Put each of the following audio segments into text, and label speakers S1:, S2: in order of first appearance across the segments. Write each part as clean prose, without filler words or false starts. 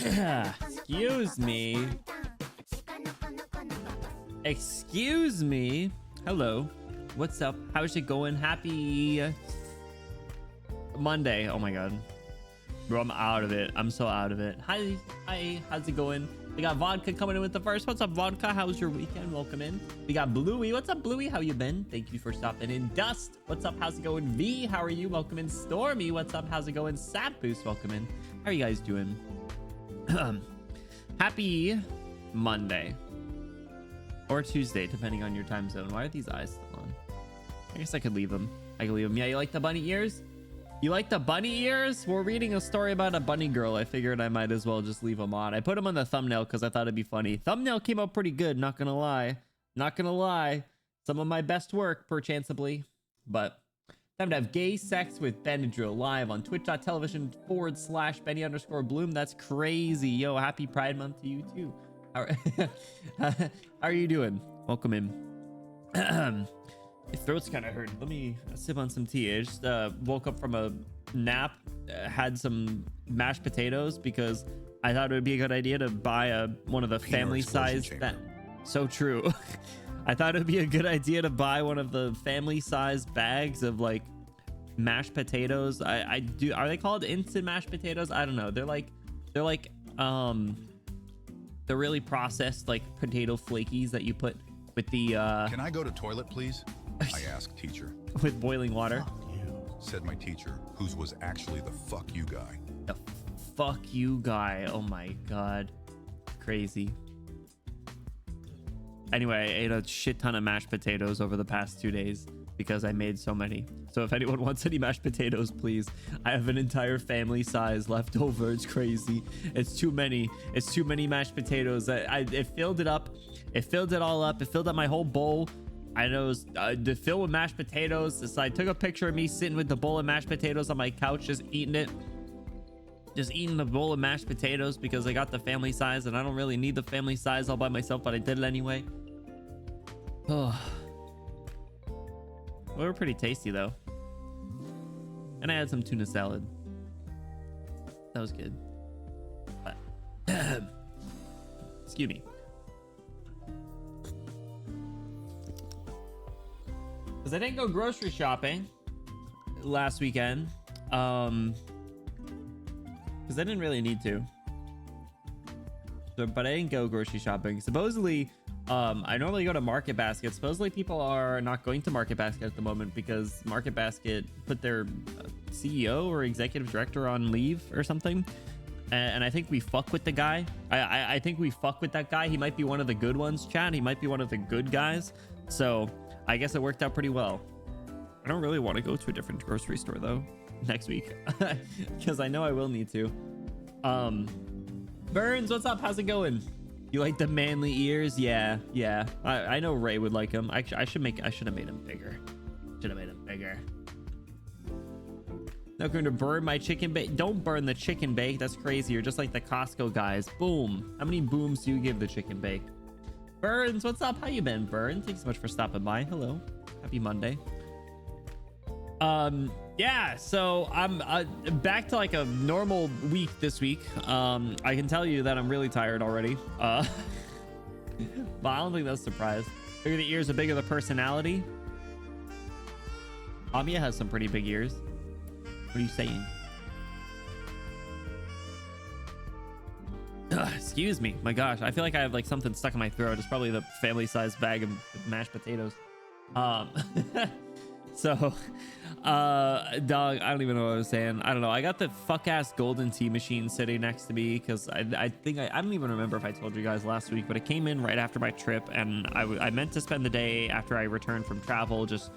S1: Excuse me. Excuse me. Hello. What's up? How's it going? Happy Monday. Oh my god. Bro, I'm out of it. I'm so out of it. Hi. Hi. How's it going? We got Vodka coming in with the first. What's up, Vodka? How's your weekend? Welcome in. We got Bluey. What's up, Bluey? How you been? Thank you for stopping in. Dust. What's up? How's it going? V. How are you? Welcome in. Stormy. What's up? How's it going? Sap Boost. Welcome in. How are you guys doing? Happy Monday. Or Tuesday, depending on your time zone. Why are these eyes still on? I guess I could leave them. I could leave them. Yeah, you like the bunny ears? You like the bunny ears? We're reading a story about a bunny girl. I figured I might as well just leave them on. I put them on the thumbnail because I thought it'd be funny. Thumbnail came out pretty good, not gonna lie. Not gonna lie. Some of my best work, perchancebly. But time to have gay sex with Benadryl live on twitch.tv/Benny_Bloom. That's crazy. Yo, happy Pride Month to you too. How are you doing? Welcome in. My throat's kind of hurting. Let me sip on some tea. I just woke up from a nap, had some mashed potatoes because I thought it would be a good idea to buy one of the family size. So true. I thought it would be a good idea to buy one of the family size bags of like mashed potatoes. I do. Are they called instant mashed potatoes? I don't know. They're like the really processed like potato flakies that you put with the
S2: Can I go to toilet, please? I asked teacher.
S1: With boiling water.
S2: Fuck you, said my teacher, whose was actually the fuck you guy.
S1: The fuck you guy. Oh my god. Crazy. Anyway, I ate a shit ton of mashed potatoes over the past 2 days because I made so many. So if anyone wants any mashed potatoes, please. I have an entire family size left over. It's crazy. It's too many. It's too many mashed potatoes. It filled it up. It filled it all up. It filled up my whole bowl. I know it was to fill with mashed potatoes. So I took a picture of me sitting with the bowl of mashed potatoes on my couch, just eating it. Just eating the bowl of mashed potatoes because I got the family size and I don't really need the family size all by myself, but I did it anyway. Oh. They were pretty tasty though. And I had some tuna salad. That was good. But excuse me. Because I didn't go grocery shopping last weekend. Because I didn't really need to. So, but I didn't go grocery shopping. Supposedly, I normally go to Market Basket. Supposedly people are not going to Market Basket at the moment because Market Basket put their CEO or executive director on leave or something. And I think we fuck with the guy. I think we fuck with that guy. He might be one of the good ones, Chad. He might be one of the good guys. So I guess it worked out pretty well. I don't really want to go to a different grocery store though next week because I know I will need to. Burns, what's up? How's it going? You like the manly ears? Yeah. I know Ray would like them. I should have made him bigger. Not going to burn my chicken bake. Don't burn the chicken bake. That's crazy. You're just like the Costco guys. Boom. How many booms do you give the chicken bake? Burns, what's up? How you been, Burns? Thanks so much for stopping by. Hello. Happy Monday. Yeah, so I'm back to like a normal week this week. I can tell you that I'm really tired already. But I don't think that's a surprise. Bigger the ears, the bigger the personality. Amia has some pretty big ears. What are you saying? Excuse me. My gosh, I feel like I have like something stuck in my throat. It's probably the family size bag of mashed potatoes. So dog, I don't even know what I was saying. I don't know. I got the fuck ass golden tea machine sitting next to me because I think I don't even remember if I told you guys last week, but it came in right after my trip and I meant to spend the day after I returned from travel just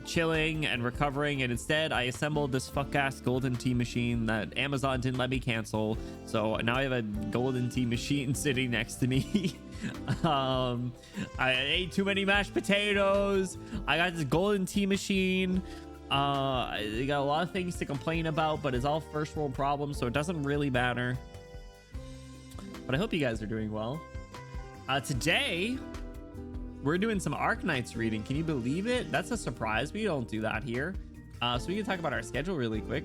S1: chilling and recovering, and instead I assembled this fuck ass golden tea machine that Amazon didn't let me cancel. So now I have a golden tea machine sitting next to me. I ate too many mashed potatoes. I got this golden tea machine. I got a lot of things to complain about, but it's all first world problems, so it doesn't really matter. But I hope you guys are doing well. Today we're doing some Arknights reading. Can you believe it? That's a surprise. We don't do that here. So we can talk about our schedule really quick.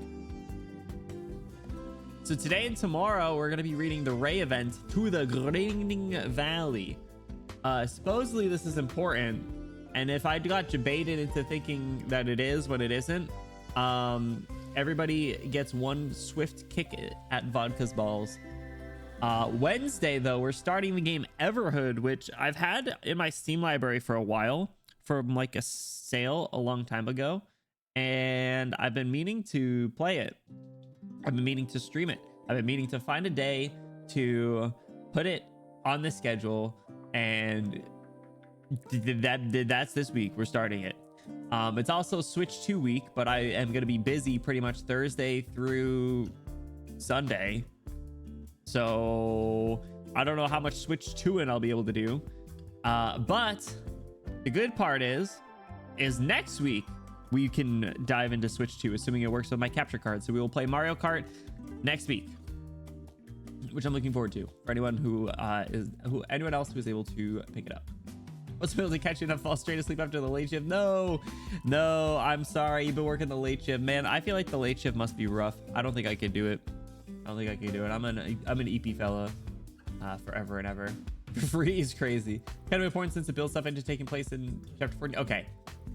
S1: So today and tomorrow, we're going to be reading the Ray event to the Grinning Valley. Supposedly this is important. And if I got debated into thinking that it is when it isn't, everybody gets one swift kick at Vodka's balls. Wednesday, though, we're starting the game Everhood, which I've had in my Steam library for a while from like a sale a long time ago. And I've been meaning to play it. I've been meaning to stream it. I've been meaning to find a day to put it on the schedule, and that's this week. We're starting it. It's also Switch 2 week, but I am going to be busy pretty much Thursday through Sunday. So I don't know how much Switch 2 I'll be able to do. But the good part is next week we can dive into Switch 2, assuming it works with my capture card. So we will play Mario Kart next week, which I'm looking forward to for anyone anyone else who is able to pick it up. What's supposed to catch you and fall straight asleep after the late shift? No, I'm sorry. You've been working the late shift, man. I feel like the late shift must be rough. I don't think I could do it. I'm an EP fella forever and ever. Free is crazy. Kind of important since the build stuff ended taking place in chapter 14. Okay,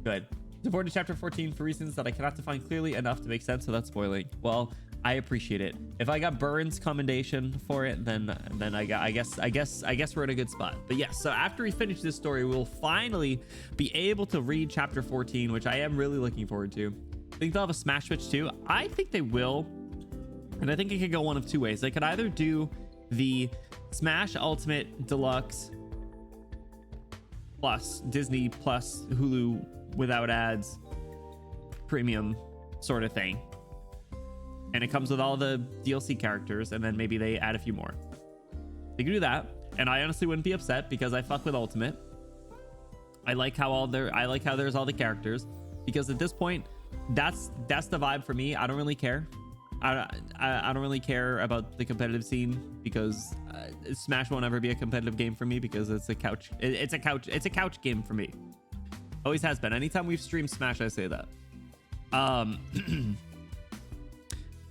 S1: good. It's important to chapter 14 for reasons that I cannot define clearly enough to make sense, so that's spoiling. Well, I appreciate it. If I got Burns commendation for it, then I guess we're in a good spot. But yes, so after we finish this story, we'll finally be able to read chapter 14, which I am really looking forward to. Think they'll have a Smash Switch too? I think they will. And I think it could go one of two ways. They could either do the Smash Ultimate Deluxe plus Disney plus Hulu without ads premium sort of thing. And it comes with all the DLC characters, and then maybe they add a few more. They could do that, and I honestly wouldn't be upset because I fuck with Ultimate. I like how there's all the characters, because at this point, that's the vibe for me. I don't really care. I don't really care about the competitive scene, because Smash won't ever be a competitive game for me, because it's a couch game for me. Always has been. Anytime we've streamed Smash, I say that.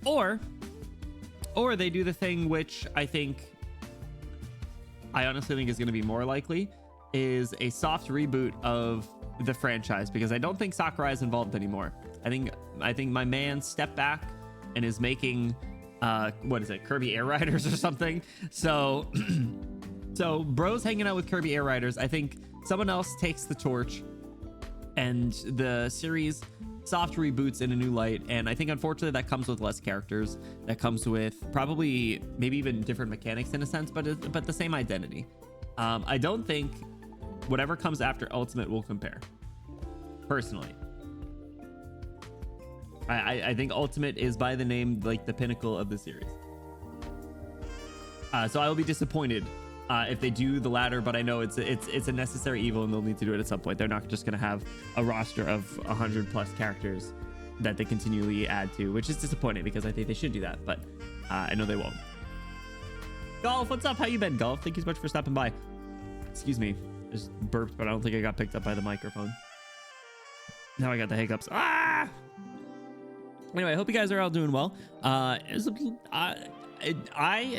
S1: Or they do the thing which I honestly think is going to be more likely, is a soft reboot of the franchise, because I don't think Sakurai is involved anymore. I think my man stepped back and is making what is it, Kirby Air Riders or something. So so bro's hanging out with Kirby Air Riders. I think someone else takes the torch and the series soft reboots in a new light, and I think unfortunately that comes with less characters, that comes with probably maybe even different mechanics in a sense, but the same identity. I don't think whatever comes after Ultimate will compare, personally. I think Ultimate is by the name like the pinnacle of the series. So I will be disappointed if they do the latter, but I know it's a necessary evil and they'll need to do it at some point. They're not just going to have a roster of 100+ characters that they continually add to, which is disappointing because I think they should do that, but I know they won't. Golf, what's up? How you been, Golf? Thank you so much for stopping by. Excuse me, just burped, but I don't think I got picked up by the microphone. Now I got the hiccups. Anyway, I hope you guys are all doing well. I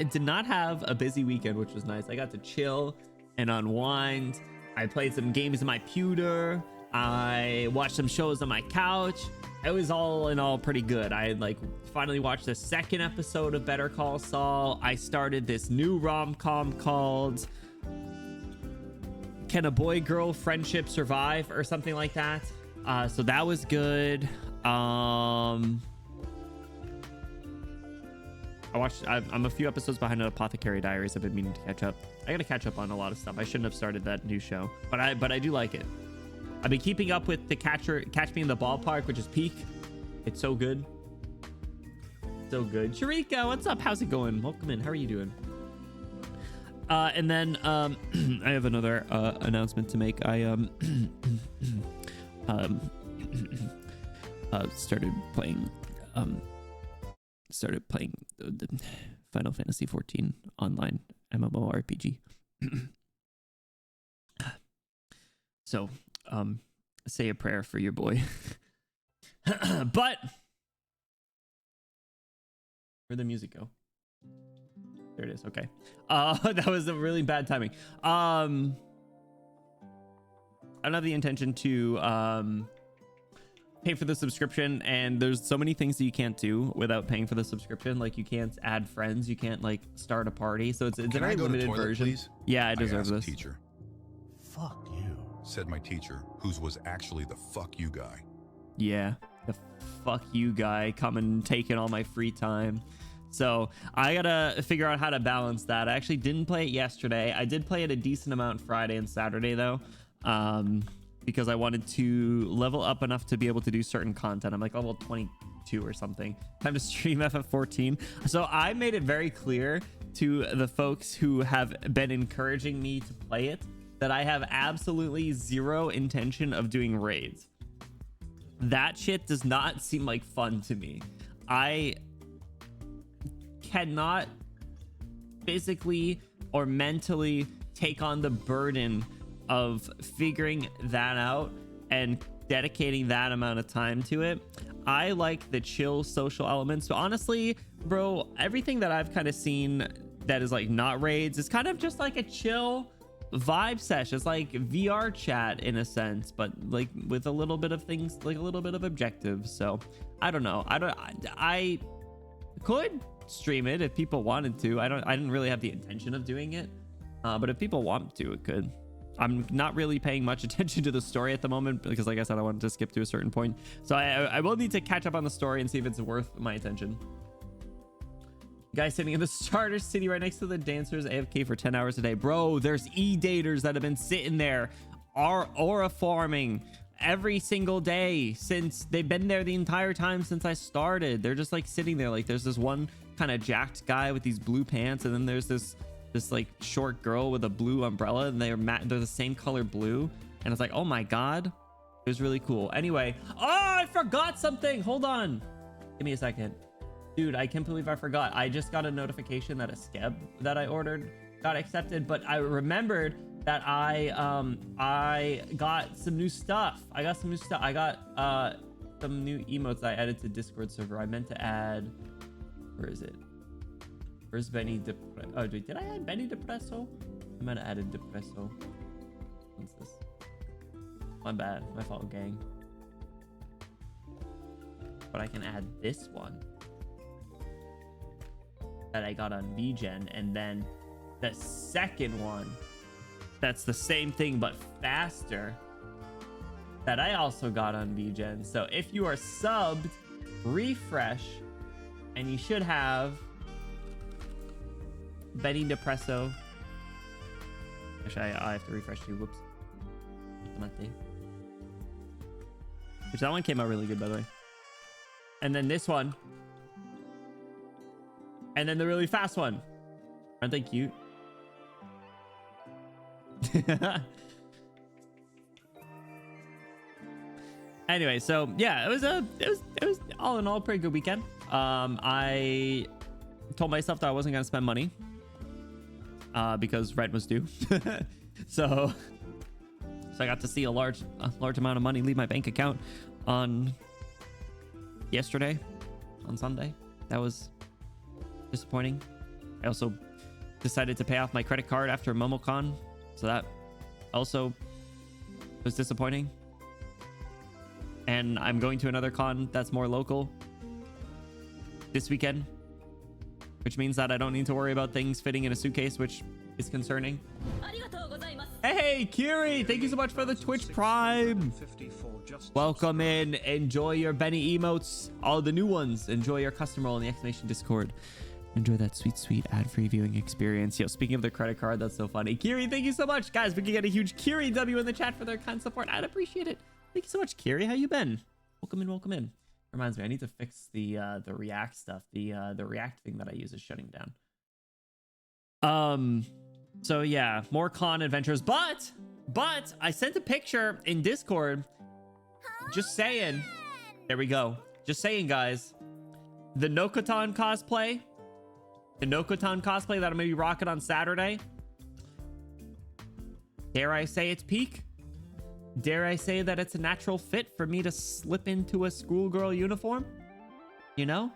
S1: did not have a busy weekend, which was nice. I got to chill and unwind. I played some games in my pewter. I watched some shows on my couch. It was all in all pretty good. I had finally watched the second episode of Better Call Saul. I started this new rom-com called Can a Boy Girl Friendship Survive or something like that. So that was good. I'm a few episodes behind on Apothecary Diaries. I've been meaning to catch up. I gotta catch up on a lot of stuff. I shouldn't have started that new show, but I do like it. I've been keeping up with the Catch Me in the Ballpark, which is peak. It's so good. So good. Sharika, what's up? How's it going? Welcome in. How are you doing? And then I have another announcement to make. I started playing the Final Fantasy 14 online MMORPG. So say a prayer for your boy. But where'd the music go? There it is. Okay. That was a really bad timing. I don't have the intention to pay for the subscription, and there's so many things that you can't do without paying for the subscription. Like you can't add friends, you can't like start a party, so it's a very limited version.
S2: Please?
S1: Yeah, I deserve this.
S2: Teacher.
S3: Fuck you,
S2: Said my teacher, whose was actually the fuck you guy.
S1: Yeah, the fuck you guy coming taking all my free time. So I gotta figure out how to balance that. I actually didn't play it yesterday. I did play it a decent amount Friday and Saturday though, because I wanted to level up enough to be able to do certain content. I'm like level 22 or something. Time to stream FF14. So I made it very clear to the folks who have been encouraging me to play it that I have absolutely zero intention of doing raids. That shit does not seem like fun to me. I cannot physically or mentally take on the burden of figuring that out and dedicating that amount of time to it. I like the chill social elements. So honestly, bro, everything that I've kind of seen that is like not raids is kind of just like a chill vibe sesh. It's like VR chat in a sense, but like with a little bit of things, like a little bit of objectives. So I don't know. I could stream it if people wanted to. I didn't really have the intention of doing it, but if people want to, it could. I'm not really paying much attention to the story at the moment because like I said, I wanted to skip to a certain point, so I will need to catch up on the story and see if it's worth my attention. Guy sitting in the starter city right next to the dancers, AFK for 10 hours a day. Bro, there's e-daters that have been sitting there aura farming every single day since they've been there the entire time since I started. They're just like sitting there. Like there's this one kind of jacked guy with these blue pants, and then there's this like short girl with a blue umbrella, and they're the same color blue, and it's like, oh my god, it was really cool. Anyway, oh, I forgot something. Hold on, give me a second. Dude, I can't believe I forgot. I just got a notification that a skeb that I ordered got accepted, but I remembered that I got some new stuff. I got some new emotes I added to Discord server. I meant to add, where is it? Where's Benny Depresso? Oh, did I add Benny Depresso? I might have added Depresso. What's this? My bad, my fault, gang. But I can add this one that I got on VGen, and then the second one that's the same thing but faster that I also got on VGen. So if you are subbed, refresh, and you should have Benny Depresso. Actually, I have to refresh too. Whoops. Which that one came out really good, by the way. And then this one. And then the really fast one. Aren't they cute? Anyway, so yeah, it was all in all a pretty good weekend. I told myself that I wasn't gonna spend money because rent was due. so I got to see a large amount of money leave my bank account on Sunday. That was disappointing. I also decided to pay off my credit card after MomoCon, so that also was disappointing. And I'm going to another con that's more local this weekend, which means that I don't need to worry about things fitting in a suitcase, which is concerning. Hey, Kiri, thank you so much for the Twitch Prime. Welcome in. Enjoy your Benny emotes, all the new ones. Enjoy your custom role in the exclamation Discord. Enjoy that sweet ad-free viewing experience. Yo, speaking of the credit card, that's so funny. Kiri, thank you so much. Guys, we can get a huge Kiri W in the chat for their kind support. I'd appreciate it. Thank you so much, Kiri. How you been? Welcome in. Reminds me, I need to fix the React stuff. The React thing that I use is shutting down. So yeah, more con adventures, but I sent a picture in Discord. Just saying. There we go. Just saying, guys. The Nokotan cosplay. The Nokotan cosplay that I'm gonna be rocking on Saturday. Dare I say it's peak? Dare I say that it's a natural fit for me to slip into a schoolgirl uniform? You know?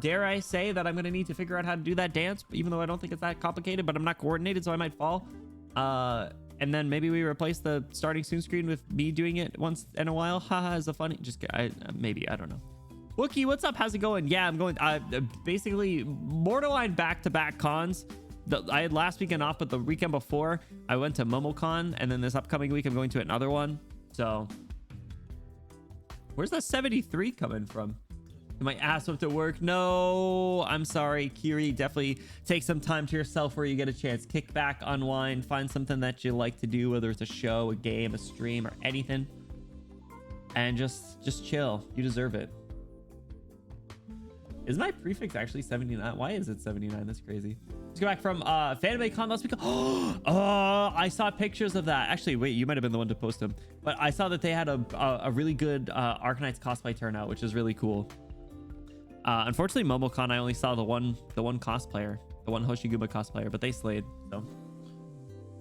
S1: dare I say that I'm gonna need to figure out how to do that dance, even though I don't think it's that complicated, but I'm not coordinated, so I might fall. And then maybe we replace the starting soon screen with me doing it once in a while. Haha, is a funny, maybe, I don't know. Wookie, what's up? How's it going? Yeah, I'm going, basically borderline back-to-back cons. I had last weekend off, but the weekend before I went to MomoCon, and then this upcoming week I'm going to another one. So where's the 73 coming from? Am I asked up to work? No, I'm sorry, Kiri. Definitely take some time to yourself where you get a chance. Kick back, unwind, find something that you like to do, whether it's a show, a game, a stream, or anything, and just chill. You deserve it. Is my prefix actually 79? Why is it 79? That's crazy. Let's go back from FanAnimeCon last week. Oh, I saw pictures of that. Actually, wait, you might have been the one to post them, but I saw that they had a really good Arknights cosplay turnout, which is really cool. Unfortunately, MomoCon, I only saw the one cosplayer, the one Hoshiguma cosplayer, but they slayed. So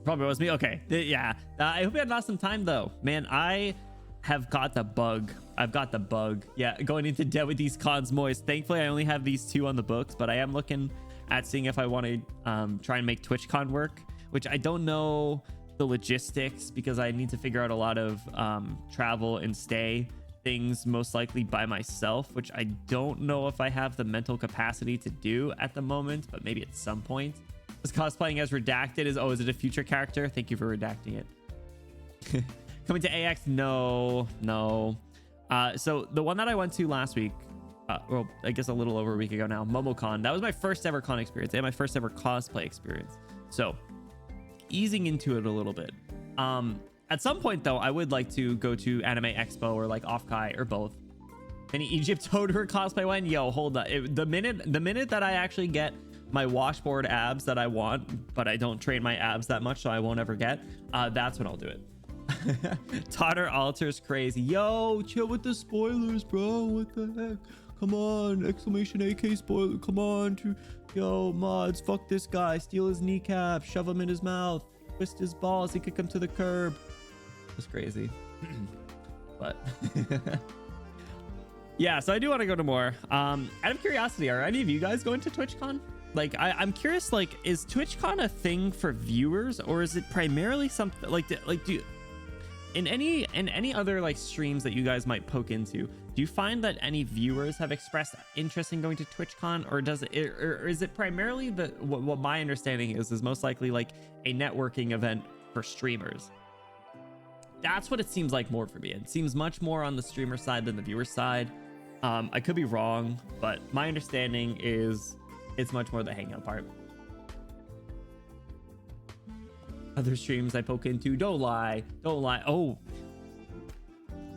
S1: probably was me. Okay, yeah. I hope you had an awesome time though, man. I have got the bug. I've got the bug. Yeah, going into debt with these cons moist. Thankfully, I only have these 2 on the books, but I am looking at seeing if I want to try and make TwitchCon work, which I don't know the logistics because I need to figure out a lot of travel and stay things most likely by myself, which I don't know if I have the mental capacity to do at the moment, but maybe at some point. Is cosplaying as redacted is it a future character? Thank you for redacting it. Coming to AX? No. So the one that I went to last week, well, I guess a little over a week ago now, MomoCon, that was my first ever con experience and my first ever cosplay experience. So easing into it a little bit. At some point though, I would like to go to Anime Expo or like Offkai or both. Any Egypt Toader cosplay one? Yo, hold up. The minute that I actually get my washboard abs that I want, but I don't train my abs that much, so I won't ever get, that's when I'll do it. Totter alters crazy. Yo, chill with the spoilers, bro. What the heck? Come on, exclamation AK spoiler. Come on, yo, mods, fuck this guy. Steal his kneecap, shove him in his mouth, twist his balls, he kick him to the curb. It's crazy. But yeah, so I do want to go to more. Out of curiosity, are any of you guys going to TwitchCon? Like, I'm curious, like, is TwitchCon a thing for viewers, or is it primarily something like do you, in any other like streams that you guys might poke into, do you find that any viewers have expressed interest in going to TwitchCon, or does it, or is it primarily what my understanding is most likely like a networking event for streamers? That's what it seems like more for me. It seems much more on the streamer side than the viewer side. I could be wrong, but my understanding is it's much more the hangout part. Other streams I poke into, don't lie. Oh,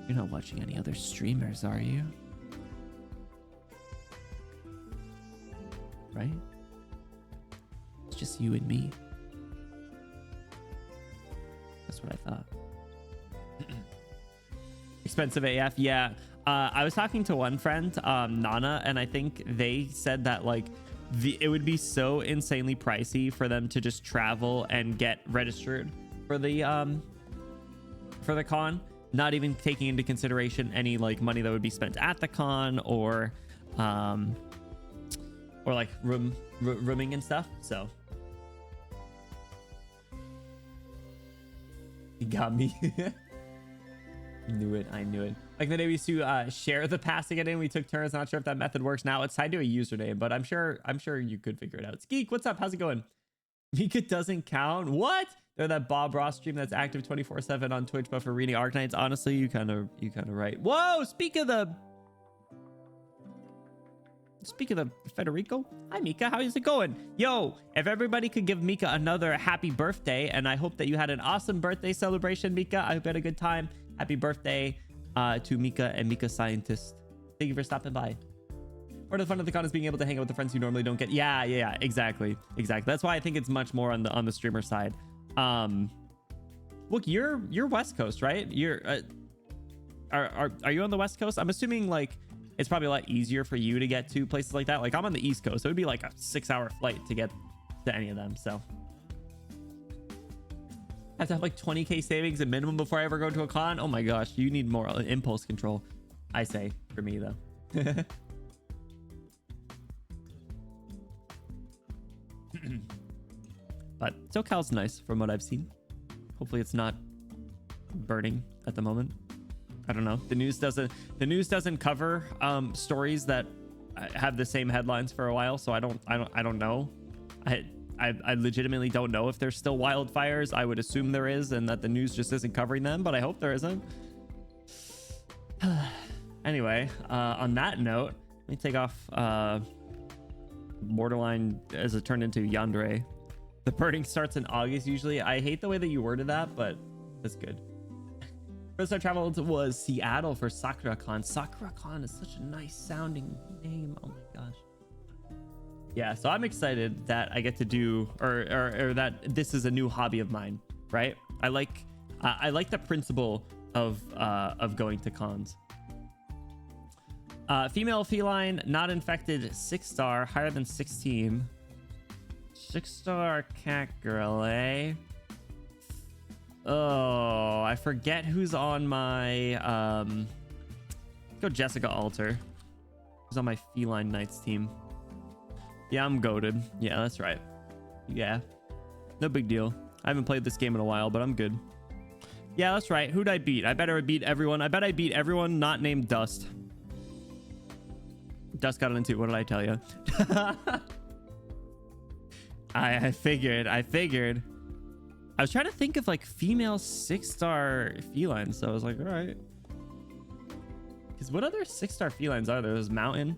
S1: you're not watching any other streamers, are you? Right? It's just you and me. That's what I thought. Expensive AF, yeah. I was talking to one friend, Nana, and I think they said that like it would be so insanely pricey for them to just travel and get registered for the con, not even taking into consideration any like money that would be spent at the con or like rooming and stuff. So you got me. I knew it. Like the day we used to share the pass to get in, we took turns. Not sure if that method works now. It's tied to a username, but I'm sure you could figure it out. Skeek, what's up? How's it going? Mika doesn't count. What? They're that Bob Ross stream that's active 24/7 on Twitch, but for reading Arknights, honestly, you kind of right. Whoa! Speak of the Federico. Hi Mika, how is it going? Yo, if everybody could give Mika another happy birthday, and I hope that you had an awesome birthday celebration, Mika. I hope you had a good time. Happy birthday to Mika and Mika Scientist. Thank you for stopping by. Part of the fun of the con is being able to hang out with the friends you normally don't get. Yeah, exactly. That's why I think it's much more on the streamer side. Look, you're West Coast, right? You're are you on the West Coast? I'm assuming like it's probably a lot easier for you to get to places like that. Like I'm on the East Coast, so it would be like a 6-hour flight to get to any of them. So I have to have like 20k savings at minimum before I ever go to a con. Oh my gosh, you need more impulse control, I say, for me though. But SoCal's nice from what I've seen. Hopefully it's not burning at the moment. I don't know. The news doesn't cover stories that have the same headlines for a while, so I don't know. I legitimately don't know if there's still wildfires. I would assume there is, and that the news just isn't covering them, but I hope there isn't. Anyway, on that note, let me take off borderline as it turned into yandere. The burning starts in August usually. I hate the way that you worded that, but that's good. First I traveled was Seattle for SakuraCon. SakuraCon is such a nice sounding name. Oh my gosh. Yeah, so I'm excited that I get to do, or that this is a new hobby of mine, right? I like the principle of going to cons. Female feline, not infected, 6-star, higher than 16. 6-star cat girl, eh? Oh, I forget who's on my let's go Jessica Alter. Who's on my feline knights team? Yeah, I'm goated. Yeah, that's right. Yeah, no big deal. I haven't played this game in a while, but I'm good. Yeah, that's right. Who'd I beat? I better beat everyone. I bet I beat everyone not named Dust. Dust got into. What did I tell you? I figured. I was trying to think of like female 6-star felines, so I was like, all right. Because what other 6-star felines are there? There's Mountain,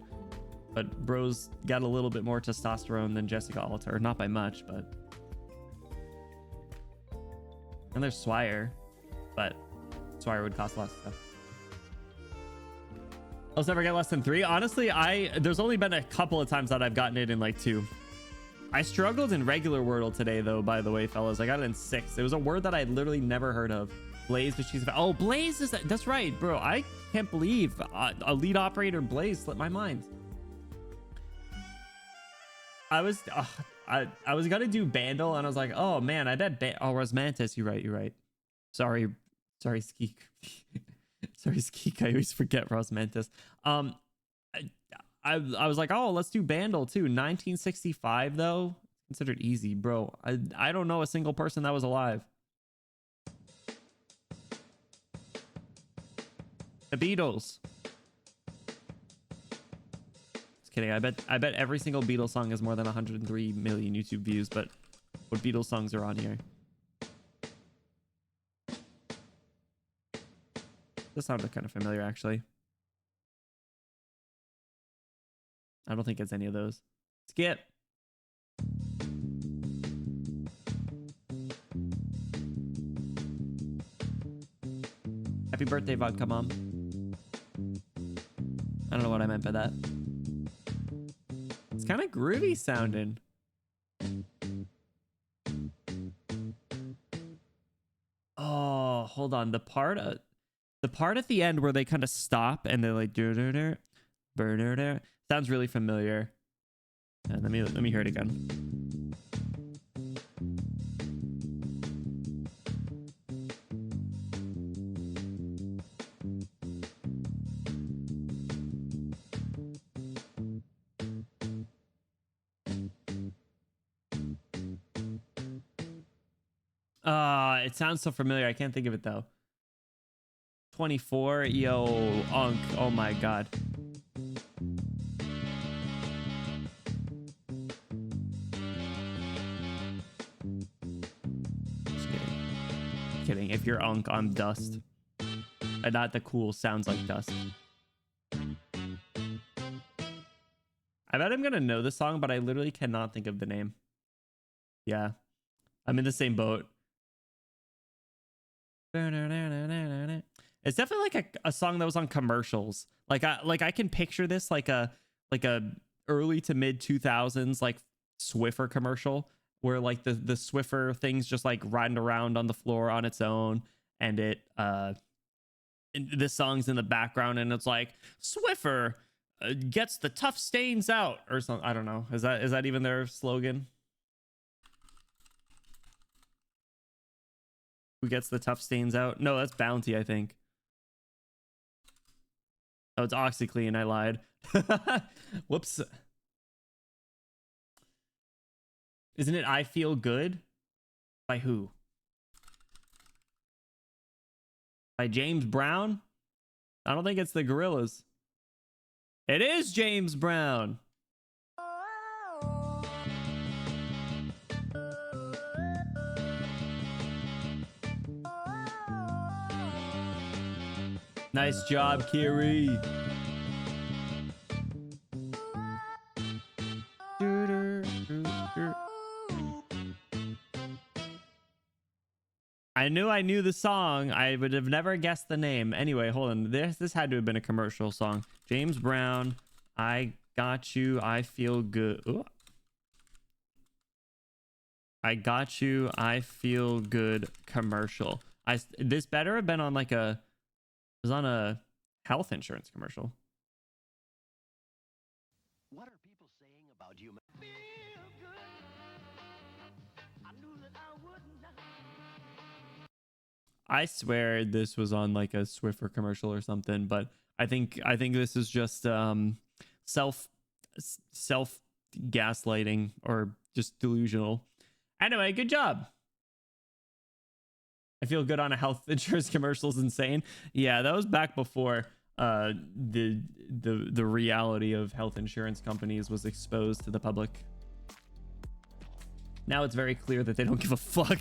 S1: but bro's got a little bit more testosterone than Jessica Alter. Not by much, but. And there's Swire, but Swire would cost less stuff. I'll never get less than 3. Honestly, there's only been a couple of times that I've gotten it in like 2. I struggled in regular Wordle today, though, by the way, fellas. I got it in 6. It was a word that I'd literally never heard of. Blaze, but she's... Oh, Blaze is... That's right, bro. I can't believe a lead operator Blaze slipped my mind. I was gonna do Bandle, and I was like, oh, man, I bet... Oh, Rosmantis, you're right. Sorry, Skeek. Sorry, Skeek. I always forget Rosmantis. I was like, oh, let's do Bandle too. 1965 though, considered easy, bro. I don't know a single person that was alive. The Beatles. Just kidding. I bet every single Beatles song has more than 103 million YouTube views, but what Beatles songs are on here? This sounded kind of familiar, actually. I don't think it's any of those. Skip. Happy birthday, Vodka Mom. I don't know what I meant by that. It's kind of groovy sounding. Oh, hold on. The part at the end where they kind of stop and they're like sounds really familiar. And let me hear it again. It sounds so familiar. I can't think of it though. 24, yo, Unk. Oh my god. Just kidding. If you're Unk, I'm Dust. And not the cool sounds like Dust. I bet I'm gonna know the song, but I literally cannot think of the name. Yeah, I'm in the same boat. It's definitely like a song that was on commercials. Like I can picture this like a early to mid 2000s like Swiffer commercial where like the Swiffer thing's just like riding around on the floor on its own, and this song's in the background and it's like Swiffer gets the tough stains out or something. I don't know. Is that even their slogan? Who gets the tough stains out? No, that's Bounty, I think. Oh, it's OxyClean. I lied. Whoops. Isn't it I Feel Good? By who? By James Brown? I don't think it's the Gorillas. It is James Brown. Nice job, Kiri. I knew the song. I would have never guessed the name. Anyway, hold on. This had to have been a commercial song. James Brown, I Got You, I Feel Good. Ooh. I Got You, I Feel Good commercial. This better have been on like a... It was on a health insurance commercial.
S4: What are people saying about you? Feel good. I knew that I would not.
S1: I swear this was on like a Swiffer commercial or something, but I think this is just self gaslighting or just delusional. Anyway, good job. I feel good on a health insurance commercial is insane. Yeah, that was back before the reality of health insurance companies was exposed to the public. Now it's very clear that they don't give a fuck.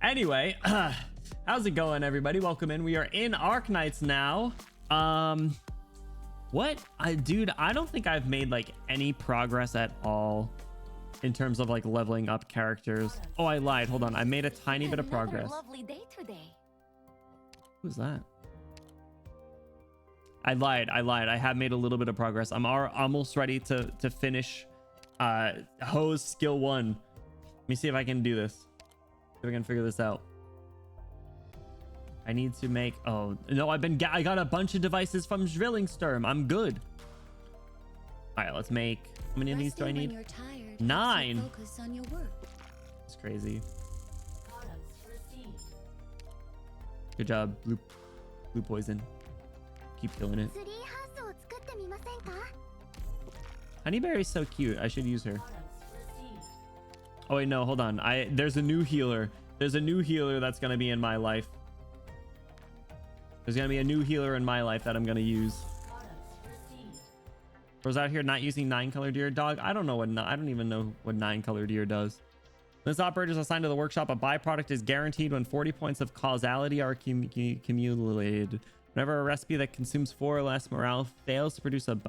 S1: Anyway, how's it going, everybody? Welcome in. We are in Arknights now. Dude, I don't think I've made like any progress at all in terms of like leveling up characters. Oh, I lied. Hold on. I made a tiny bit of progress.
S5: Lovely day today.
S1: Who's that? I lied. I have made a little bit of progress. I'm almost ready to finish Hose skill 1. Let me see if I can do this. See if I can figure this out. I need to make... Oh, no, I got a bunch of devices from Drilling Sturm. I'm good. All right, let's make... How many of these do I need? 9.
S5: Focus on your work.
S1: It's crazy. Good job, blue poison. Keep killing it. Honeyberry's so cute. I should use her. Oh wait, no, hold on. There's a new healer. There's a new healer that's gonna be in my life. There's gonna be a new healer in my life that I'm gonna use. Was out here not using 9-color deer dog? I don't even know what 9-color deer does. This operator is assigned to the workshop. A byproduct is guaranteed when 40 points of causality are accumulated. Whenever a recipe that consumes 4 or less morale fails to produce a...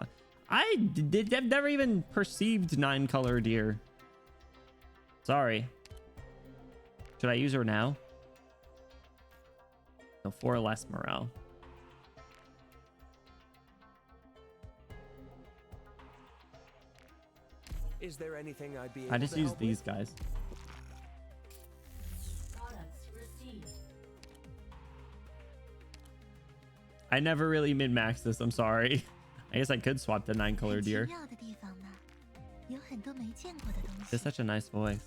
S1: I've never even perceived 9-color deer. Sorry. Should I use her now? No, 4 or less morale.
S4: Is there anything I'd be
S1: I just use these guys. I never really min-maxed this. I'm sorry. I guess I could swap the 9-color deer. It's such a nice voice.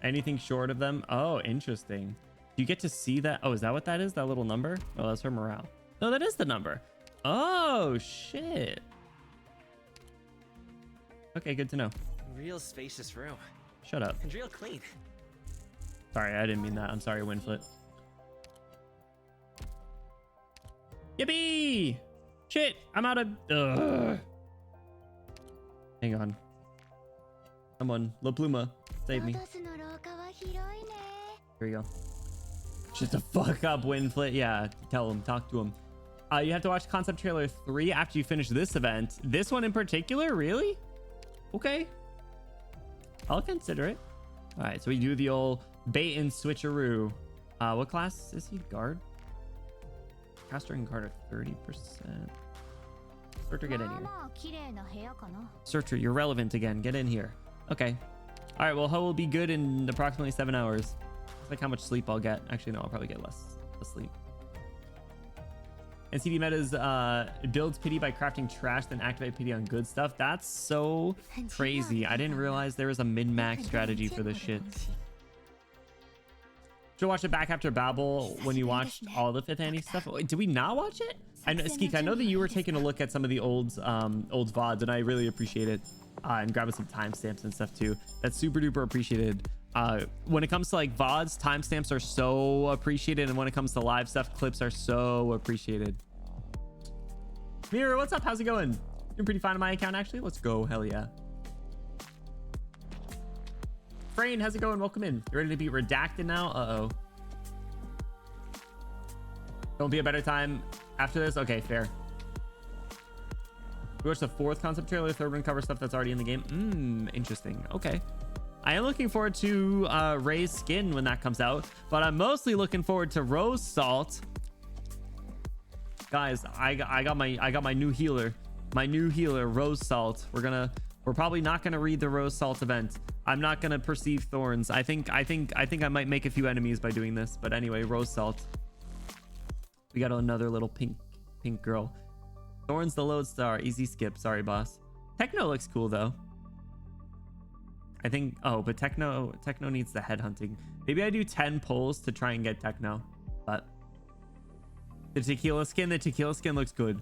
S1: Anything short of them? Oh, interesting. You get to see that? Oh, is that what that is? That little number? Oh, that's her morale. No, that is the number. Oh, shit. Okay, good to know.
S6: Real spacious room.
S1: Shut up.
S6: And real clean.
S1: Sorry, I didn't mean that. I'm sorry, Winflet. Yippee! Shit, I'm out of... Ugh. Hang on. Someone, La Pluma, save me. Here we go. Shut the fuck up, Winflet. Yeah, tell him, talk to him. You have to watch concept trailer 3 after you finish this event. This one in particular? Really? Okay. I'll consider it. All right, so we do the old bait and switcheroo. What class is he? Guard? Caster and guard are 30%. Searcher, get in here. Searcher, you're relevant again. Get in here. Okay. All right, well, Ho will be good in approximately 7 hours. It's like how much sleep I'll get. Actually, no, I'll probably get less sleep. And CD metas builds pity by crafting trash, then activate pity on good stuff. That's so crazy. I didn't realize there was a min-max strategy for this shit. Should watch it back after Babel when you watched all the 5th Annie stuff. Wait, did we not watch it? I know, Skeek, I know that you were taking a look at some of the old VODs, and I really appreciate it. And grabbing some timestamps and stuff too. That's super duper appreciated. When it comes to like VODs, timestamps are so appreciated, and when it comes to live stuff, clips are so appreciated. Mira, what's up? How's it going? Doing pretty fine on my account, actually. Let's go. Hell yeah. Frayne, how's it going? Welcome in. You ready to be redacted now? Uh-oh. Don't be a better time after this? Okay, fair. We watched the 4th concept trailer, 3rd one cover stuff that's already in the game. Interesting. Okay. I am looking forward to Ray's skin when that comes out, but I'm mostly looking forward to Rose Salt. Guys, I got my new healer. My new healer, Rose Salt. We're probably not gonna read the Rose Salt event. I'm not gonna perceive thorns. I think I might make a few enemies by doing this. But anyway, Rose Salt. We got another little pink girl. Thorns the lodestar. Easy skip. Sorry, boss. Techno looks cool though. I think. Oh, but Techno needs the headhunting. Maybe I do 10 pulls to try and get Techno. But the tequila skin looks good.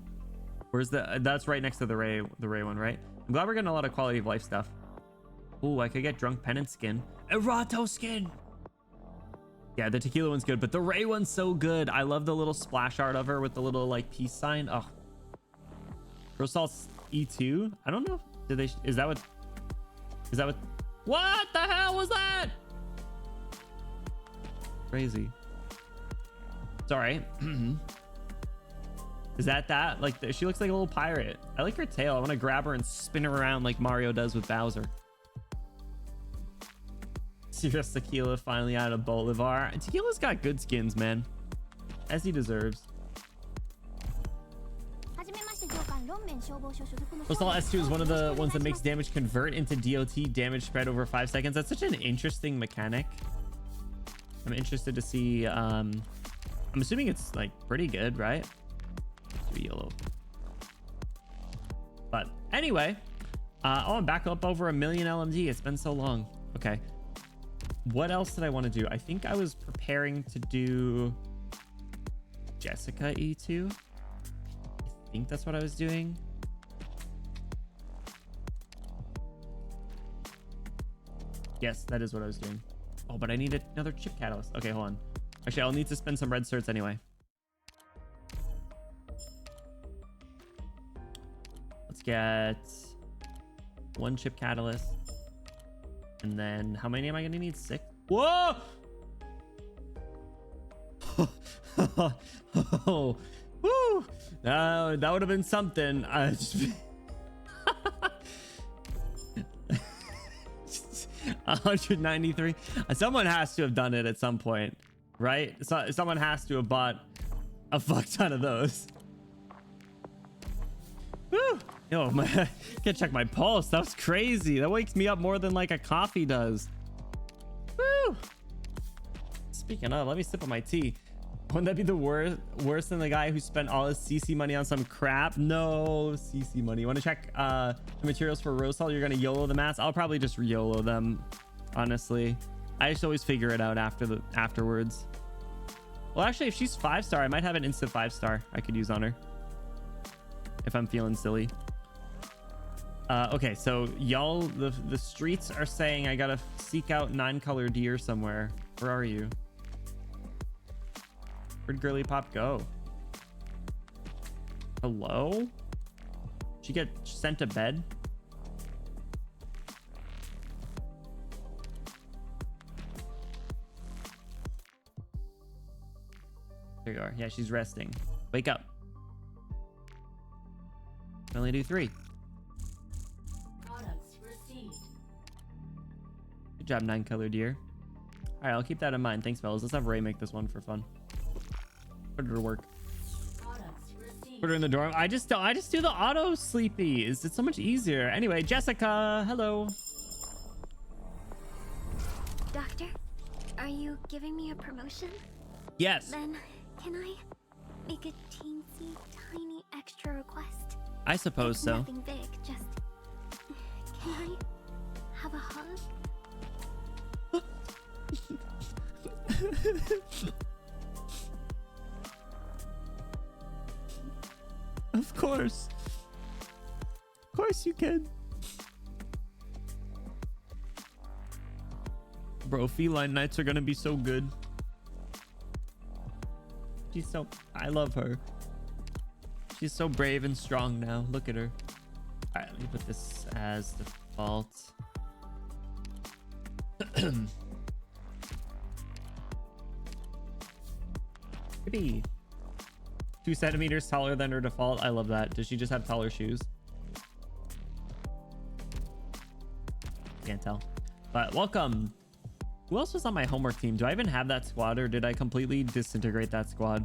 S1: Where's that's right next to the Ray one, right? I'm glad we're getting a lot of quality of life stuff. Ooh, I could get drunk penance skin. Erato skin. Yeah, the tequila one's good, but the Ray one's so good. I love the little splash art of her with the little like peace sign. Oh, Rose Salt's E2. I don't know. Is that what? What the hell was that? Crazy. Sorry. Is that like she looks like a little pirate? I like her tail. I want to grab her and spin her around like Mario does with Bowser. Serious Tequila finally out of Bolivar. And Tequila's got good skins, man, as he deserves. Postal S2 is one of the ones that makes damage convert into DOT, damage spread over 5 seconds. That's such an interesting mechanic. I'm interested to see. I'm assuming it's like pretty good, right? Yellow. But anyway, oh, I'm back up over 1 million LMD. It's been so long. Okay, what else did I want to do? I think I was preparing to do Jessica E2. I think that's what I was doing. Yes, that is what I was doing. Oh, but I need another chip catalyst. Okay, hold on. Actually, I'll need to spend some red certs anyway. Let's get 1 chip catalyst. And then how many am I going to need? 6? Whoa! Oh, woo! That would have been something. 193. Someone has to have done it at some point, right? So someone has to have bought a fuck ton of those. Woo! Yo, can't check my pulse. That was crazy. That wakes me up more than like a coffee does. Woo! Speaking of, let me sip on my tea. Wouldn't that be the worse than the guy who spent all his CC money on some crap? No CC money. You want to check the materials for Rose Salt? You're gonna YOLO the mats. I'll probably just YOLO them, honestly. I just always figure it out afterwards. Well, actually, if she's 5-star, I might have an instant 5-star I could use on her if I'm feeling silly. Okay, so y'all, the streets are saying I gotta seek out 9-color deer somewhere. Where are you? Where'd Girly Pop go? Hello? She get sent to bed? There you are. Yeah, she's resting. Wake up. I only do 3.
S5: Products received.
S1: Good job, 9-color deer. All right, I'll keep that in mind. Thanks, fellas. Let's have Ray make this one for fun. Put her to work.
S5: Products received.
S1: Put her in the dorm. I just do the auto sleepy. It's so much easier. Anyway, Jessica, hello.
S6: Doctor, are you giving me a promotion?
S1: Yes.
S6: Then can I make a teensy tiny extra request?
S1: I suppose
S6: It's
S1: so.
S6: nothing big, just can I have a hug?
S1: Of course. Of course you can. Bro, feline knights are gonna be so good. She's so... I love her. She's so brave and strong now. Look at her. All right, let me put this as default. Maybe 2 centimeters taller than her default. I love that. Does she just have taller shoes? Can't tell. But welcome. Who else was on my homework team? Do I even have that squad, or did I completely disintegrate that squad?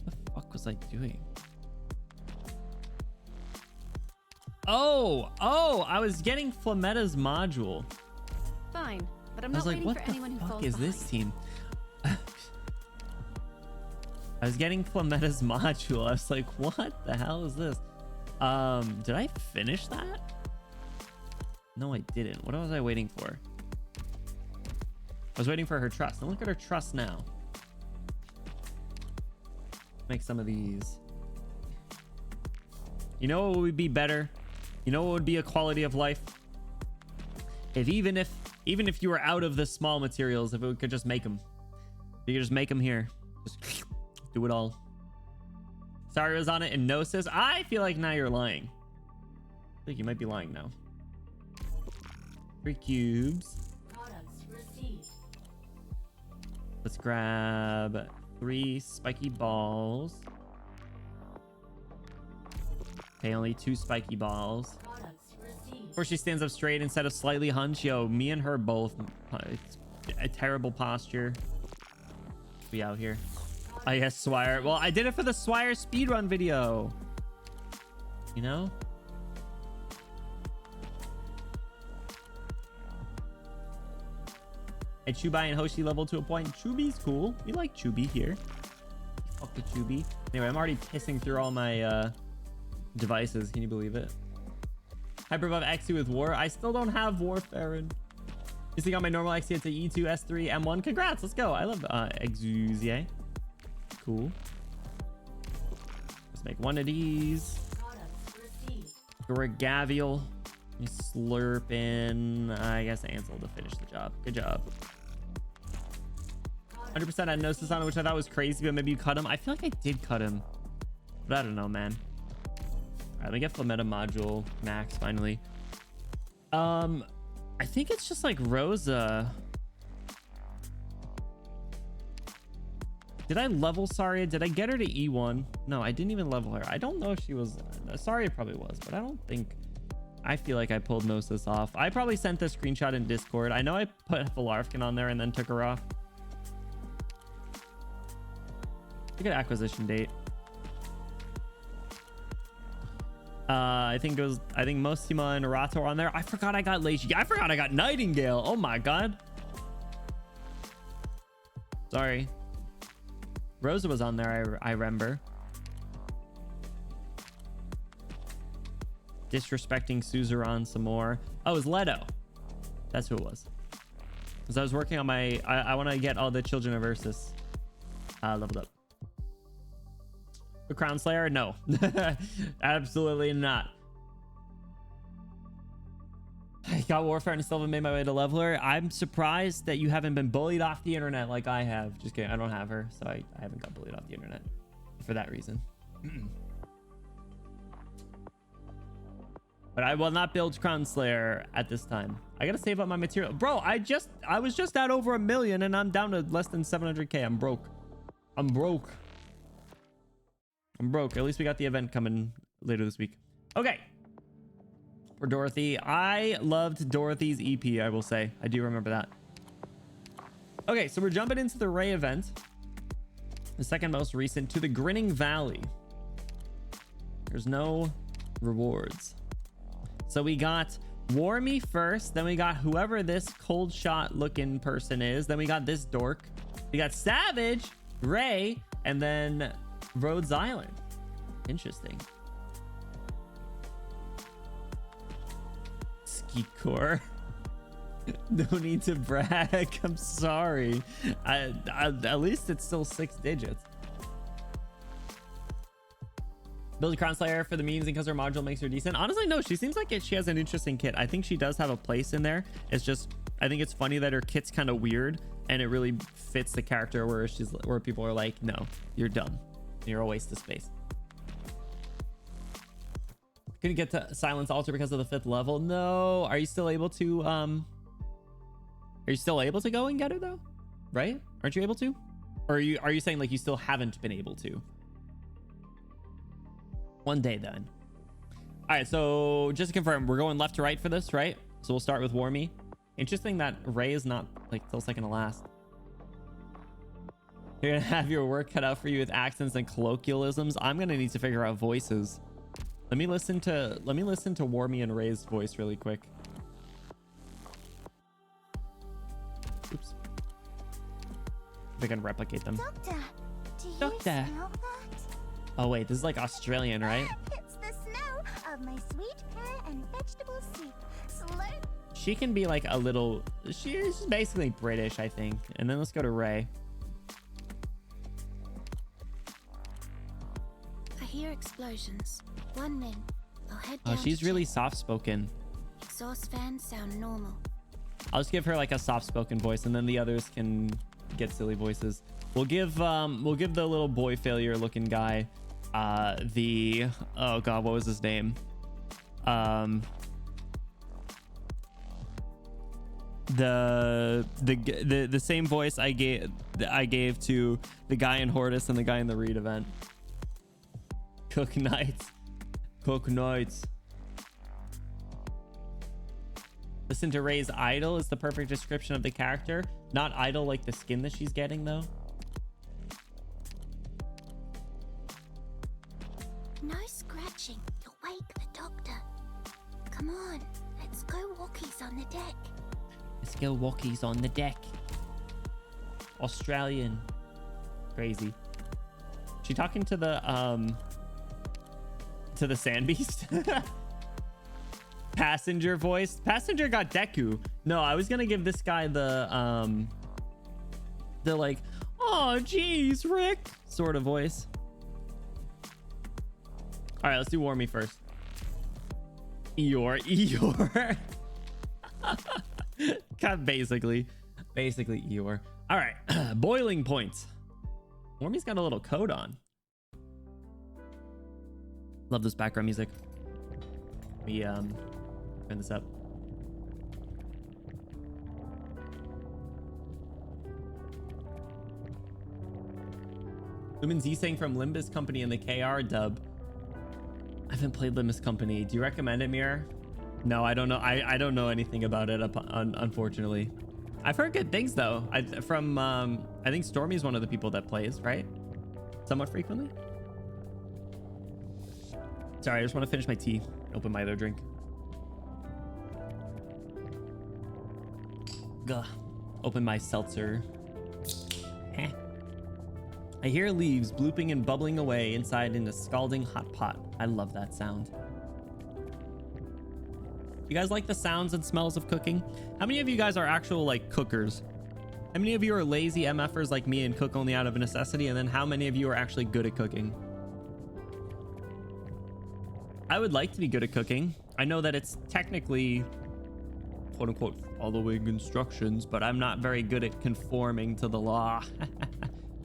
S1: What the fuck was I doing? Oh, I was getting Flametta's module.
S7: Fine, but I'm
S1: I was
S7: not
S1: like,
S7: waiting
S1: what
S7: for
S1: the
S7: anyone who
S1: fuck
S7: falls
S1: is
S7: behind.
S1: this team? I was getting Flametta's module. I was like, what the hell is this? Did I finish that? No, I didn't. What was I waiting for? I was waiting for her trust. And look at her trust now. Make some of these. You know what would be better? You know what would be a quality of life? If even if you were out of the small materials, if it could just make them. You could just make them here. Just do it all. Sorry, was on it in Gnosis. I feel like now you're lying. I think you might be lying now. 3 cubes.
S5: Products received.
S1: Let's grab 3 spiky balls. Okay, only 2 spiky balls.
S5: Products received.
S1: Before she stands up straight instead of slightly hunched. Yo, me and her both. It's a terrible posture. Be out here. Oh yes, Swire. Well, I did it for the Swire speedrun video. You know? And Chubai and Hoshi level to a point. Chubi's cool. We like Chubi here. Fuck the Chubi. Anyway, I'm already pissing through all my devices. Can you believe it? Hyper above XE with War. I still don't have Warfarin. You see, got my normal XE. It's a E2, S3, M1. Congrats. Let's go. I love Exusier. Cool. Let's make one of these.
S5: Products received.
S1: Gregavial. You slurp in, I guess, Ansel to finish the job. Good job. 100% had Gnosis on it, which I thought was crazy, but maybe you cut him. I feel like I did cut him, but I don't know, man. All right, let me get Flametta module max finally. I think it's just like Rosa. Did I level Saria? Did I get her to E1? No, I didn't even level her. I don't know if she was... Saria probably was, but I don't think... I feel like I pulled Gnosis off. I probably sent the screenshot in Discord. I know I put Valarfkin on there and then took her off. Look at acquisition date. I think Mostima and Arato are on there. I forgot I got Leishi. I forgot I got Nightingale. Oh my god. Sorry. Rosa was on there, I remember. Disrespecting Suzerain some more. Oh, it was Leto. That's who it was. Because I was working on my... I want to get all the Children of Ursus leveled up. The Crown Slayer? No. Absolutely not. I got Warfare and still haven't made my way to leveler. I'm surprised that you haven't been bullied off the internet like I have. Just kidding. I don't have her, so I haven't got bullied off the internet for that reason. But I will not build Crown Slayer at this time. I gotta save up my material. Bro, I was just at over 1 million and I'm down to less than 700k. I'm broke. I'm broke. At least we got the event coming later this week. Okay. For Dorothy. I loved Dorothy's EP, I will say. I do remember that. Okay, so we're jumping into the Ray event. The second most recent to the Grinning Valley. There's no rewards. So we got Warmy first. Then we got whoever this cold shot looking person is. Then we got this dork. We got Savage, Ray, and then Rhodes Island. Interesting. Ski Core. No need to brag. I'm sorry. At least it's still 6 digits. Build a Crown Slayer for the memes and because her module makes her decent. Honestly, no, she seems like she has an interesting kit. I think she does have a place in there. It's just, I think it's funny that her kit's kind of weird and it really fits the character where people are like, no, you're dumb. You're a waste of space. Couldn't get to Silence Altar because of the 5th level. No, are you still able to go and get her though? Right? Aren't you able to? Or are you saying like you still haven't been able to? One day then. All right, so just to confirm, we're going left to right for this, right? So we'll start with Warmy. Interesting that Ray is not like till second to last. You're gonna have your work cut out for you with accents and colloquialisms. I'm gonna need to figure out voices. Let me listen to Warmy and Ray's voice really quick. Oops. If I can replicate them.
S6: Doctor, do you
S1: Doctor.
S6: smell that?
S1: Oh wait, this is like Australian, right?
S6: It's the smell of my sweet pear and vegetable soup. Slow.
S1: She can be like a little, she's basically British, I think. And then let's go to Ray.
S8: I hear explosions. 1 min. I'll head
S1: Oh,
S8: down.
S1: she's
S8: to
S1: really
S8: check.
S1: soft-spoken.
S8: Exhaust fans sound normal.
S1: I'll just give her like a soft-spoken voice, and then the others can get silly voices. We'll give the little boy failure-looking guy, oh god, what was his name? The same voice I gave to the guy in Hortus and the guy in the Reed event. Arknights. Listen to Ray's idol is the perfect description of the character. Not idol like the skin that she's getting though.
S8: No scratching. You'll wake the doctor. Come on, let's go walkies on the deck.
S1: Let's go walkies on the deck. Australian. Crazy. She talking to the sand beast? Passenger voice. Passenger got Deku. No, I was gonna give this guy the like, oh geez, Rick sort of voice. All right, let's do Warmy first. Eeyore. God, basically Eeyore. All right, boiling points. Warmy's got a little coat on. Love this background music. We turn this up. Lumen Z saying from Limbus Company in the KR dub. I haven't played Limbus Company. Do you recommend it, Mirror? No, I don't know. I don't know anything about it, unfortunately. I've heard good things though. I think Stormy's one of the people that plays, right? Somewhat frequently. Sorry, I just want to finish my tea. Open my other drink. Gah. Open my seltzer. Heh. I hear leaves blooping and bubbling away inside in a scalding hot pot. I love that sound. You guys like the sounds and smells of cooking? How many of you guys are actual like cookers? How many of you are lazy MFers like me and cook only out of necessity? And then how many of you are actually good at cooking? I would like to be good at cooking. I know that it's technically quote unquote following instructions, but I'm not very good at conforming to the law.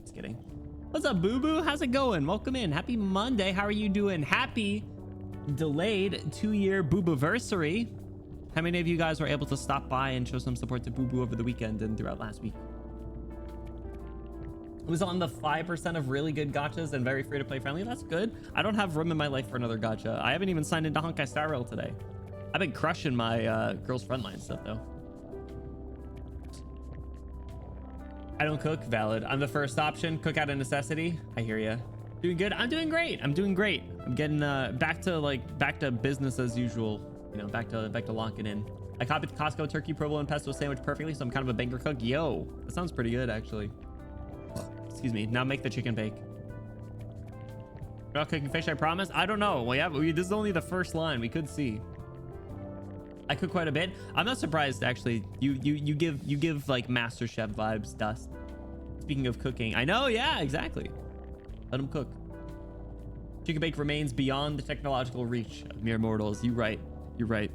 S1: Just kidding. What's up, Boo Boo? How's it going? Welcome in. Happy Monday. How are you doing? Happy delayed 2-year Boobiversary. How many of you guys were able to stop by and show some support to Boo Boo over the weekend and throughout last week? It was on the 5% of really good gachas and very free to play friendly. That's good. I don't have room in my life for another gacha. I haven't even signed into Arknights Start today. I've been crushing my girls frontline stuff though. I don't cook. Valid. I'm the first option. Cook out of necessity. I hear ya. Doing good. I'm doing great. I'm getting back to business as usual. You know, back to locking in. I copied the Costco turkey, provolone, pesto sandwich perfectly, so I'm kind of a banker cook. Yo, that sounds pretty good actually. Excuse me. Now make the chicken bake. You're not cooking fish, I promise. I don't know. Well, yeah, this is only the first line. We could see. I cook quite a bit. I'm not surprised actually. You give like Master Chef vibes, Dust. Speaking of cooking, I know, yeah, exactly. Let him cook. Chicken bake remains beyond the technological reach of mere mortals. You're right. You're right.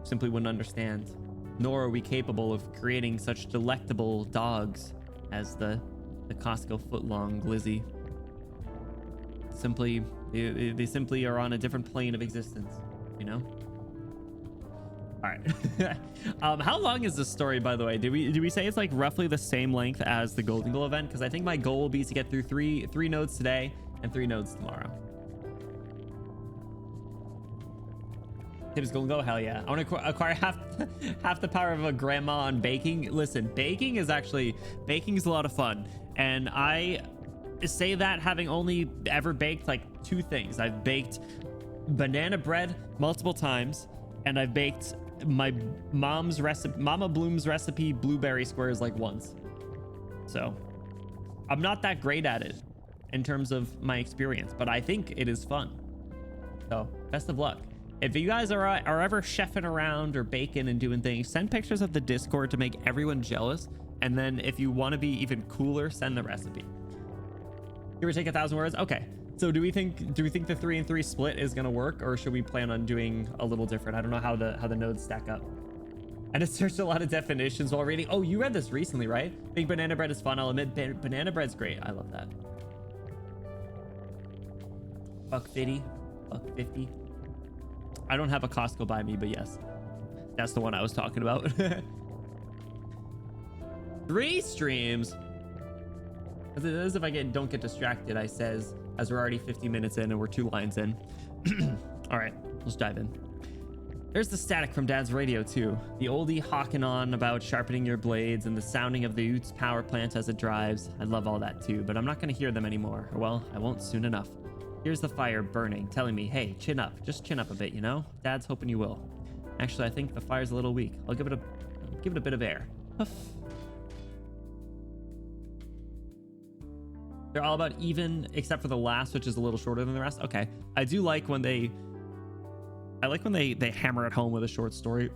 S1: Simply wouldn't understand. Nor are we capable of creating such delectable dogs as the Costco footlong glizzy. Simply, they simply are on a different plane of existence, you know? All right. How long is this story, by the way? Did we say it's like roughly the same length as the Golden Goal event? Because I think my goal will be to get through three nodes today and 3 nodes tomorrow. Tips Golden Goal, hell yeah. I want to acquire half the power of a grandma on baking. Listen, baking is a lot of fun, and I say that having only ever baked like 2 things. I've baked banana bread multiple times, and I've baked my mom's recipe, Mama Bloom's recipe blueberry squares like once. So I'm not that great at it in terms of my experience, but I think it is fun. So best of luck. If you guys are ever chefing around or baking and doing things, send pictures of the Discord to make everyone jealous. And then if you want to be even cooler, send the recipe. Give or take 1,000 words. Okay. So do we think the 3 and 3 split is going to work, or should we plan on doing a little different? I don't know how the nodes stack up. I just searched a lot of definitions while reading. Oh, you read this recently, right? Big banana bread is fun. I'll admit, banana bread's great. I love that. $1.50. $1.50. I don't have a Costco by me, but yes, that's the one I was talking about. 3 streams. As if I don't get distracted, I says, as we're already 50 minutes in and we're 2 lines in. All right, let's dive in. There's the static from Dad's radio too. The oldie hawking on about sharpening your blades and the sounding of the Utes power plant as it drives. I love all that too, but I'm not going to hear them anymore. Or well, I won't soon enough. Here's the fire burning, telling me, hey, chin up. Just chin up a bit, you know? Dad's hoping you will. Actually, I think the fire's a little weak. I'll give it a bit of air. Puff. They're all about even, except for the last, which is a little shorter than the rest. Okay. I do like when they hammer it home with a short story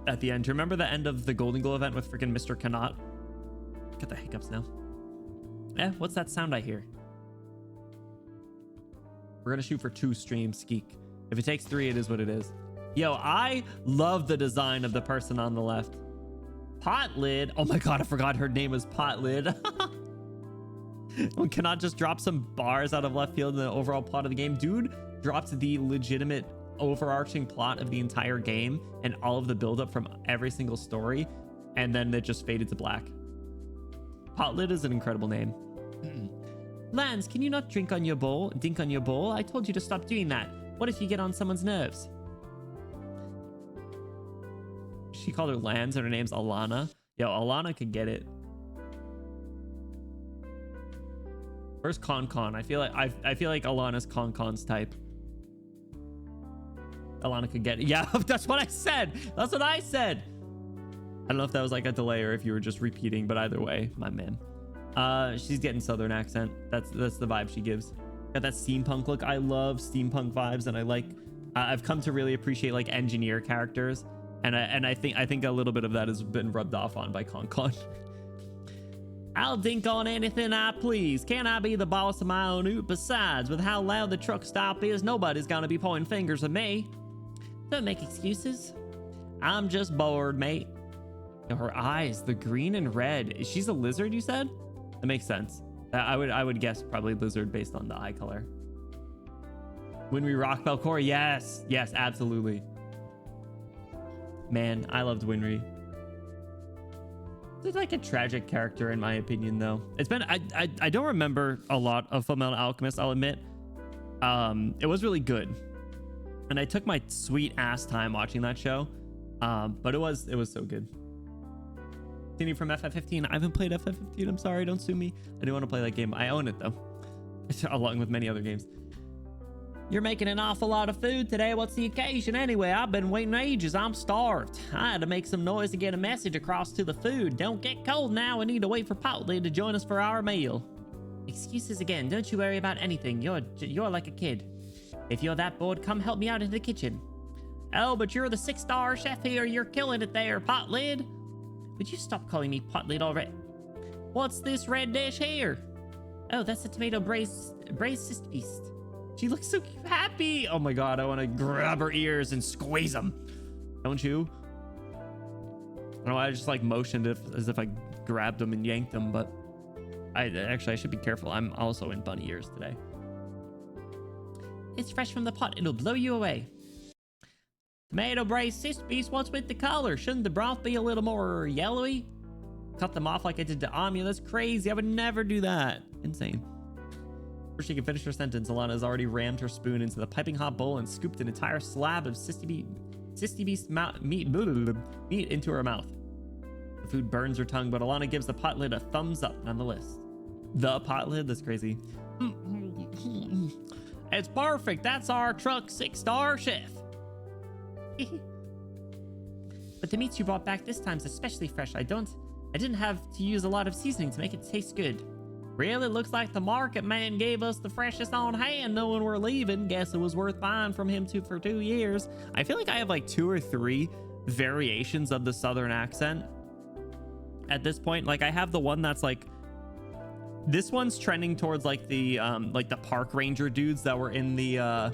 S1: at the end. Do you remember the end of the Golden Goal event with freaking Mr. Cannot? Get the hiccups now. Eh, what's that sound I hear? We're gonna shoot for 2 streams, Skeek. If it takes 3, it is what it is. Yo, I love the design of the person on the left. Pot Lid. Oh my god, I forgot her name was Pot Lid. We cannot just drop some bars out of left field in the overall plot of the game. Dude dropped the legitimate overarching plot of the entire game and all of the buildup from every single story, and then it just faded to black. Pot Lid is an incredible name. Lance, can you not dink on your bowl? I told you to stop doing that. What if you get on someone's nerves? She called her Lance and her name's Alana. Yo, Alana could get it. Where's Con? I feel like Alana's Con's type. Alana could get it. Yeah, that's what I said. That's what I said. I don't know if that was like a delay or if you were just repeating, but either way, my man. She's getting southern accent. That's the vibe she gives. Got that steampunk look. I love steampunk vibes, and I like I've come to really appreciate like engineer characters, and I think a little bit of that has been rubbed off on by Con. I'll dink on anything I please. Can I be the boss of my own oot? Besides, with how loud the truck stop is, nobody's gonna be pointing fingers at me. Don't make excuses. I'm just bored, mate. Her eyes, the green and red. She's a lizard, you said? That makes sense. I would guess probably lizard based on the eye color. When we rock Belcor, yes, absolutely. Man, I loved Winry. It's like a tragic character in my opinion, though. It's been I don't remember a lot of Fullmetal Alchemist, I'll admit. It was really good, and I took my sweet ass time watching that show. But it was so good. Continue from FF15. I haven't played FF15. I'm sorry, don't sue me. I do want to play that game. I own it though, along with many other games. You're making an awful lot of food today. What's the occasion anyway? I've been waiting ages. I'm starved. I had to make some noise to get a message across to the food. Don't get cold now. We need to wait for Potley to join us for our meal. Excuses again. Don't you worry about anything. You're like a kid. If you're that bored, come help me out in the kitchen. Oh, but you're the 6-star chef here. You're killing it there, pot lid. Would you stop calling me pot lid already? What's this red dish here? Oh, that's a tomato braised cyst beast. She looks so happy. Oh my god, I want to grab her ears and squeeze them. Don't you? I don't know, I just like motioned as if I grabbed them and yanked them, but I should be careful. I'm also in bunny ears today. It's fresh from the pot. It'll blow you away. Tomato braised cyst beast, what's with the color? Shouldn't the broth be a little more yellowy? Cut them off like I did to Anya. That's crazy. I would never do that. Insane. Before she can finish her sentence, Alana has already rammed her spoon into the piping hot bowl and scooped an entire slab of Sissy Beast meat into her mouth. The food burns her tongue, but Alana gives the pot lid a thumbs up nonetheless. The pot lid? That's crazy. It's perfect. That's our truck 6-star chef. But the meats you brought back this time's especially fresh. I didn't have to use a lot of seasoning to make it taste good. Really looks like the market man gave us the freshest on hand knowing we're leaving. Guess it was worth buying from him for 2 years. I feel like I have like 2 or 3 variations of the southern accent at this point. Like I have the one that's like, this one's trending towards like the park ranger dudes that were in the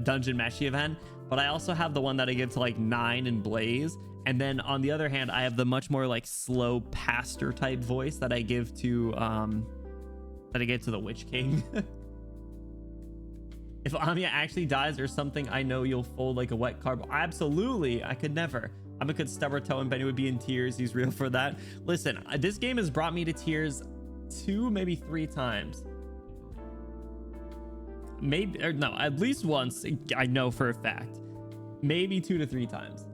S1: Dungeon Meshi event. But I also have the one that I give to like Nine and Blaze. And then on the other hand, I have the much more like slow pastor type voice that I give to the Witch King. If Anya actually dies or something, I know you'll fold like a wet carb. Absolutely. I could never. I'm a good stub her toe and Benny would be in tears. He's real for that. Listen, this game has brought me to tears 2, maybe 3 times. Maybe, or no, at least once. I know for a fact. Maybe 2 to 3 times.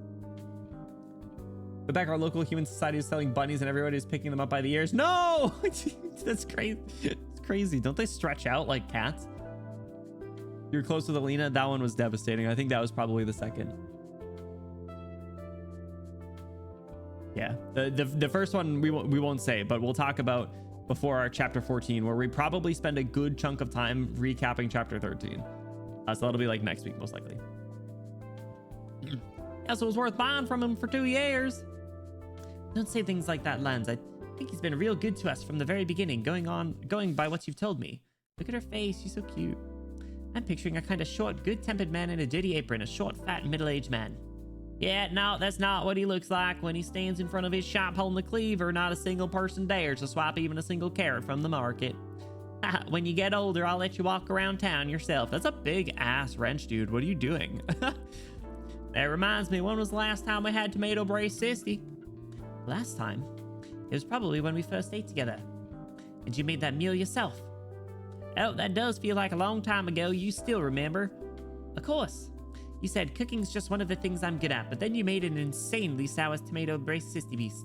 S1: But back, our local human society is selling bunnies and everybody is picking them up by the ears. No! That's crazy. It's crazy. Don't they stretch out like cats? You're close with Alina. That one was devastating. I think that was probably the second. Yeah, the first one we won't say, but we'll talk about before our chapter 14, where we probably spend a good chunk of time recapping chapter 13. So that'll be like next week, most likely. Yeah, so it was worth buying from him for 2 years. Don't say things like that, Lens. I think he's been real good to us from the very beginning, going by what you've told me. Look at her face, she's so cute. I'm picturing a kind of short, good-tempered man in a dirty apron, a short, fat, middle-aged man. Yeah, no, that's not what he looks like when he stands in front of his shop holding the cleaver. Not a single person dares to swap even a single carrot from the market. When you get older, I'll let you walk around town yourself. That's a big-ass wrench, dude. What are you doing? That reminds me, when was the last time we had tomato braised sissy? Last time? It was probably when we first ate together. And you made that meal yourself. Oh, that does feel like a long time ago. You still remember? Of course. You said cooking's just one of the things I'm good at, but then you made an insanely sour tomato braised sissy beast.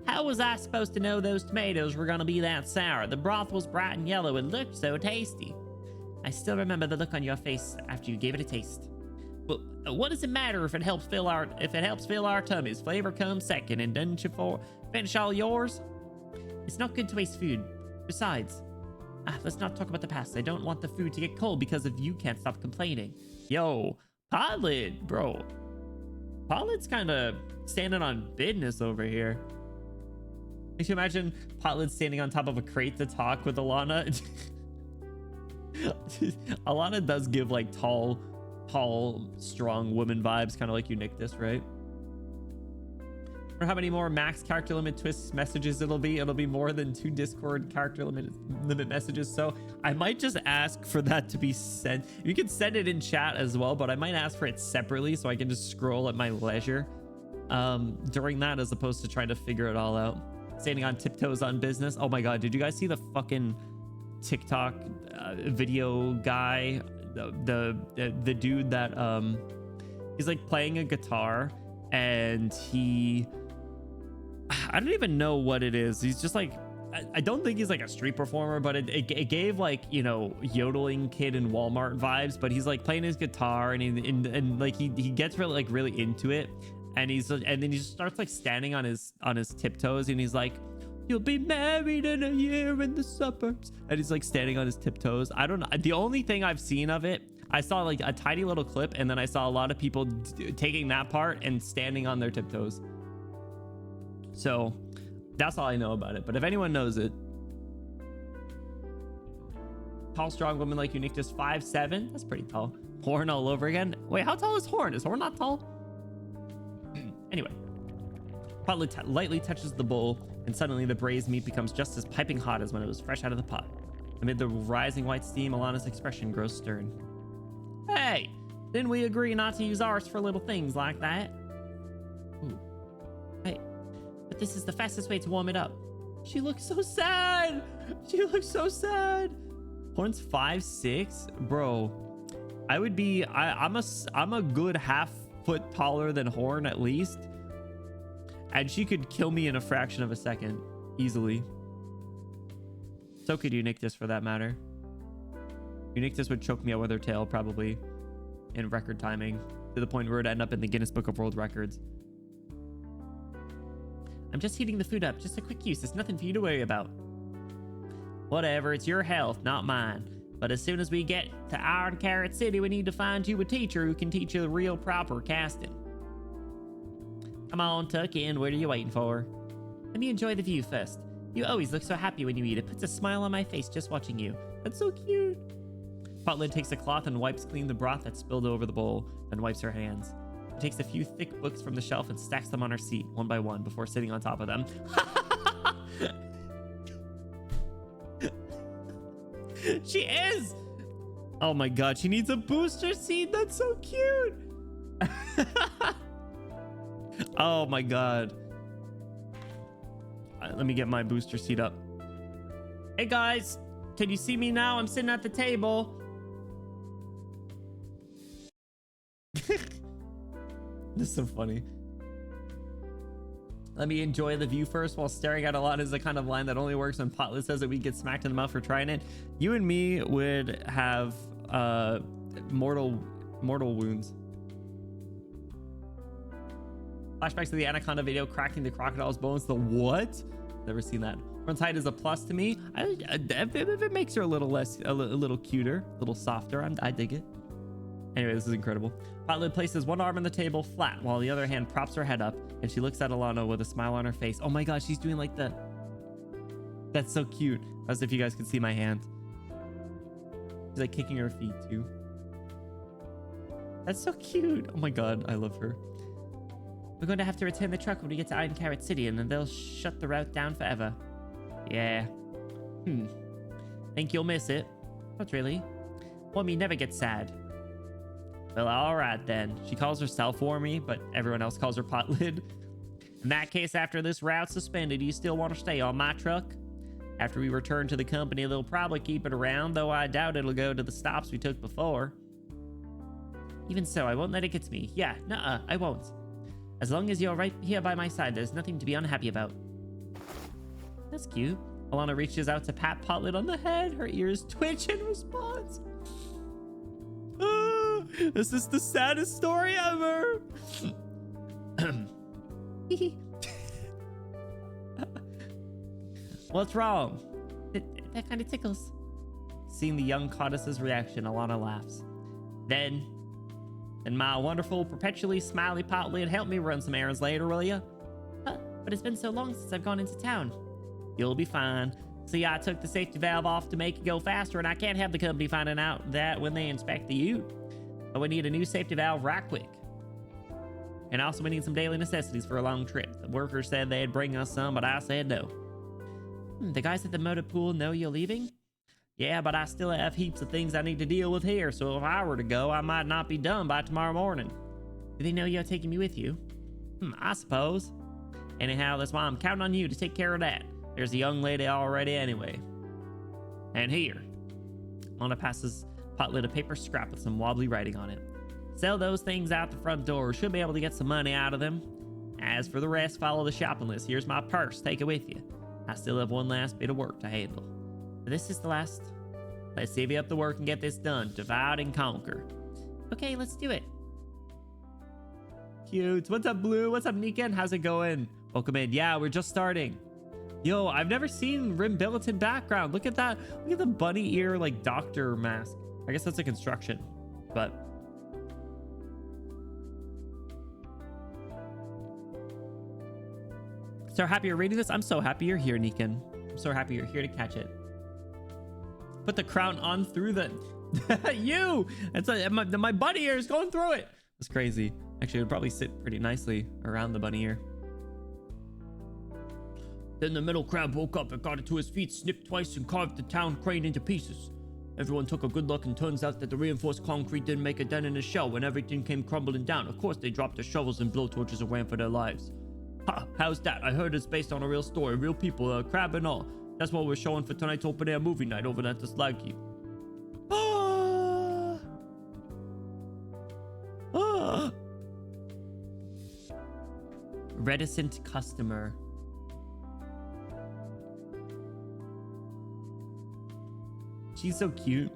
S1: How was I supposed to know those tomatoes were gonna be that sour? The broth was bright and yellow and looked so tasty. I still remember the look on your face after you gave it a taste. Well, what does it matter if it helps fill our tummies? Flavor comes second, and didn't you finish all yours? It's not good to waste food. Besides, let's not talk about the past. I don't want the food to get cold because of you can't stop complaining. Yo, Podlid, bro. Podlid's kind of standing on business over here. Can you imagine Podlid standing on top of a crate to talk with Alana? Alana does give like tall, strong woman vibes, kind of like you nicked this, right? Or how many more max character limit twists messages it'll be more than 2 Discord character limit messages. So I might just ask for that to be sent. You can send it in chat as well, but I might ask for it separately so I can just scroll at my leisure during that, as opposed to trying to figure it all out. Standing on tiptoes on business. Oh my god, did you guys see the fucking TikTok video guy? The dude that he's like playing a guitar, and I don't even know what it is. He's just like, I don't think he's like a street performer, but it gave like, you know, yodeling kid in Walmart vibes. But he's like playing his guitar, and like he gets really into it, and then he just starts like standing on his tiptoes, and he's like, you'll be married in a year in the suburbs, and he's like standing on his tiptoes. I don't know, the only thing I've seen of it, I saw like a tiny little clip, and then I saw a lot of people taking that part and standing on their tiptoes. So that's all I know about it. But if anyone knows it, tall, strong woman like Uniqueness 5'7". That's pretty tall. Horn all over again. Wait, how tall is Horn? Is Horn not tall? Anyway, Potlet lightly touches the bowl, and suddenly the braised meat becomes just as piping hot as when it was fresh out of the pot. Amid the rising white steam, Alana's expression grows stern. Hey, didn't we agree not to use ours for little things like that? Ooh. Hey, but this is the fastest way to warm it up. She looks so sad. She looks so sad. Horn's 5'6", bro. I would be. I'm a good half foot taller than Horn at least, and she could kill me in a fraction of a second easily. So could Uniqueness for that matter. Uniqueness would choke me out with her tail probably in record timing to the point where it'd end up in the Guinness Book of World Records. I'm just heating the food up. Just a quick use. It's nothing for you to worry about. Whatever, it's your health, not mine. But as soon as we get to Iron Carrot City, we need to find you a teacher who can teach you the real proper casting. Come on, tuck in. What are you waiting for? Let me enjoy the view first. You always look so happy when you eat. It puts a smile on my face just watching you. That's so cute. Potlid takes a cloth and wipes clean the broth that spilled over the bowl, then wipes her hands. She takes a few thick books from the shelf and stacks them on her seat, one by one, before sitting on top of them. She is! Oh my god, she needs a booster seat. That's so cute. Oh my god. Let me get my booster seat up. Hey guys, can you see me now? I'm sitting at the table. This is so funny. Let me enjoy the view first while staring at a lot is the kind of line that only works when Potlet says that we get smacked in the mouth for trying it. You and me would have mortal wounds. Flashbacks to the Anaconda video cracking the crocodile's bones. The what? Never seen that. Horn's height is a plus to me. If it makes her a little less, a little cuter, a little softer, I dig it. Anyway, this is incredible. Potlet places one arm on the table flat while the other hand props her head up, and she looks at Alana with a smile on her face. Oh my god, she's doing like the... That's so cute. As if you guys could see my hand. She's like kicking her feet too. That's so cute. Oh my god, I love her. We're going to have to return the truck when we get to Iron Carrot City, and then they'll shut the route down forever. Yeah. Think you'll miss it? Not really. Wommy never gets sad. Well, alright then. She calls herself Wormy, but everyone else calls her Potlid. In that case, after this route suspended, you still want to stay on my truck? After we return to the company, they'll probably keep it around, though I doubt it'll go to the stops we took before. Even so, I won't let it get to me. Yeah, nuh-uh, I won't. As long as you're right here by my side, there's nothing to be unhappy about. That's cute. Alana reaches out to pat Potlid on the head. Her ears twitch in response. This is the saddest story ever. What's wrong? That kind of tickles. Seeing the young goddess's reaction, Alana laughs. Then my wonderful, perpetually smiley Potlid, help me run some errands later, will ya? But it's been so long since I've gone into town. You'll be fine. See, I took the safety valve off to make it go faster, and I can't have the company finding out that when they inspect the ute. But we need a new safety valve right quick. And also we need some daily necessities for a long trip. The workers said they'd bring us some, but I said no. The guys at the motor pool know you're leaving? Yeah, but I still have heaps of things I need to deal with here, so if I were to go, I might not be done by tomorrow morning. Do they know you're taking me with you? I suppose. Anyhow, that's why I'm counting on you to take care of that. There's a young lady already anyway. And here. Lana passes Potlid a paper scrap with some wobbly writing on it. Sell those things out the front door. Should be able to get some money out of them. As for the rest, follow the shopping list. Here's my purse. Take it with you. I still have one last bit of work to handle. But this is the last. Let's divvy up the work and get this done. Divide and conquer. Okay, let's do it. Cute. What's up, Blue? What's up, Nikan? How's it going? Welcome in. Yeah, we're just starting. Yo, I've never seen Rim Billeton background. Look at that. Look at the bunny ear, like, doctor mask. I guess that's a construction. but so happy you're reading this. I'm so happy you're here, Nikan. I'm so happy you're here to catch it. Put the crown on through the you. It's my bunny ear is going through it. It's crazy. Actually, it would probably sit pretty nicely around the bunny ear. Then the metal crab woke up and got it to his feet, snipped twice, and carved the town crane into pieces. Everyone took a good look, and turns out that the reinforced concrete didn't make a dent in the shell when everything came crumbling down. Of course, they dropped their shovels and blowtorches and ran for their lives. Ha! How's that? I heard it's based on a real story, real people, crab and all. That's what we're showing for tonight's open air movie night over at the Slag Heap. Ah! Ah! Reticent customer. She's so cute,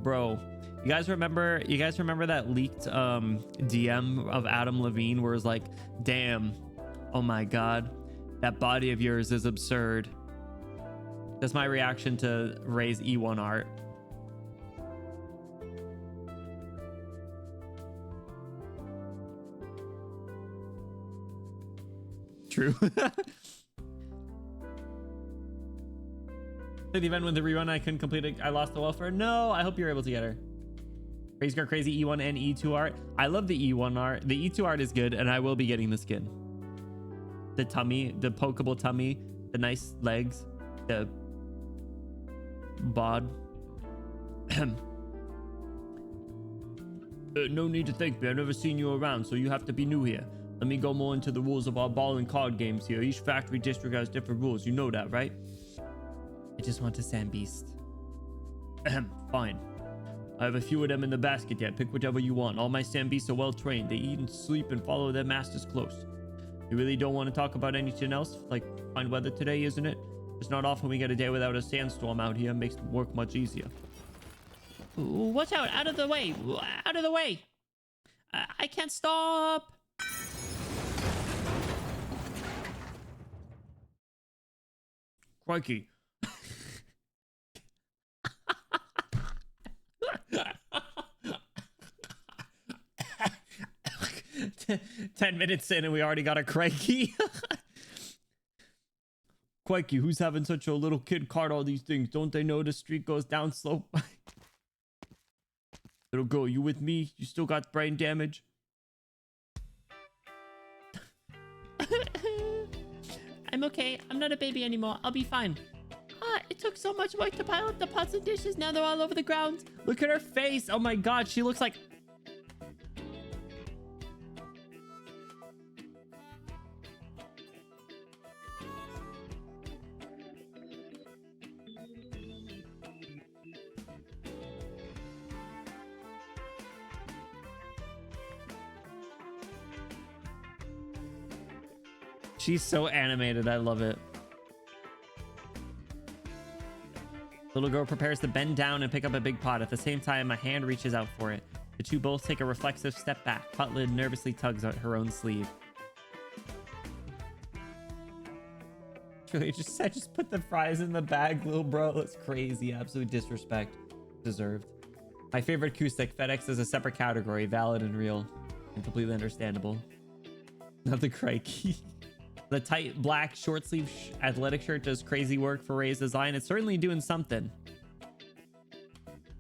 S1: bro. You guys remember that leaked DM of Adam Levine where it's like, damn, oh my god, that body of yours is absurd. That's my reaction to Ray's E1 art. True. The event with the rerun I couldn't complete it. I lost the welfare. No, I hope you're able to get her. Crazy Girl Crazy E1 and E2 art. I love the E1 art. The E2 art is good, and I will be getting the skin. The tummy, the pokeable tummy, the nice legs, the bod. No need to thank me. I've never seen you around, so you have to be new here. Let me go more into the rules of our ball and card games here. Each factory district has different rules. You know that, right? I just want a sand beast. Fine. I have a few of them in the basket yet. Pick whichever you want. All my sand beasts are well trained. They eat and sleep and follow their masters close. You really don't want to talk about anything else? Like fine weather today, isn't it? It's not often we get a day without a sandstorm out here. It makes work much easier. Ooh, watch out! Out of the way! Out of the way! I can't stop! Crikey. 10 minutes in and we already got a crikey. Crikey, who's having such a little kid cart all these things? Don't they know the street goes down slope? Little girl, you with me? You still got brain damage? I'm okay. I'm not a baby anymore. I'll be fine. Ah, it took so much work to pile up the pots and dishes. Now they're all over the ground. Look at her face. Oh my god, she looks like... She's so animated. I love it. Little girl prepares to bend down and pick up a big pot. At the same time, a hand reaches out for it. The two both take a reflexive step back. Pot lid nervously tugs at her own sleeve. Really, just put the fries in the bag, little bro. That's crazy. Absolute disrespect. Deserved. My favorite acoustic. FedEx is a separate category. Valid and real. And completely understandable. Not the crikey. The tight black short sleeve athletic shirt does crazy work for Ray's design. It's certainly doing something.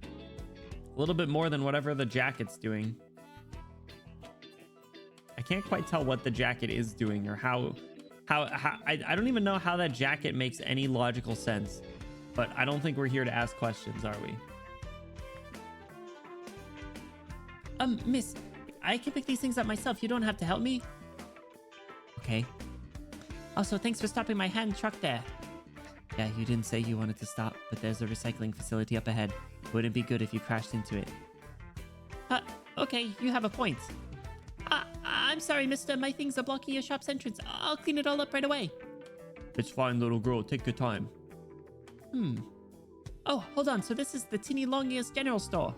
S1: A little bit more than whatever the jacket's doing. I can't quite tell what the jacket is doing or how I don't even know how that jacket makes any logical sense. But I don't think we're here to ask questions, are we? Miss, I can pick these things up myself. You don't have to help me. Okay. Also, thanks for stopping my hand truck there. Yeah, you didn't say you wanted to stop, but there's a recycling facility up ahead. Wouldn't be good if you crashed into it. Okay, you have a point. I'm sorry, mister. My things are blocking your shop's entrance. I'll clean it all up right away. It's fine, little girl. Take your time. Oh, hold on. So this is the Tinny Long Ears General Store.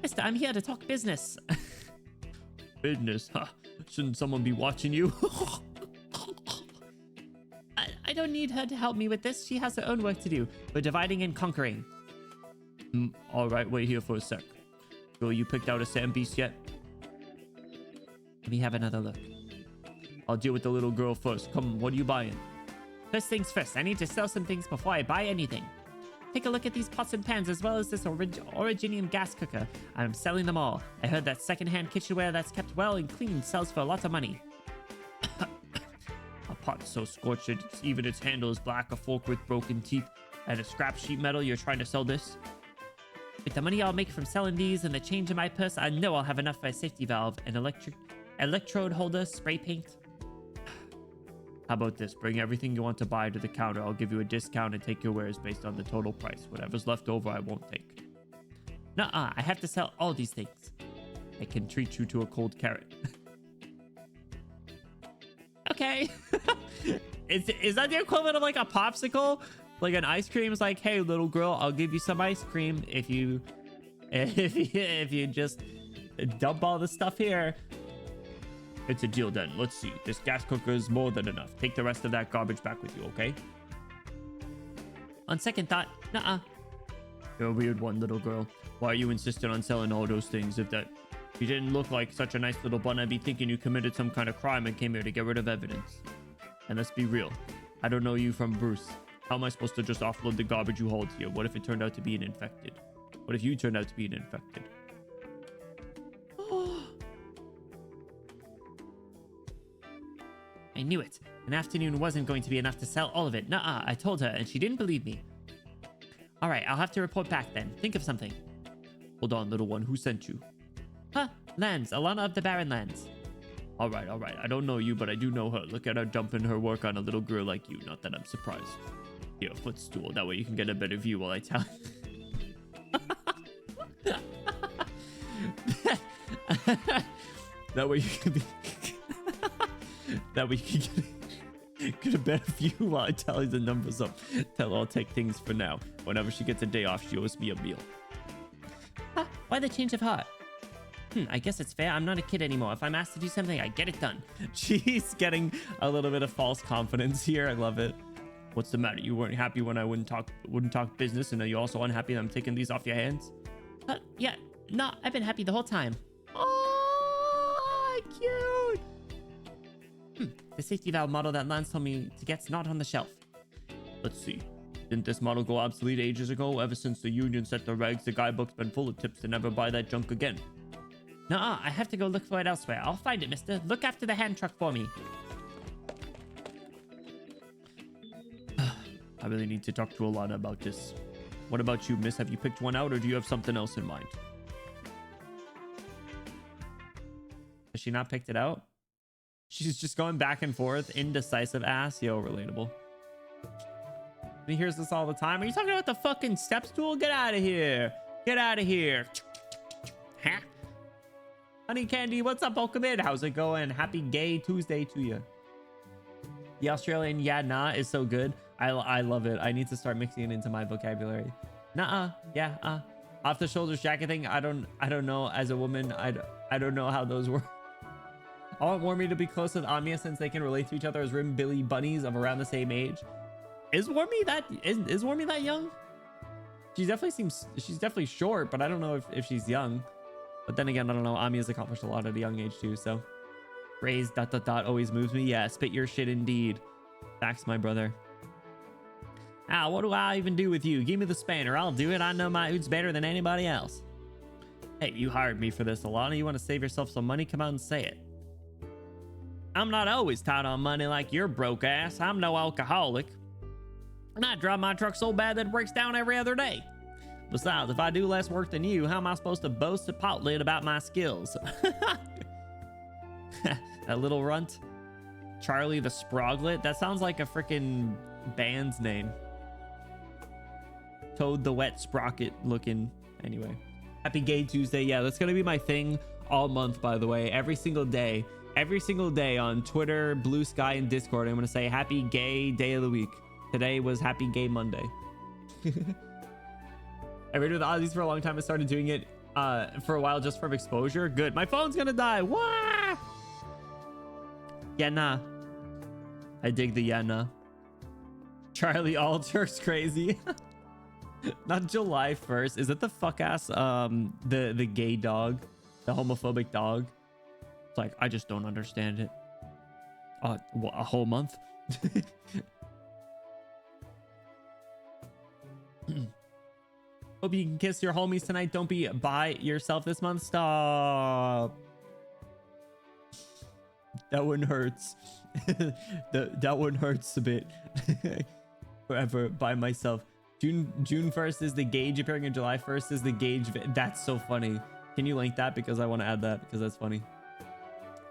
S1: Mister, I'm here to talk business. Business? Huh? Shouldn't someone be watching you? I don't need her to help me with this. She has her own work to do. We're dividing and conquering. All right, wait here for a sec. Girl, you picked out a sand beast yet? Let me have another look. I'll deal with the little girl first. Come on, what are you buying? First things first, I need to sell some things before I buy anything. Take a look at these pots and pans as well as this Originium gas cooker. I'm selling them all. I heard that secondhand kitchenware that's kept well and clean sells for a lot of money. A pot so scorched that even its handle is black, a fork with broken teeth, and a scrap sheet metal. You're trying to sell this? With the money I'll make from selling these and the change in my purse, I know I'll have enough for a safety valve, an electrode holder, spray paint. How about this? Bring everything you want to buy to the counter. I'll give you a discount and take your wares based on the total price. Whatever's left over, I won't take. Nuh-uh, I have to sell all these things. I can treat you to a cold carrot. Okay. Is that the equivalent of like a popsicle? Like an ice cream is like, hey, little girl, I'll give you some ice cream if you just dump all the stuff here. It's a deal then. Let's see. This gas cooker is more than enough. Take the rest of that garbage back with you, okay? On second thought, nuh-uh. You're a weird one, little girl. Why are you insisting on selling all those things? If you didn't look like such a nice little bun, I'd be thinking you committed some kind of crime and came here to get rid of evidence. And let's be real. I don't know you from Bruce. How am I supposed to just offload the garbage you hold here? What if it turned out to be an infected? What if you turned out to be an infected? I knew it. An afternoon wasn't going to be enough to sell all of it. Nuh-uh, I told her, and she didn't believe me. All right, I'll have to report back then. Think of something. Hold on, little one. Who sent you? Huh, Lands. Alana of the Barren Lands. All right. I don't know you, but I do know her. Look at her dumping her work on a little girl like you. Not that I'm surprised. Here, a footstool. That way you can get a better view while I tell That way you can be... That way you can get a better view while I tally the numbers up. Tell her I'll take things for now. Whenever she gets a day off, she owes me a meal. Huh? Why the change of heart? I guess it's fair. I'm not a kid anymore. If I'm asked to do something, I get it done. She's getting a little bit of false confidence here. I love it. What's the matter? You weren't happy when I wouldn't talk business, and are you also unhappy that I'm taking these off your hands? Yeah. No, I've been happy the whole time. Oh, cute. The safety valve model that Lance told me to get's not on the shelf. Let's see. Didn't this model go obsolete ages ago? Ever since the union set the regs, the guidebook's been full of tips to never buy that junk again. Nuh-uh, I have to go look for it elsewhere. I'll find it, mister. Look after the hand truck for me. I really need to talk to Alana about this. What about you, miss? Have you picked one out, or do you have something else in mind? Has she not picked it out? She's just going back and forth. Indecisive ass. Yo, relatable. He hears this all the time. Are you talking about the fucking step stool? Get out of here. Get out of here. Huh? Honey Candy, what's up? Welcome in. How's it going? Happy Gay Tuesday to you. The Australian yeah nah is so good. I love it. I need to start mixing it into my vocabulary. Nuh-uh. Yeah, off the shoulders jacket thing. I don't know. As a woman, I don't know how those work. I want Wormy to be close with Anya since they can relate to each other as Rimbilly bunnies of around the same age. Is Wormy that young? She's definitely short, but I don't know if she's young. But then again, I don't know. Amia's accomplished a lot at a young age too, so. Phrase ... always moves me. Yeah, spit your shit indeed. Facts, my brother. What do I even do with you? Give me the spanner. I'll do it. I know my oots better than anybody else. Hey, you hired me for this, Alana. You want to save yourself some money? Come out and say it. I'm not always tight on money like your broke ass. I'm no alcoholic. And I drive my truck so bad that it breaks down every other day. Besides, if I do less work than you, how am I supposed to boast a potlit about my skills? That little runt. Charlie the Sproglet. That sounds like a freaking band's name. Toad the Wet Sprocket looking. Anyway. Happy Gay Tuesday. Yeah, that's going to be my thing all month, by the way. Every single day on Twitter, Blue Sky, and Discord, I'm going to say Happy Gay Day of the Week. Today was Happy Gay Monday. I've been with Aussies for a long time. I started doing it for a while just from exposure. Good. My phone's going to die. Wah! Yeah, nah. I dig the yeah, nah. Charlie Alter's crazy. Not July 1st. Is it the fuck ass the gay dog, the homophobic dog? It's like, I just don't understand it. What, a whole month? Hope you can kiss your homies tonight. Don't be by yourself this month. Stop. That one hurts. that one hurts a bit. Forever by myself. June 1st is the gauge appearing, and July 1st is the gauge. That's so funny. Can you link that? Because I want to add that because that's funny.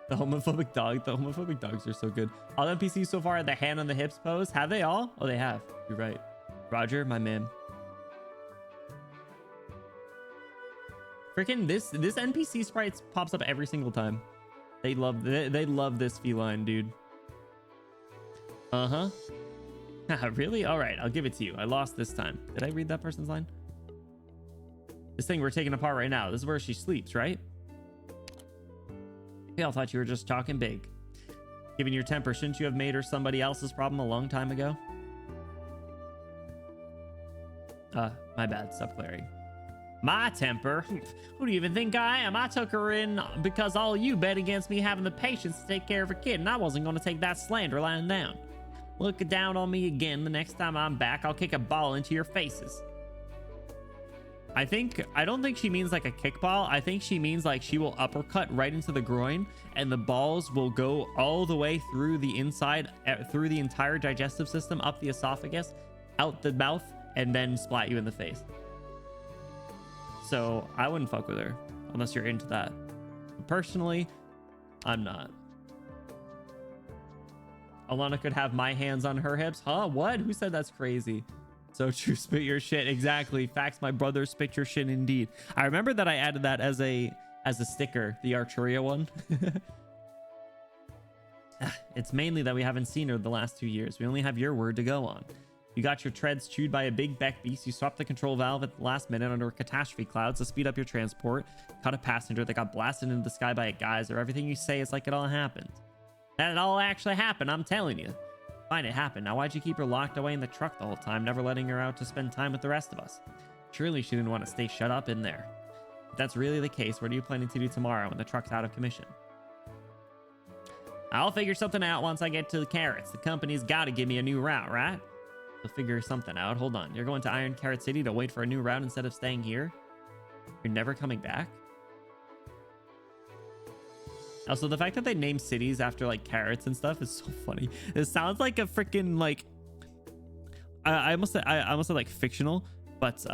S1: The homophobic dog. The homophobic dogs are so good. All NPCs so far had the hand on the hips pose. Have they all? Oh, they have. You're right. Roger, my man. Freaking this NPC sprite pops up every single time. They love this feline, dude. Uh-huh. Really? All right, I'll give it to you. I lost this time. Did I read that person's line? This thing we're taking apart right now. This is where she sleeps, right? We all thought you were just talking big. Given your temper, shouldn't you have made her somebody else's problem a long time ago? My bad. Stop glaring. My temper? Who do you even think I am? I took her in because all you bet against me having the patience to take care of a kid, and I wasn't going to take that slander lying down. Look down on me again. The next time I'm back, I'll kick a ball into your faces. I don't think she means like a kickball. I think she means like she will uppercut right into the groin, and the balls will go all the way through the inside, through the entire digestive system, up the esophagus, out the mouth, and then splat you in the face. So I wouldn't fuck with her unless you're into that. Personally, I'm not. Alana could have my hands on her hips. Huh? What? Who said that's crazy? So true. Spit your shit. Exactly. Facts, my brother. Spit your shit indeed. I remember that I added that as a sticker, the Arturia one. It's mainly that we haven't seen her the last 2 years. We only have your word to go on. You got your treads chewed by a big Beck beast. You swapped the control valve at the last minute under catastrophe clouds to speed up your transport. Caught a passenger that got blasted into the sky by a geyser. Everything you say is like it all happened. That it all actually happened, I'm telling you. Fine, it happened. Now why'd you keep her locked away in the truck the whole time, never letting her out to spend time with the rest of us? Surely she didn't want to stay shut up in there. If that's really the case, what are you planning to do tomorrow when the truck's out of commission? I'll figure something out once I get to the carrots. The company's got to give me a new route, right? You'll figure something out. Hold on. You're going to Iron Carrot City to wait for a new route instead of staying here? You're never coming back? Also, the fact that they name cities after like carrots and stuff is so funny. It sounds like a freaking like I almost said like fictional, but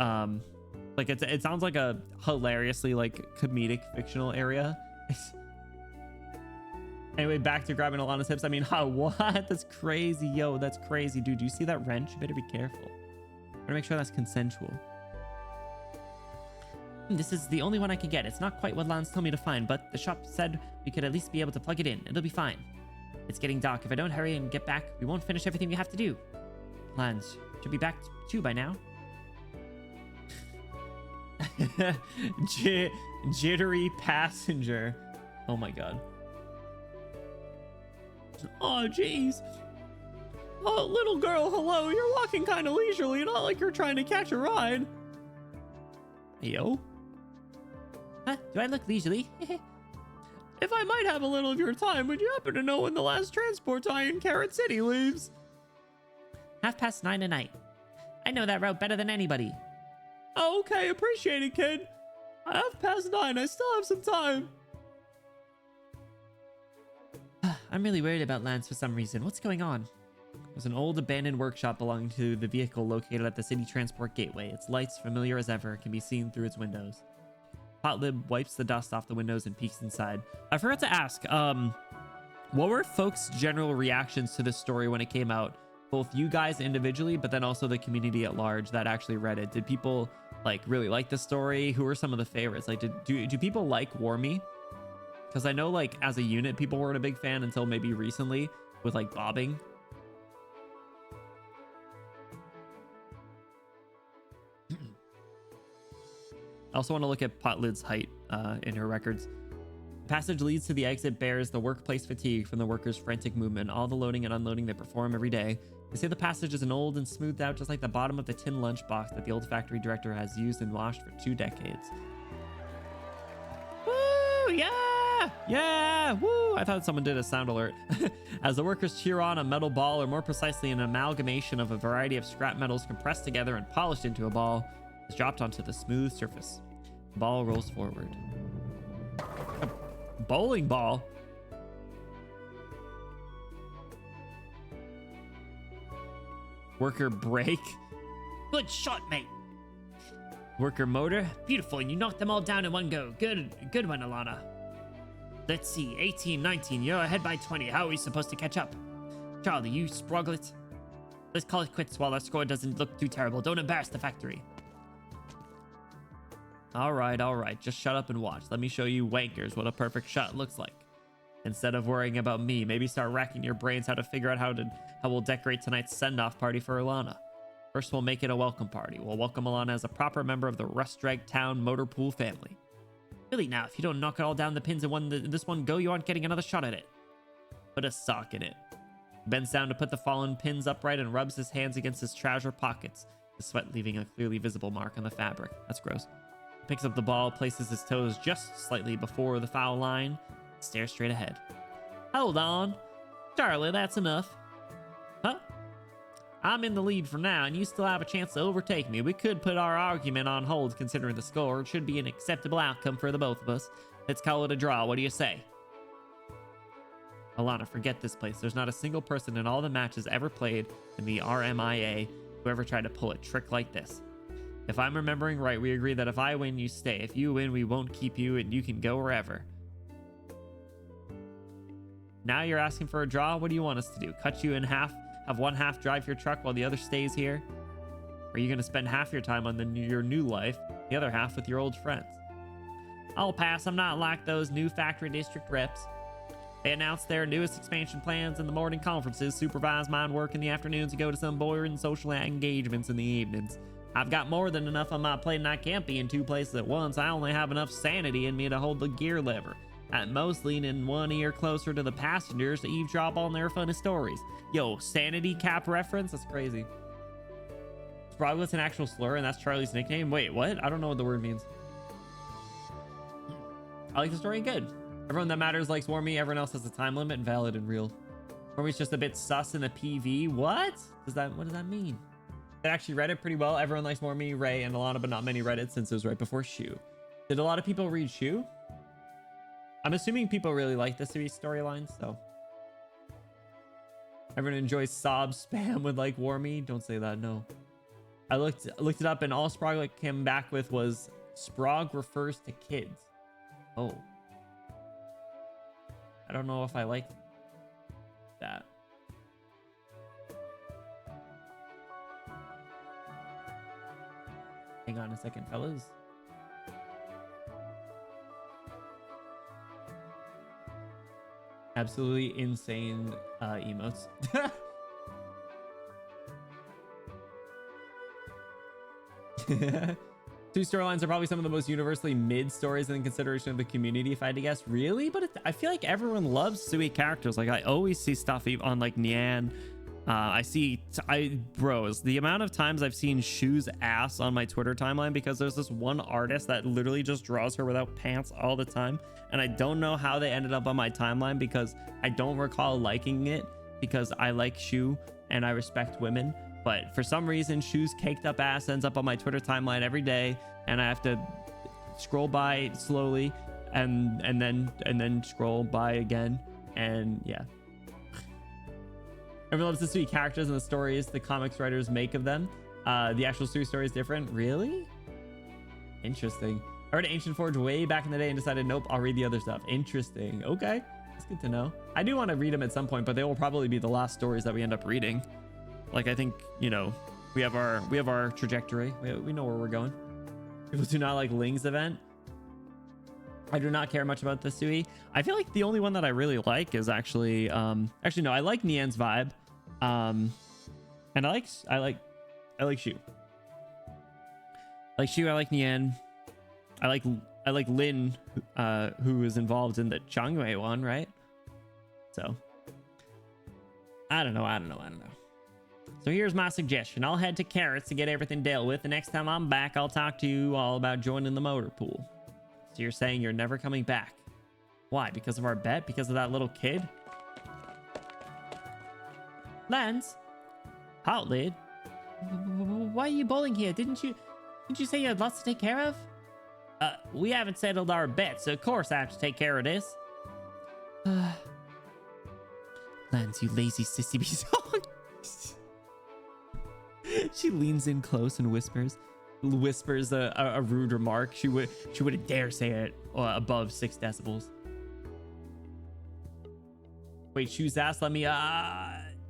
S1: like it sounds like a hilariously like comedic fictional area. Anyway, back to grabbing Alana's hips. I mean, what? That's crazy, yo. That's crazy, dude. Do you see that wrench? You better be careful. I want to make sure that's consensual. This is the only one I can get. It's not quite what Lance told me to find, but the shop said we could at least be able to plug it in. It'll be fine. It's getting dark. If I don't hurry and get back, we won't finish everything we have to do. Lance should be back too by now. Jittery passenger. Oh my god. Oh jeez. Oh, little girl, hello. You're walking kind of leisurely, not like you're trying to catch a ride. Yo. Huh? Do I look leisurely? If I might have a little of your time, would you happen to know when the last transport to Iron Carrot City leaves? 9:30 at night. I know that route better than anybody. Oh, okay, appreciate it, kid. 9:30. I still have some time. I'm really worried about Lance for some reason. What's going on? There's an old abandoned workshop belonging to the vehicle located at the city transport gateway. Its lights, familiar as ever, can be seen through its windows. Potlib wipes the dust off the windows and peeks inside. I forgot to ask, what were folks' general reactions to this story when it came out? Both you guys individually, but then also the community at large that actually read it. Did people like really like the story? Who were some of the favorites? Like, do people like Warmy? Because I know like as a unit, people weren't a big fan until maybe recently with like bobbing. I also want to look at Potlid's height in her records. Passage leads to the exit bears the workplace fatigue from the workers' frantic movement, all the loading and unloading they perform every day. They say the passage is an old and smoothed out just like the bottom of the tin lunchbox that the old factory director has used and washed for 2 decades. Woo! Yeah! Yeah! Woo! I thought someone did a sound alert. As the workers cheer on, a metal ball, or more precisely an amalgamation of a variety of scrap metals compressed together and polished into a ball, is dropped onto the smooth surface. The ball rolls forward. A bowling ball? Worker brake.
S9: Good shot, mate.
S1: Worker motor.
S9: Beautiful, and you knocked them all down in one go. Good one, Alana. Let's see, 18, 19, you're ahead by 20. How are we supposed to catch up? Charlie, you sproglet. Let's call it quits while our score doesn't look too terrible. Don't embarrass the factory.
S1: All right. Just shut up and watch. Let me show you wankers what a perfect shot looks like. Instead of worrying about me, maybe start racking your brains how to figure out how we'll decorate tonight's send-off party for Alana. First, we'll make it a welcome party. We'll welcome Alana as a proper member of the Rust-Drag Town Motor Pool family.
S9: Really now, if you don't knock it all down the pins in this one go, you aren't getting another shot at it.
S1: Put a sock in it. He bends down to put the fallen pins upright and rubs his hands against his trouser pockets, the sweat leaving a clearly visible mark on the fabric. That's gross. He picks up the ball, places his toes just slightly before the foul line, and stares straight ahead.
S9: Hold on. Charlie, that's enough. Huh? I'm in the lead for now, and you still have a chance to overtake me. We could put our argument on hold considering the score. It should be an acceptable outcome for the both of us. Let's call it a draw. What do you say?
S1: Alana, forget this place. There's not a single person in all the matches ever played in the RMIA who ever tried to pull a trick like this. If I'm remembering right, we agree that if I win, you stay. If you win, we won't keep you and you can go wherever. Now you're asking for a draw? What do you want us to do? Cut you in half? Have one half drive your truck while the other stays here? Or are you going to spend half your time on your new life, the other half with your old friends?
S9: I'll pass. I'm not like those new factory district reps. They announce their newest expansion plans in the morning conferences, supervise mine work in the afternoons, and go to some boring social engagements in the evenings. I've got more than enough on my plate and I can't be in 2 places at once. I only have enough sanity in me to hold the gear lever. At most, leaning one ear closer to the passengers to eavesdrop on their funny stories. Yo, sanity cap reference? That's crazy. Sproglet's an actual slur and that's Charlie's nickname? Wait, what? I don't know what the word means. I like the story. Good. Everyone that matters likes Wormy. Everyone else has a time limit. Valid and real. Wormy's just a bit sus in the PV. What does that mean? I actually read it pretty well. Everyone likes Wormy, Ray, and Alana, but not many read it since it was right before Shu. Did a lot of people read Shu? I'm assuming people really like the series storyline, so. Everyone enjoys sob spam with like Wormy. Don't say that, no. I looked it up and all Sproglet came back with was Sprog refers to kids. Oh. I don't know if I like that. Hang on a second, fellas. Absolutely insane emotes. Two storylines are probably some of the most universally mid stories in consideration of the community, if I had to guess. Really? But I feel like everyone loves Sui characters. Like, I always see stuff on like Nian. Bros, the amount of times I've seen Shu's ass on my Twitter timeline because there's this one artist that literally just draws her without pants all the time. And I don't know how they ended up on my timeline because I don't recall liking it because I like Shu and I respect women. But for some reason, Shu's caked up ass ends up on my Twitter timeline every day, and I have to scroll by slowly and then scroll by again. And yeah. Everyone loves the sweet characters and the stories the comics writers make of them. The actual story is different. Really? Interesting. I read Ancient Forge way back in the day and decided, nope, I'll read the other stuff. Interesting. Okay. That's good to know. I do want to read them at some point, but they will probably be the last stories that we end up reading. Like, I think, you know, we have our trajectory. We know where we're going. People do not like Ling's event. I do not care much about the Sui. I feel like the only one that I really like is actually no, I like Nian's vibe. And I like Shu. I like Shu. I like Nian. I like
S1: like Lin, who is involved in the Changwei one, right? So I don't know. So here's my suggestion. I'll head to Carrots to get everything dealt with. The next time I'm back, I'll talk to you all about joining the motor pool. So you're saying you're never coming back? Why? Because of our bet? Because of that little kid? Lance? Halt lid? Why are you bowling here? Didn't you say you had lots to take care of? We haven't settled our bet, so of course I have to take care of this. Lance, you lazy sissy bee. She leans in close and whispers a rude remark. She wouldn't dare say it above 6 decibels. Wait, shoes ass, let me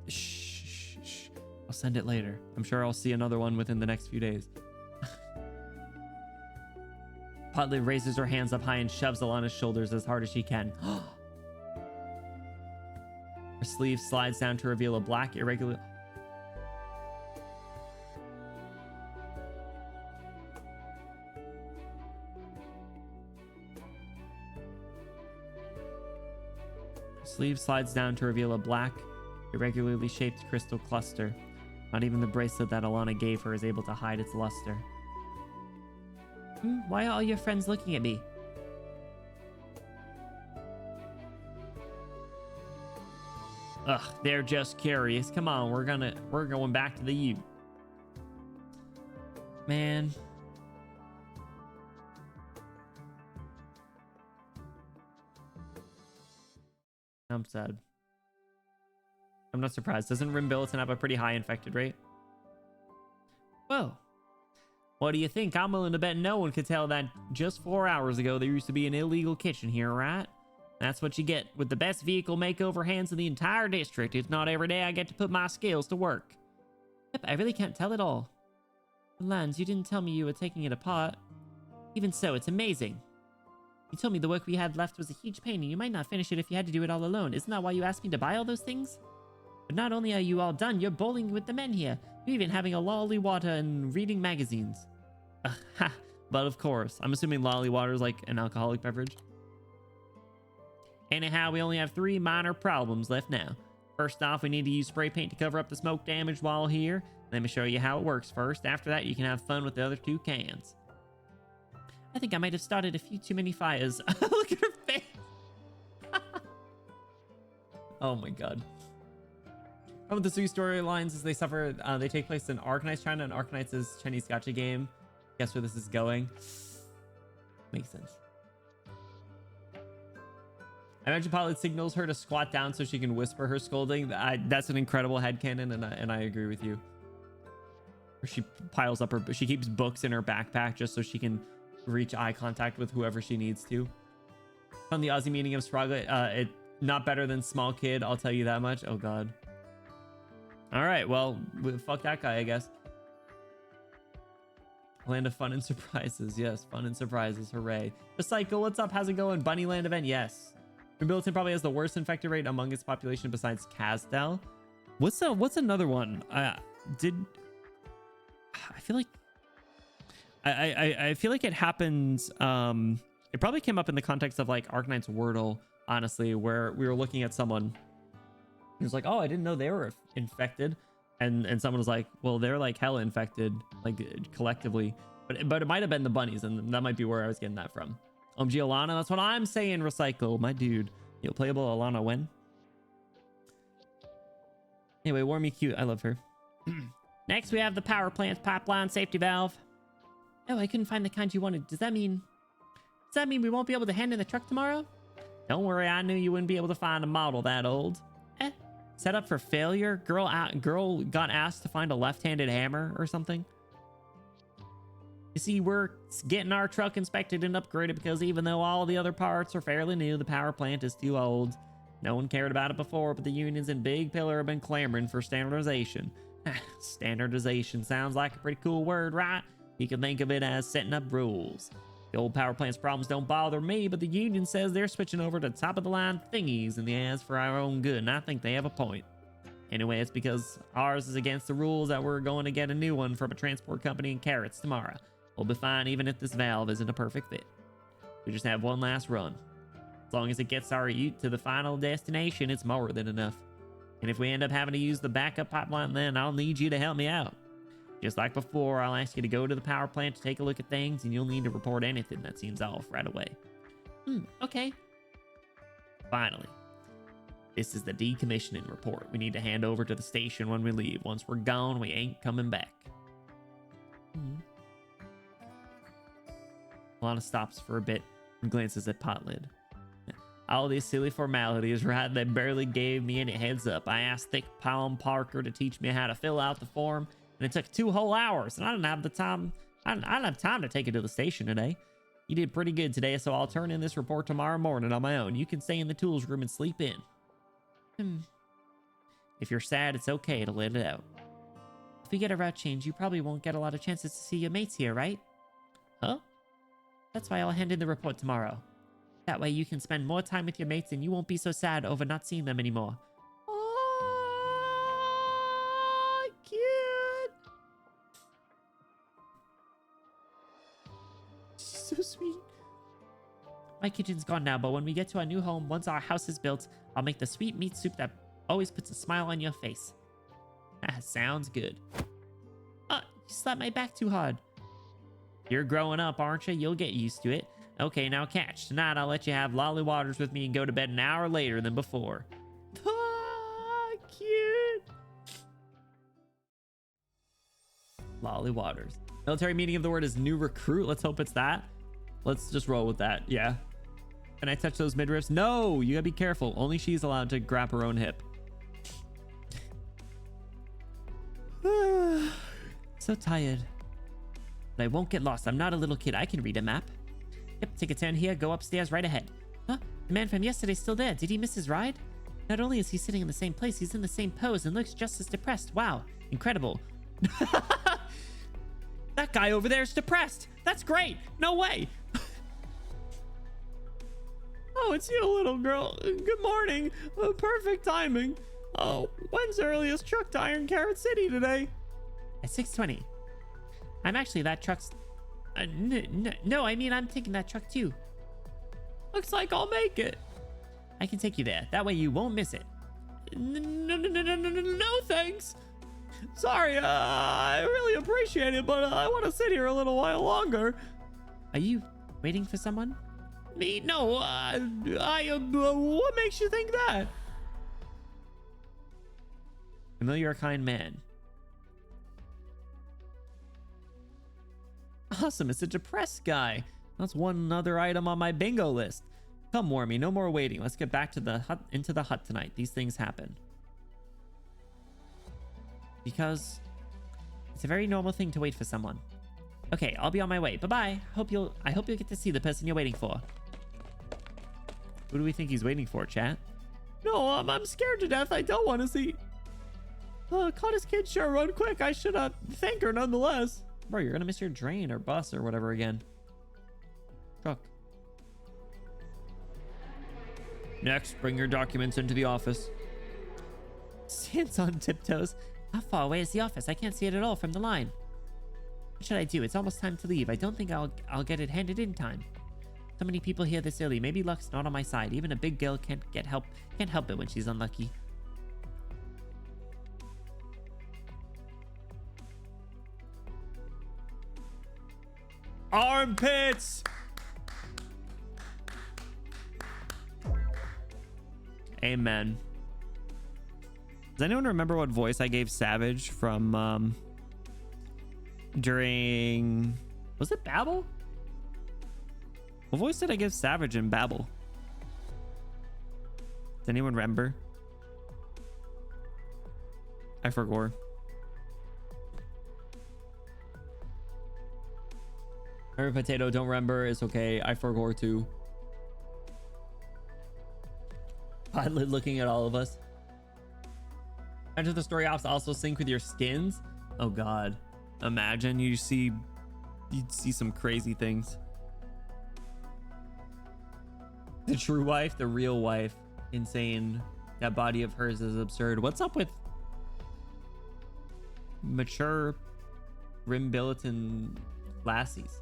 S1: shh. I'll send it later. I'm sure I'll see another one within the next few days. Potlit raises her hands up high and shoves Alana's shoulders as hard as she can. Her sleeve slides down to reveal a black irregular irregularly shaped crystal cluster. Not even the bracelet that Alana gave her is able to hide its luster. Why are all your friends looking at me? Ugh, they're just curious. Come on, we're going back to the U. Man. I'm sad. I'm not surprised. Doesn't Rimbilliton have a pretty high infected rate? Whoa. What do you think? I'm willing to bet no one could tell that just 4 hours ago there used to be an illegal kitchen here, right? That's what you get with the best vehicle makeover hands in the entire district. It's not every day I get to put my skills to work. Yep, I really can't tell it all. Lance, you didn't tell me you were taking it apart. Even so, it's amazing. You told me the work we had left was a huge pain and you might not finish it if you had to do it all alone. Isn't that why you asked me to buy all those things? But not only are you all done, you're bowling with the men here. You're even having a lolly water and reading magazines. But of course, I'm assuming lolly water is like an alcoholic beverage. Anyhow, we only have 3 minor problems left now. First off, we need to use spray paint to cover up the smoke damage while here. Let me show you how it works first. After that, you can have fun with the other 2 cans. I think I might have started a few too many fires. Look at her face. Oh my god. Some of the 2 storylines as they take place in Arknights China, and Arknights is Chinese gacha game. Guess where this is going? Makes sense. I imagine Pilot signals her to squat down so she can whisper her scolding. That's an incredible headcanon, and I agree with you. Or she piles up she keeps books in her backpack just so she can reach eye contact with whoever she needs to. On the Aussie meaning of Sprague, it not better than small kid, I'll tell you that much. Oh god. All right, well, fuck that guy, I guess. Land of fun and surprises. Yes, fun and surprises. Hooray. The Cycle, what's up? How's it going? Bunny Land event? Yes. Rimbilliton probably has the worst infected rate among its population besides Casdell. What's another one? I feel like I feel like it happens. It probably came up in the context of like Arknights Wordle, honestly, where we were looking at someone who's like, oh, I didn't know they were infected. And someone was like, well, they're like hella infected, like collectively. But it might have been the bunnies, and that might be where I was getting that from. OMG Alana, that's what I'm saying, Recycle, my dude. You'll playable Alana when? Anyway, Warmy cute, I love her. Next, we have the power plant's pipeline safety valve. Oh, I couldn't find the kind you wanted. Does that mean we won't be able to hand in the truck tomorrow? Don't worry, I knew you wouldn't be able to find a model that old. Set up for failure? Girl got asked to find a left-handed hammer or something? You see, we're getting our truck inspected and upgraded because even though all the other parts are fairly new, the power plant is too old. No one cared about it before, but the unions in Big Pillar have been clamoring for standardization. Standardization sounds like a pretty cool word, right? You can think of it as setting up rules. The old power plant's problems don't bother me, but the union says they're switching over to top-of-the-line thingies in the ads for our own good, and I think they have a point. Anyway, it's because ours is against the rules that we're going to get a new one from a transport company in Carrots tomorrow. We'll be fine even if this valve isn't a perfect fit. We just have one last run. As long as it gets our ute to the final destination, it's more than enough. And if we end up having to use the backup pipeline, then I'll need you to help me out. Just like before, I'll ask you to go to the power plant to take a look at things, and you'll need to report anything that seems off right away. Okay. Finally, this is the decommissioning report we need to hand over to the station when we leave. Once we're gone, we ain't coming back. Lana stops for a bit and glances at Potlid. All these silly formalities, right? They barely gave me any heads up. I asked Thick Palm Parker to teach me how to fill out the form, and it took 2 whole hours, and I didn't have the time. I didn't have time to take it to the station today. You did pretty good today, so I'll turn in this report tomorrow morning on my own. You can stay in the tools room and sleep in. If you're sad, it's okay to let it out. If we get a route change, you probably won't get a lot of chances to see your mates here, right? Huh? That's why I'll hand in the report tomorrow. That way you can spend more time with your mates and you won't be so sad over not seeing them anymore. Oh, cute. So sweet. My kitchen's gone now, but when we get to our new home, once our house is built, I'll make the sweet meat soup that always puts a smile on your face. Sounds good. You slapped my back too hard. You're growing up, aren't you? You'll get used to it. Okay, now catch. Tonight, I'll let you have lolly waters with me and go to bed an hour later than before. Cute. Lolly waters. Military meaning of the word is new recruit. Let's hope it's that. Let's just roll with that. Yeah. Can I touch those midriffs? No, you gotta be careful. Only she's allowed to grab her own hip. So tired. But I won't get lost. I'm not a little kid. I can read a map. Yep, take a turn here. Go upstairs right ahead. Huh? The man from yesterday's still there. Did he miss his ride? Not only is he sitting in the same place, he's in the same pose and looks just as depressed. Wow. Incredible. That guy over there is depressed. That's great. No way. Oh, it's you, little girl. Good morning. Perfect timing. Oh, when's the earliest truck to Iron Carrot City today? At 6:20. I'm actually that truck's... no, I mean, I'm taking that truck too. Looks like I'll make it. I can take you there. That way you won't miss it. No, thanks. Sorry, I really appreciate it, but I want to sit here a little while longer. Are you waiting for someone? Me? No, what makes you think that? Familiar, kind man. Awesome, it's a depressed guy. That's one other item on my bingo list. Come, Wormy, no more waiting. Let's get back to the hut, into the hut tonight. These things happen. Because it's a very normal thing to wait for someone. Okay, I'll be on my way. Bye-bye. I hope you'll get to see the person you're waiting for. Who do we think he's waiting for, chat? No, I'm scared to death. I don't want to see. Caught his kid sure run quick. I should thank her nonetheless. Bro, you're gonna miss your train or bus or whatever again. Truck. Next, bring your documents into the office. Stands on tiptoes. How far away is the office? I can't see it at all from the line. What should I do? It's almost time to leave. I don't think I'll get it handed in time. So many people here this early. Maybe luck's not on my side. Even a big girl can't help it when she's unlucky. Armpits! Amen. Does anyone remember what voice I gave Savage from during... Was it Babel? What voice did I give Savage in Babel? Does anyone remember? I forgot. Every potato don't remember. It's okay. I forgot too. Pilot looking at all of us. Enter the story ops also sync with your skins. Oh god. Imagine you'd see some crazy things. The true wife, the real wife. Insane. That body of hers is absurd. What's up with mature Rimbilliton lassies?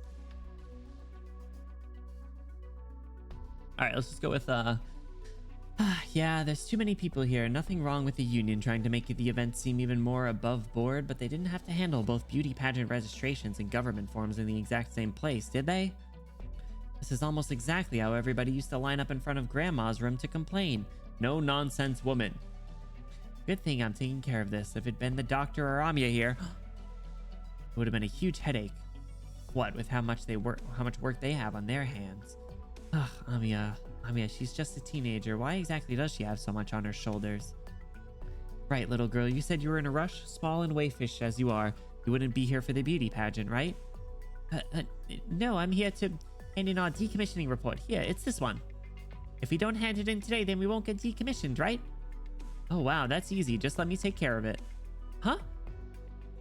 S9: All right, let's just go with yeah, there's too many people here. Nothing wrong with the union trying to make the event seem even more above board, but they didn't have to handle both beauty pageant registrations and government forms in the exact same place, did they? This is almost exactly how everybody used to line up in front of Grandma's room to complain. No nonsense woman. Good thing I'm taking care of this. If it'd been the doctor or Amia here, it would have been a huge headache. What with how much work they have on their hands. Ugh, Amia, she's just a teenager. Why exactly does she have so much on her shoulders? Right, little girl, you said you were in a rush? Small and wayfish as you are, you wouldn't be here for the beauty pageant, right? No, I'm here to hand in our decommissioning report. Here, it's this one. If we don't hand it in today, then we won't get decommissioned, right? Oh, wow, that's easy. Just let me take care of it. Huh?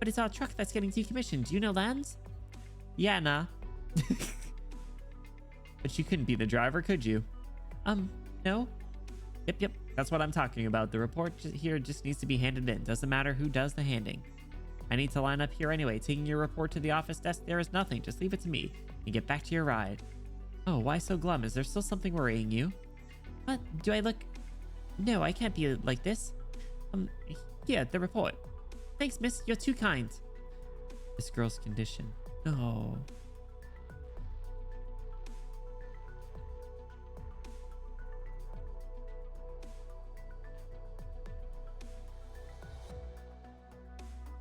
S9: But it's our truck that's getting decommissioned. Do you know Lance? Yeah, nah. But you couldn't be the driver, could you? No. Yep. That's what I'm talking about. The report here just needs to be handed in. Doesn't matter who does the handing. I need to line up here anyway. Taking your report to the office desk there is nothing. Just leave it to me and get back to your ride. Oh, why so glum? Is there still something worrying you? What? Do I look... No, I can't be like this. Here, the report. Thanks, miss. You're too kind. This girl's condition. No.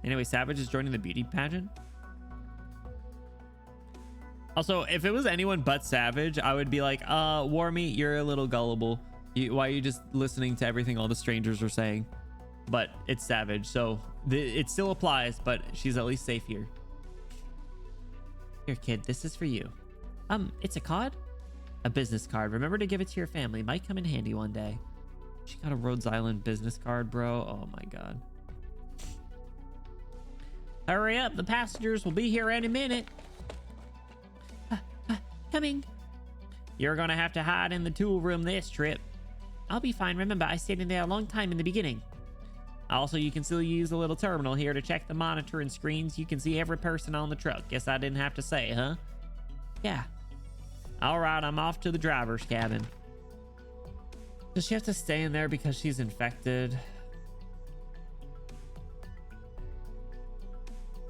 S9: Anyway, Savage is joining the beauty pageant. Also, if it was anyone but Savage, I would be like, Warmy, you're a little gullible. Why are you just listening to everything all the strangers are saying? But it's Savage, so it still applies, but she's at least safe here. Here, kid, this is for you. It's a card? A business card. Remember to give it to your family. Might come in handy one day. She got a Rhodes Island business card, bro. Oh my god. Hurry up, the passengers will be here any minute. Coming. You're gonna have to hide in the tool room this trip. I'll be fine. Remember, I stayed in there a long time in the beginning. Also, you can still use the little terminal here to check the monitor and screens. You can see every person on the truck. Guess I didn't have to say, huh? Yeah. All right, I'm off to the driver's cabin. Does she have to stay in there because she's infected?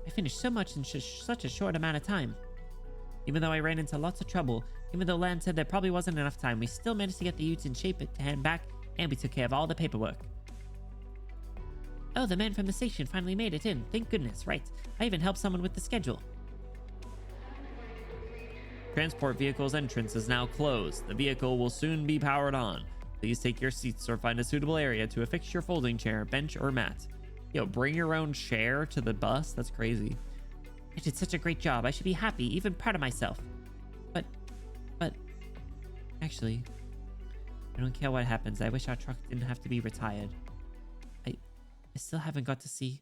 S9: I finished so much in such a short amount of time. Even though I ran into lots of trouble, even though Lan said there probably wasn't enough time, we still managed to get the utes in shape to hand back, and we took care of all the paperwork. Oh, the man from the station finally made it in. Thank goodness, right. I even helped someone with the schedule. Transport vehicle's entrance is now closed. The vehicle will soon be powered on. Please take your seats or find a suitable area to affix your folding chair, bench, or mat. Yo, bring your own chair to the bus? That's crazy. I did such a great job. I should be happy, even proud of myself. But, actually, I don't care what happens. I wish our truck didn't have to be retired. I still haven't got to see.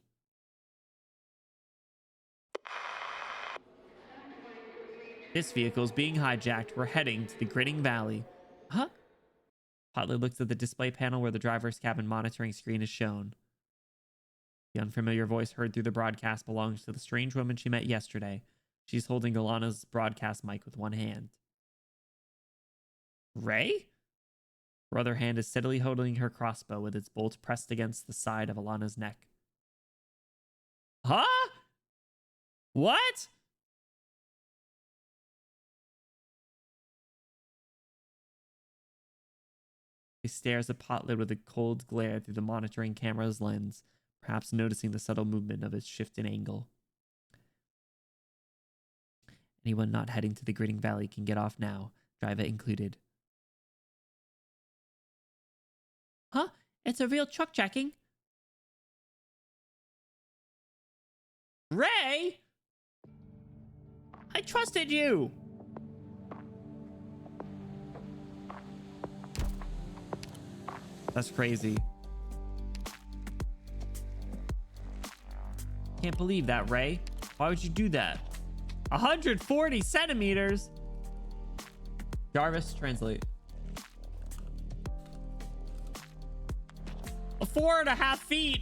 S9: This vehicle's being hijacked. We're heading to the Grinning Valley. Huh? Potlet looks at the display panel where the driver's cabin monitoring screen is shown. The unfamiliar voice heard through the broadcast belongs to the strange woman she met yesterday. She's holding Alana's broadcast mic with one hand. Ray? Her other hand is steadily holding her crossbow with its bolt pressed against the side of Alana's neck. Huh? What? He stares at Potlet with a cold glare through the monitoring camera's lens, perhaps noticing the subtle movement of its shift in angle. Anyone not heading to the Grinning Valley can get off now, driver included. Huh? It's a real truck jacking. Ray? I trusted you! That's crazy. Can't believe that, Ray. Why would you do that? 140 centimeters? Jarvis, translate. 4.5 feet.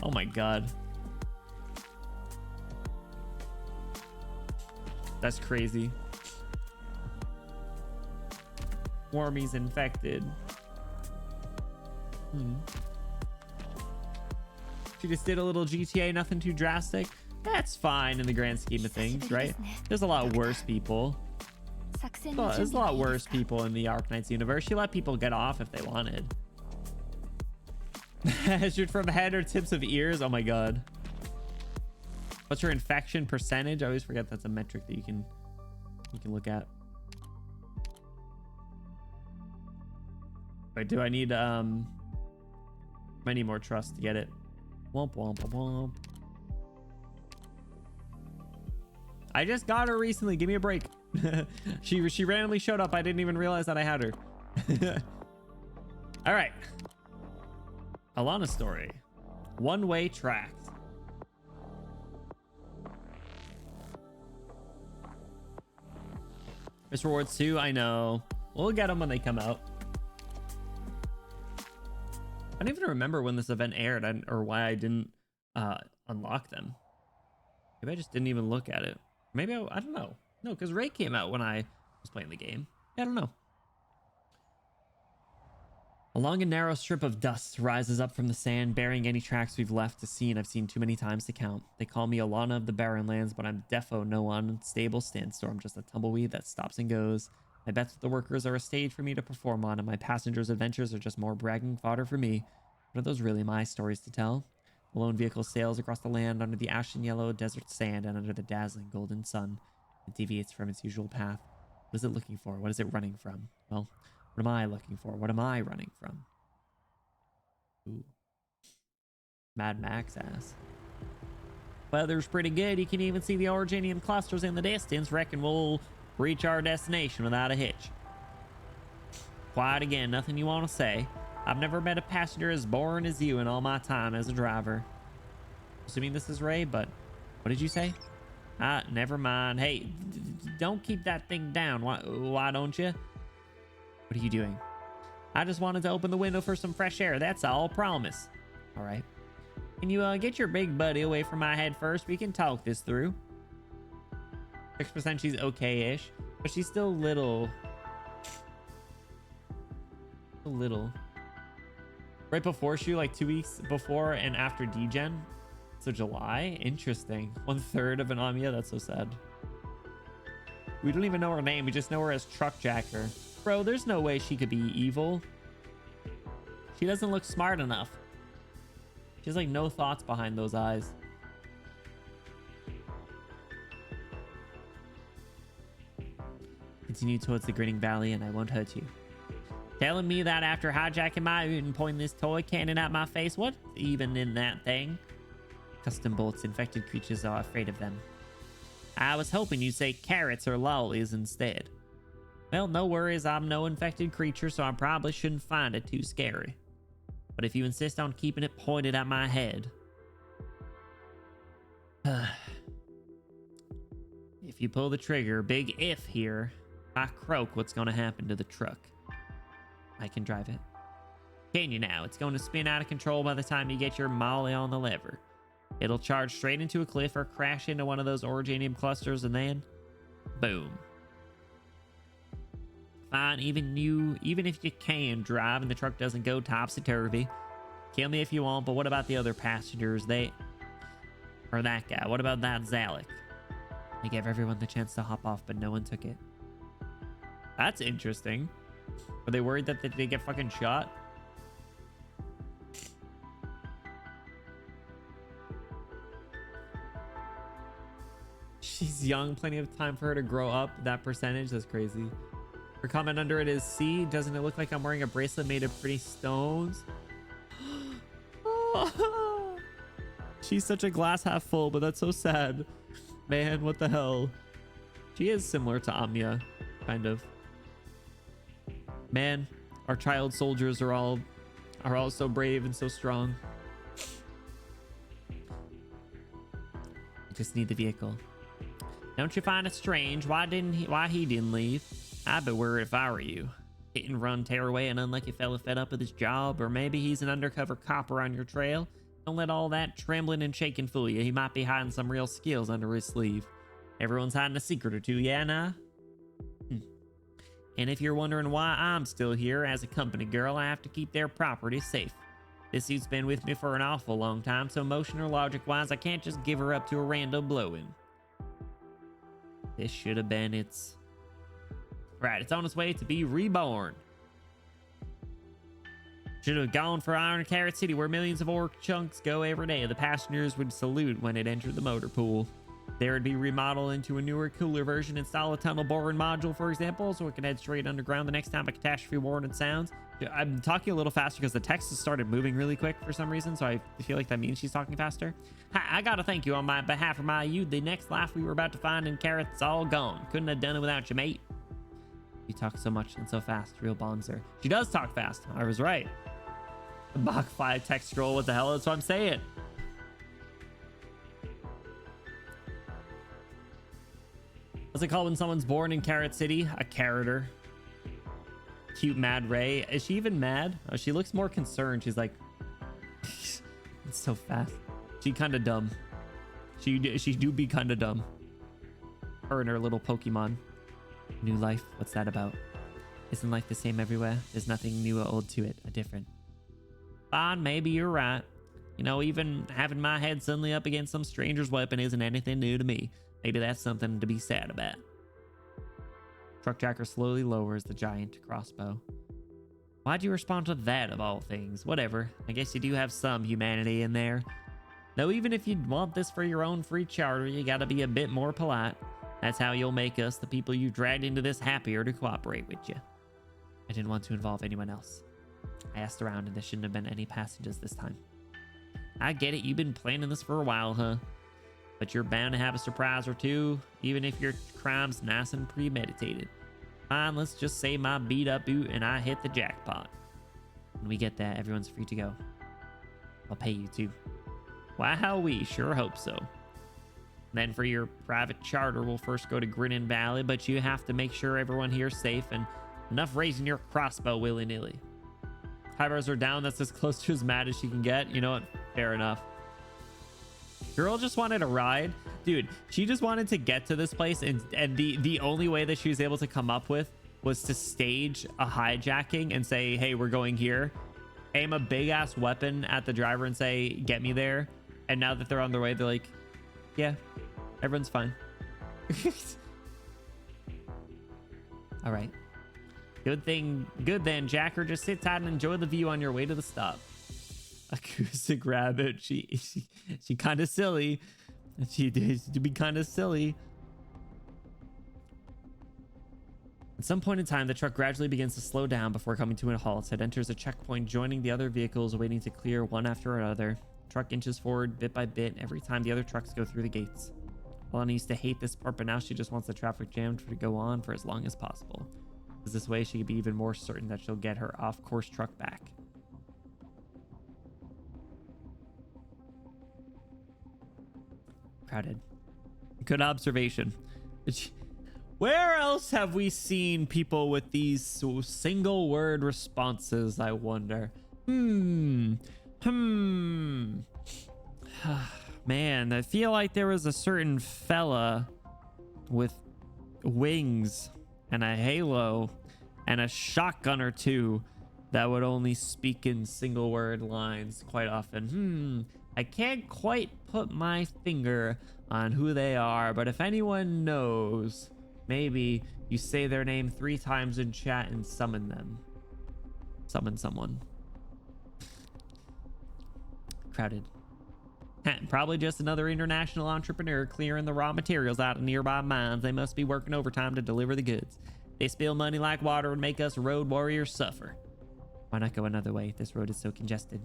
S9: Oh my god. That's crazy.
S1: Wormy's infected. She just did a little GTA, nothing too drastic. That's fine in the grand scheme of things, right? There's a lot worse people. Well, there's a lot worse people in the Arknights universe. She let people get off if they wanted. Measured from head or tips of ears. Oh my god. What's her infection percentage? I always forget that's a metric that you can look at. Wait, do I need more trust to get it? Womp womp womp. I just got her recently. Give me a break. She randomly showed up. I didn't even realize that I had her. All right. Alana story. One-way tracks. Miss Rewards 2, I know. We'll get them when they come out. I don't even remember when this event aired or why I didn't unlock them. Maybe I just didn't even look at it. Maybe I don't know. No, because Ray came out when I was playing the game. Yeah, I don't know. A long and narrow strip of dust rises up from the sand, bearing any tracks we've left to see, and I've seen too many times to count. They call me Alana of the Barren Lands, but I'm defo no unstable standstorm, just a tumbleweed that stops and goes. My bets with the workers are a stage for me to perform on, and my passengers' adventures are just more bragging fodder for me. But are those really my stories to tell? The lone vehicle sails across the land under the ashen yellow desert sand and under the dazzling golden sun. It deviates from its usual path. What is it looking for? What is it running from? Well, what am I looking for? What am I running from? Ooh. Mad Max ass. Weather's pretty good. You can even see the Originium clusters in the distance. Reckon we'll reach our destination without a hitch. Quiet again. Nothing you want to say? I've never met a passenger as boring as you in all my time as a driver. Assuming this is Ray, but what did you say? Never mind. Hey, don't keep that thing down. Why don't you? What are you doing? I just wanted to open the window for some fresh air. That's all. Promise. All right. Can you get your big buddy away from my head first? We can talk this through. 6% she's okay-ish, but she's still little. A little. Right before she, like 2 weeks before and after D-Gen. So July? Interesting. 1/3 of an Amiya? That's so sad. We don't even know her name. We just know her as Truckjacker. Bro, there's no way she could be evil. She doesn't look smart enough. She has like no thoughts behind those eyes. Continue towards the Grinning Valley and I won't hurt you. Telling me that after hijacking my ute and pointing this toy cannon at my face? What's even in that thing? Custom bolts. Infected creatures are afraid of them. I was hoping you'd say carrots or lollies instead. Well, no worries. I'm no infected creature, so I probably shouldn't find it too scary. But if you insist on keeping it pointed at my head... if you pull the trigger, big if here, I croak what's going to happen to the truck. I can drive it. Can you now? It's going to spin out of control by the time you get your molly on the lever. It'll charge straight into a cliff or crash into one of those Originium clusters and then... boom. Fine, even if you can drive and the truck doesn't go topsy-turvy. Kill me if you want, but what about the other passengers? Or that guy. What about that Zalek? They gave everyone the chance to hop off, but no one took it. That's interesting. Were they worried that they get fucking shot? She's young, plenty of time for her to grow up. That percentage, that's crazy. Her comment under it is, see, doesn't it look like I'm wearing a bracelet made of pretty stones? She's such a glass half full, but that's so sad. Man, what the hell? She is similar to Amiya, kind of. Man, our child soldiers are all so brave and so strong. Just need the vehicle. Don't you find it strange? Why he didn't leave? I'd be worried if I were you. Hit and run, tear away, an unlucky fella fed up with his job, or maybe he's an undercover copper on your trail. Don't let all that trembling and shaking fool you. He might be hiding some real skills under his sleeve. Everyone's hiding a secret or two, yeah, nah? And if you're wondering why I'm still here as a company girl, I have to keep their property safe. This suit's been with me for an awful long time, so emotion or logic-wise, I can't just give her up to a random blow-in. This should have been its... Right, it's on its way to be reborn. Should have gone for Iron Carrot City, where millions of ore chunks go every day. The passengers would salute when it entered the motor pool. There would be remodeled into a newer, cooler version, install a tunnel boring module, for example, so it can head straight underground the next time a catastrophe warning sounds. I'm talking a little faster because the text has started moving really quick for some reason, so I feel like that means she's talking faster. I gotta thank you on my behalf of my you. The next life we were about to find in Carrot's all gone. Couldn't have done it without you, mate. You talk so much and so fast, real bonzer. She does talk fast. I was right. The Bach 5 text scroll, what the hell? That's what I'm saying. What's it called when someone's born in Carrot City? A carroter. Cute Mad Ray. Is she even mad? Oh, she looks more concerned. She's like, it's so fast. She kind of dumb. She do be kind of dumb. Her and her little Pokemon. New life. What's that about? Isn't life the same everywhere? There's nothing new or old to it. A different. Fine, maybe you're right. You know, even having my head suddenly up against some stranger's weapon isn't anything new to me. Maybe that's something to be sad about. Truck Jacker slowly lowers the giant crossbow. Why'd you respond to that of all things? Whatever. I guess you do have some humanity in there. Though even if you want this for your own free charter, you gotta be a bit more polite. That's how you'll make us, the people you dragged into this, happier to cooperate with you. I didn't want to involve anyone else. I asked around and there shouldn't have been any passengers this time. I get it, you've been planning this for a while, huh? But you're bound to have a surprise or two, even if your crime's nice and premeditated. Fine, let's just say my beat up boot and I hit the jackpot. When we get that, everyone's free to go. I'll pay you too. Wow, we sure hope so. Then for your private charter, we'll first go to Grinning Valley, but you have to make sure everyone here's safe and enough raising your crossbow willy-nilly. Eyebrows are down, that's as close to as mad as she can get. You know what? Fair enough. Girl just wanted a ride. Dude, she just wanted to get to this place, and the only way that she was able to come up with was to stage a hijacking and say, hey, we're going here. Aim a big-ass weapon at the driver and say, get me there. And now that they're on their way, they're like, yeah, everyone's fine. All right. Good then, Jacker. Just sit tight and enjoy the view on your way to the stop. Acoustic Rabbit. She kind of silly. She did to be kind of silly. At some point in time, the truck gradually begins to slow down before coming to a halt. It enters a checkpoint, joining the other vehicles waiting to clear one after another. The truck inches forward bit by bit every time the other trucks go through the gates. Alana used to hate this part, but now she just wants the traffic jam to go on for as long as possible. Because this way she can be even more certain that she'll get her off-course truck back. Crowded. Good observation. Where else have we seen people with these single word responses, I wonder? Man, I feel like there was a certain fella with wings and a halo and a shotgun or two that would only speak in single word lines quite often. I can't quite put my finger on who they are, but if anyone knows, maybe you say their name 3 times in chat and summon them. Summon someone. Crowded. Probably just another international entrepreneur clearing the raw materials out of nearby mines. They must be working overtime to deliver the goods. They spill money like water and make us road warriors suffer. Why not go another way? This road is so congested.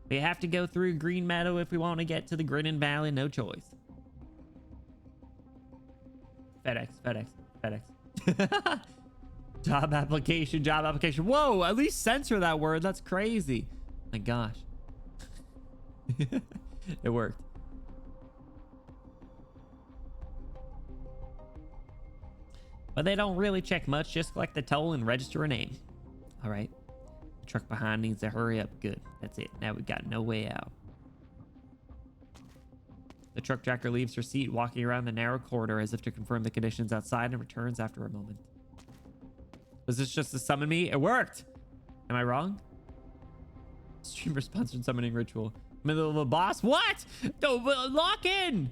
S1: We have to go through Green Meadow if we want to get to the Grinning Valley. No choice. FedEx. Job application. Whoa, at least censor that word. That's crazy. My gosh. It worked. But they don't really check much. Just collect the toll and register a name. All right. The truck behind needs to hurry up. Good. That's it. Now we've got no way out. The truck jacker leaves her seat, walking around the narrow corridor as if to confirm the conditions outside, and returns after a moment. Was this just to summon me? It worked. Am I wrong? Streamer sponsored summoning ritual. Middle of a boss? What? No, lock in.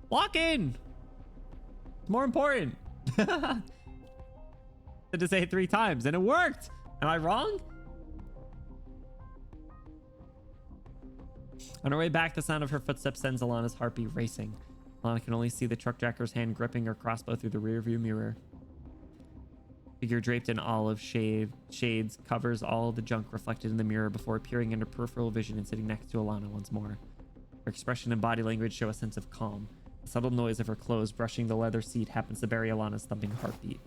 S1: Lock in. It's more important. Had to say it 3 times and it worked. Am I wrong? On her way back, the sound of her footsteps sends Alana's heartbeat racing. Alana can only see the truck jacker's hand gripping her crossbow through the rearview mirror. Figure draped in olive shades covers all the junk reflected in the mirror before appearing in her peripheral vision and sitting next to Alana once more. Her expression and body language show a sense of calm. The subtle noise of her clothes brushing the leather seat happens to bury Alana's thumping heartbeat.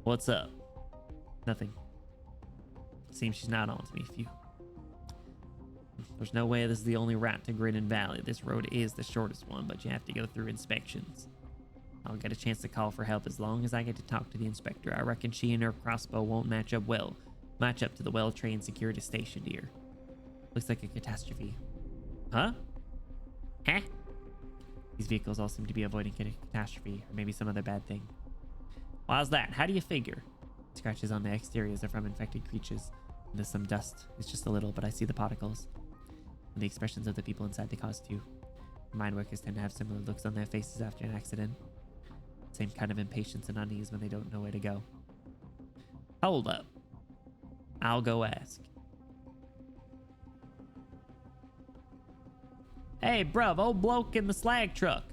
S1: What's up? Nothing. Seems she's not on to me. Phew. There's no way this is the only route to Grinning Valley. This road is the shortest one, but you have to go through inspections. I'll get a chance to call for help as long as I get to talk to the inspector. I reckon she and her crossbow won't match up to the well-trained security stationed here. Looks like a catastrophe. Huh? Huh? These vehicles all seem to be avoiding a catastrophe, or maybe some other bad thing. Why's that? How do you figure? Scratches on the exteriors are from infected creatures. And there's some dust. It's just a little, but I see the particles. And the expressions of the people inside the cars too. Mine workers tend to have similar looks on their faces after an accident. Same kind of impatience and unease when they don't know where to go. Hold up. I'll go ask. Hey, bruv, old bloke in the slag truck.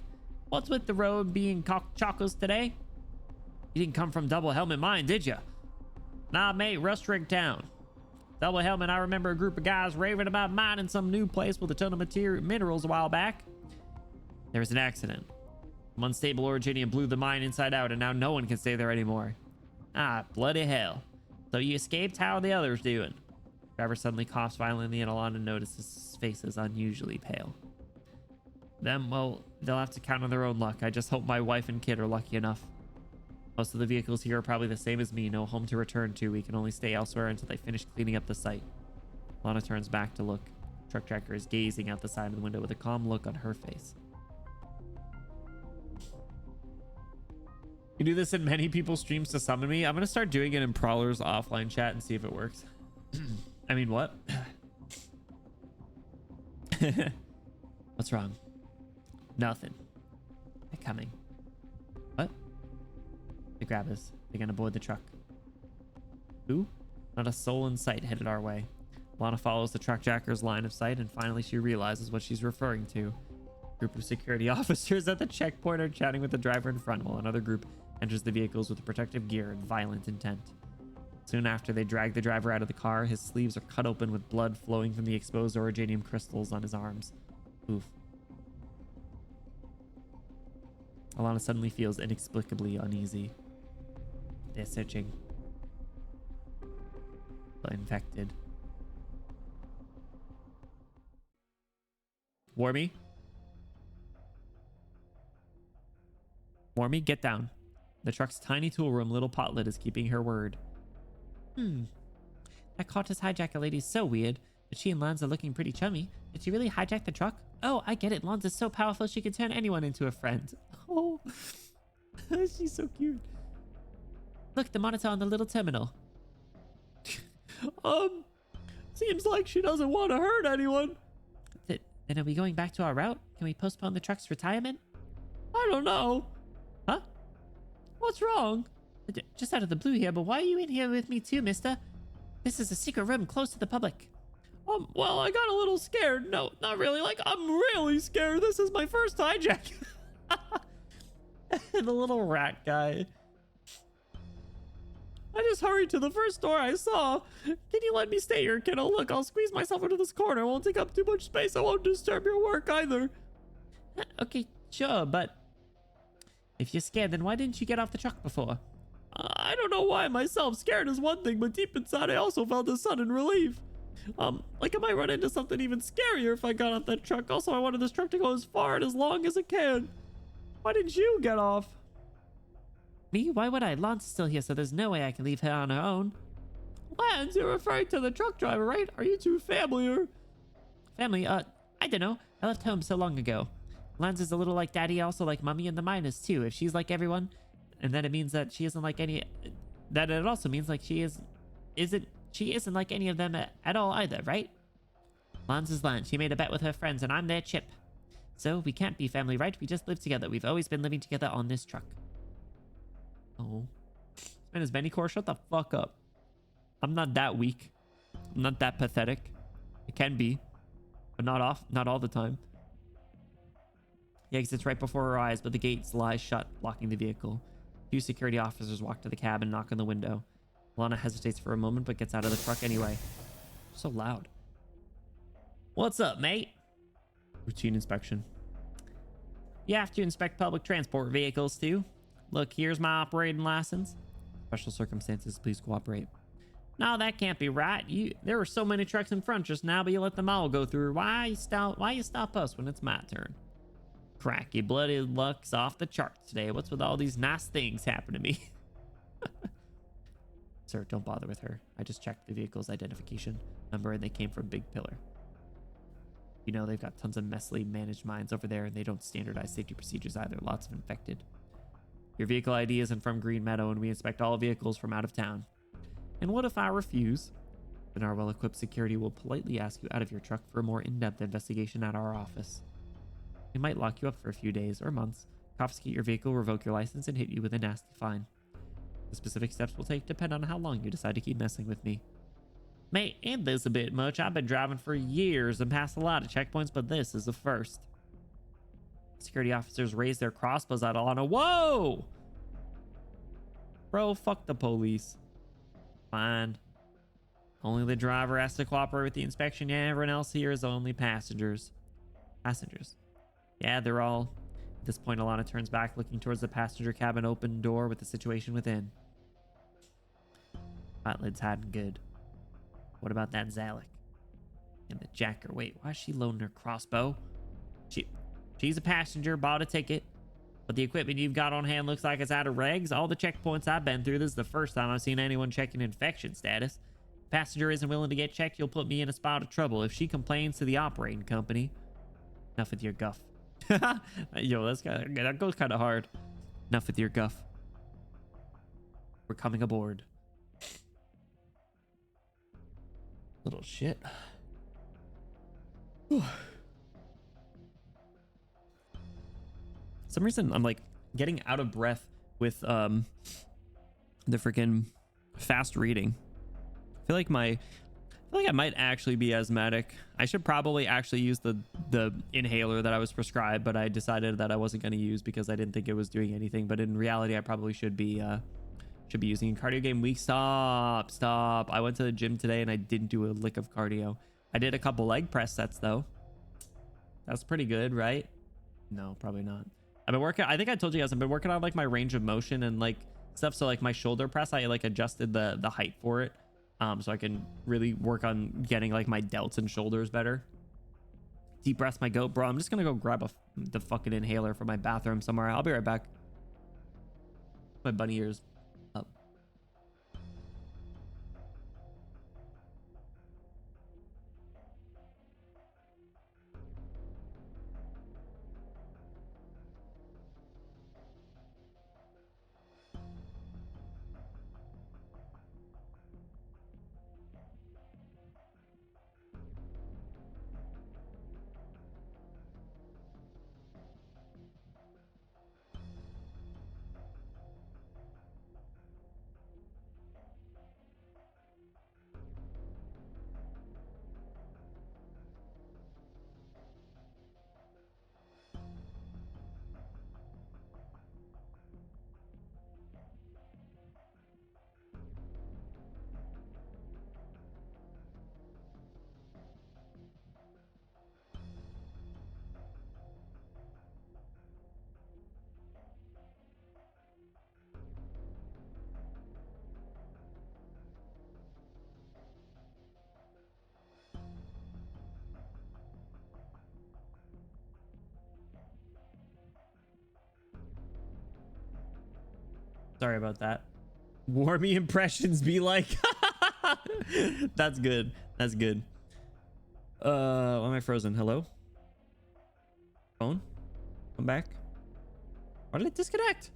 S1: What's with the road being chocos today? You didn't come from Double Helmet Mine, did ya? Nah, mate, Rust Rig Town. Double Helmet, I remember a group of guys raving about mining some new place with a ton of minerals a while back. There was an accident. Some unstable originium blew the mine inside out, and now no one can stay there anymore. Ah, bloody hell. So you escaped? How are the others doing? Driver suddenly coughs violently, and Alana notices his face is unusually pale. Them, well, they'll have to count on their own luck. I just hope my wife and kid are lucky enough. Most of the vehicles here are probably the same as me. No home to return to. We can only stay elsewhere until they finish cleaning up the site. Alana turns back to look. Truck tracker is gazing out the side of the window with a calm look on her face. You do this in many people's streams to summon me. I'm going to start doing it in Prowler's offline chat and see if it works. I mean, what? What's wrong? Nothing. They're coming. What? They grab us. They're going to board the truck. Who? Not a soul in sight headed our way. Lana follows the truck jacker's line of sight, and finally she realizes what she's referring to. A group of security officers at the checkpoint are chatting with the driver in front, while another group enters the vehicles with protective gear and violent intent. Soon after, they drag the driver out of the car. His sleeves are cut open with blood flowing from the exposed originium crystals on his arms. Oof. Alana suddenly feels inexplicably uneasy. They're searching. But infected. Warmy? Warmy, get down. The truck's tiny tool room little potlet is keeping her word. That Cortez hijacker lady's so weird, but she and Lance are looking pretty chummy. Did she really hijack the truck? Oh, I get it. Lance is so powerful she can turn anyone into a friend. Oh, she's so cute. Look, the monitor on the little terminal. Seems like she doesn't want to hurt anyone. Then are we going back to our route? Can we postpone the truck's retirement? I don't know. Huh? What's wrong? Just out of the blue here, but why are you in here with me too, mister? This is a secret room close to the public. Well, I got a little scared. No, not really. Like, I'm really scared. This is my first hijack. The little rat guy. I just hurried to the first door I saw. Can you let me stay here, kiddo? Look, I'll squeeze myself into this corner. It won't take up too much space. I won't disturb your work either. Okay, sure, but if you're scared, then why didn't you get off the truck before? I don't know why myself. Scared is one thing, but deep inside I also felt a sudden relief. Like I might run into something even scarier if I got off that truck. Also, I wanted this truck to go as far and as long as it can. Why didn't you get off? Me? Why would I? Lance is still here, so there's no way I can leave her on her own. Lance, you're referring to the truck driver, right? Are you two family or... Family? I don't know. I left home so long ago. Lance is a little like daddy, also like mommy, and the miners too. If she's like everyone, and then it means that she isn't like any... that it also means like she isn't like any of them at all either, right? Lance is Lance. She made a bet with her friends, and I'm their chip. So we can't be family, right? We just live together. We've always been living together on this truck. Oh. Man, is Bennycore, shut the fuck up. I'm not that weak. I'm not that pathetic. It can be, but not all the time. The exit's right before her eyes, but the gates lie shut, blocking the vehicle. Two security officers walk to the cab and knock on the window. Lana hesitates for a moment, but gets out of the truck anyway. So loud. What's up, mate? Routine inspection. You have to inspect public transport vehicles, too. Look, here's my operating license. Special circumstances, please cooperate. No, that can't be right. There were so many trucks in front just now, but you let them all go through. Why you stop us when it's my turn? Cracky bloody luck's off the charts today. What's with all these nice things happening to me? Sir, don't bother with her. I just checked the vehicle's identification number and they came from Big Pillar. You know, they've got tons of messily managed mines over there and they don't standardize safety procedures either. Lots of infected. Your vehicle ID isn't from Green Meadow and we inspect all vehicles from out of town. And what if I refuse? Then our well-equipped security will politely ask you out of your truck for a more in-depth investigation at our office. We might lock you up for a few days or months, confiscate your vehicle, revoke your license, and hit you with a nasty fine. The specific steps we'll take depend on how long you decide to keep messing with me. Mate, ain't this a bit much? I've been driving for years and passed a lot of checkpoints, but this is the first. Security officers raise their crossbows at Alana. Whoa! Bro, fuck the police. Fine. Only the driver has to cooperate with the inspection. Yeah, everyone else here is only passengers. Passengers. Yeah, they're all... At this point, Alana turns back, looking towards the passenger cabin open door with the situation within. Eyelids hiding good. What about that Zalek? And the jacker. Wait, why is she loading her crossbow? She's a passenger, bought a ticket. But the equipment you've got on hand looks like it's out of regs. All the checkpoints I've been through, this is the first time I've seen anyone checking infection status. If the passenger isn't willing to get checked, you'll put me in a spot of trouble. If she complains to the operating company... Enough with your guff. Yo, that goes kind of hard. Enough with your guff. We're coming aboard. Little shit. For some reason, I'm like getting out of breath with the freaking fast reading. I feel like I might actually be asthmatic. I should probably actually use the inhaler that I was prescribed, but I decided that I wasn't going to use because I didn't think it was doing anything. But in reality, I probably should be using a cardio game week. Stop. I went to the gym today and I didn't do a lick of cardio. I did a couple leg press sets though. That's pretty good, right? No, probably not. I've been working. I think I told you guys I've been working on like my range of motion and like stuff. So like my shoulder press, I like adjusted the height for it. So I can really work on getting like my delts and shoulders better. Deep breath, my goat, bro. I'm just gonna go grab the fucking inhaler from my bathroom somewhere. I'll be right back. My bunny ears up. Sorry about that. Warmy impressions be like. That's good. That's good. Why am I frozen? Hello? Phone? Come back. Why did it disconnect?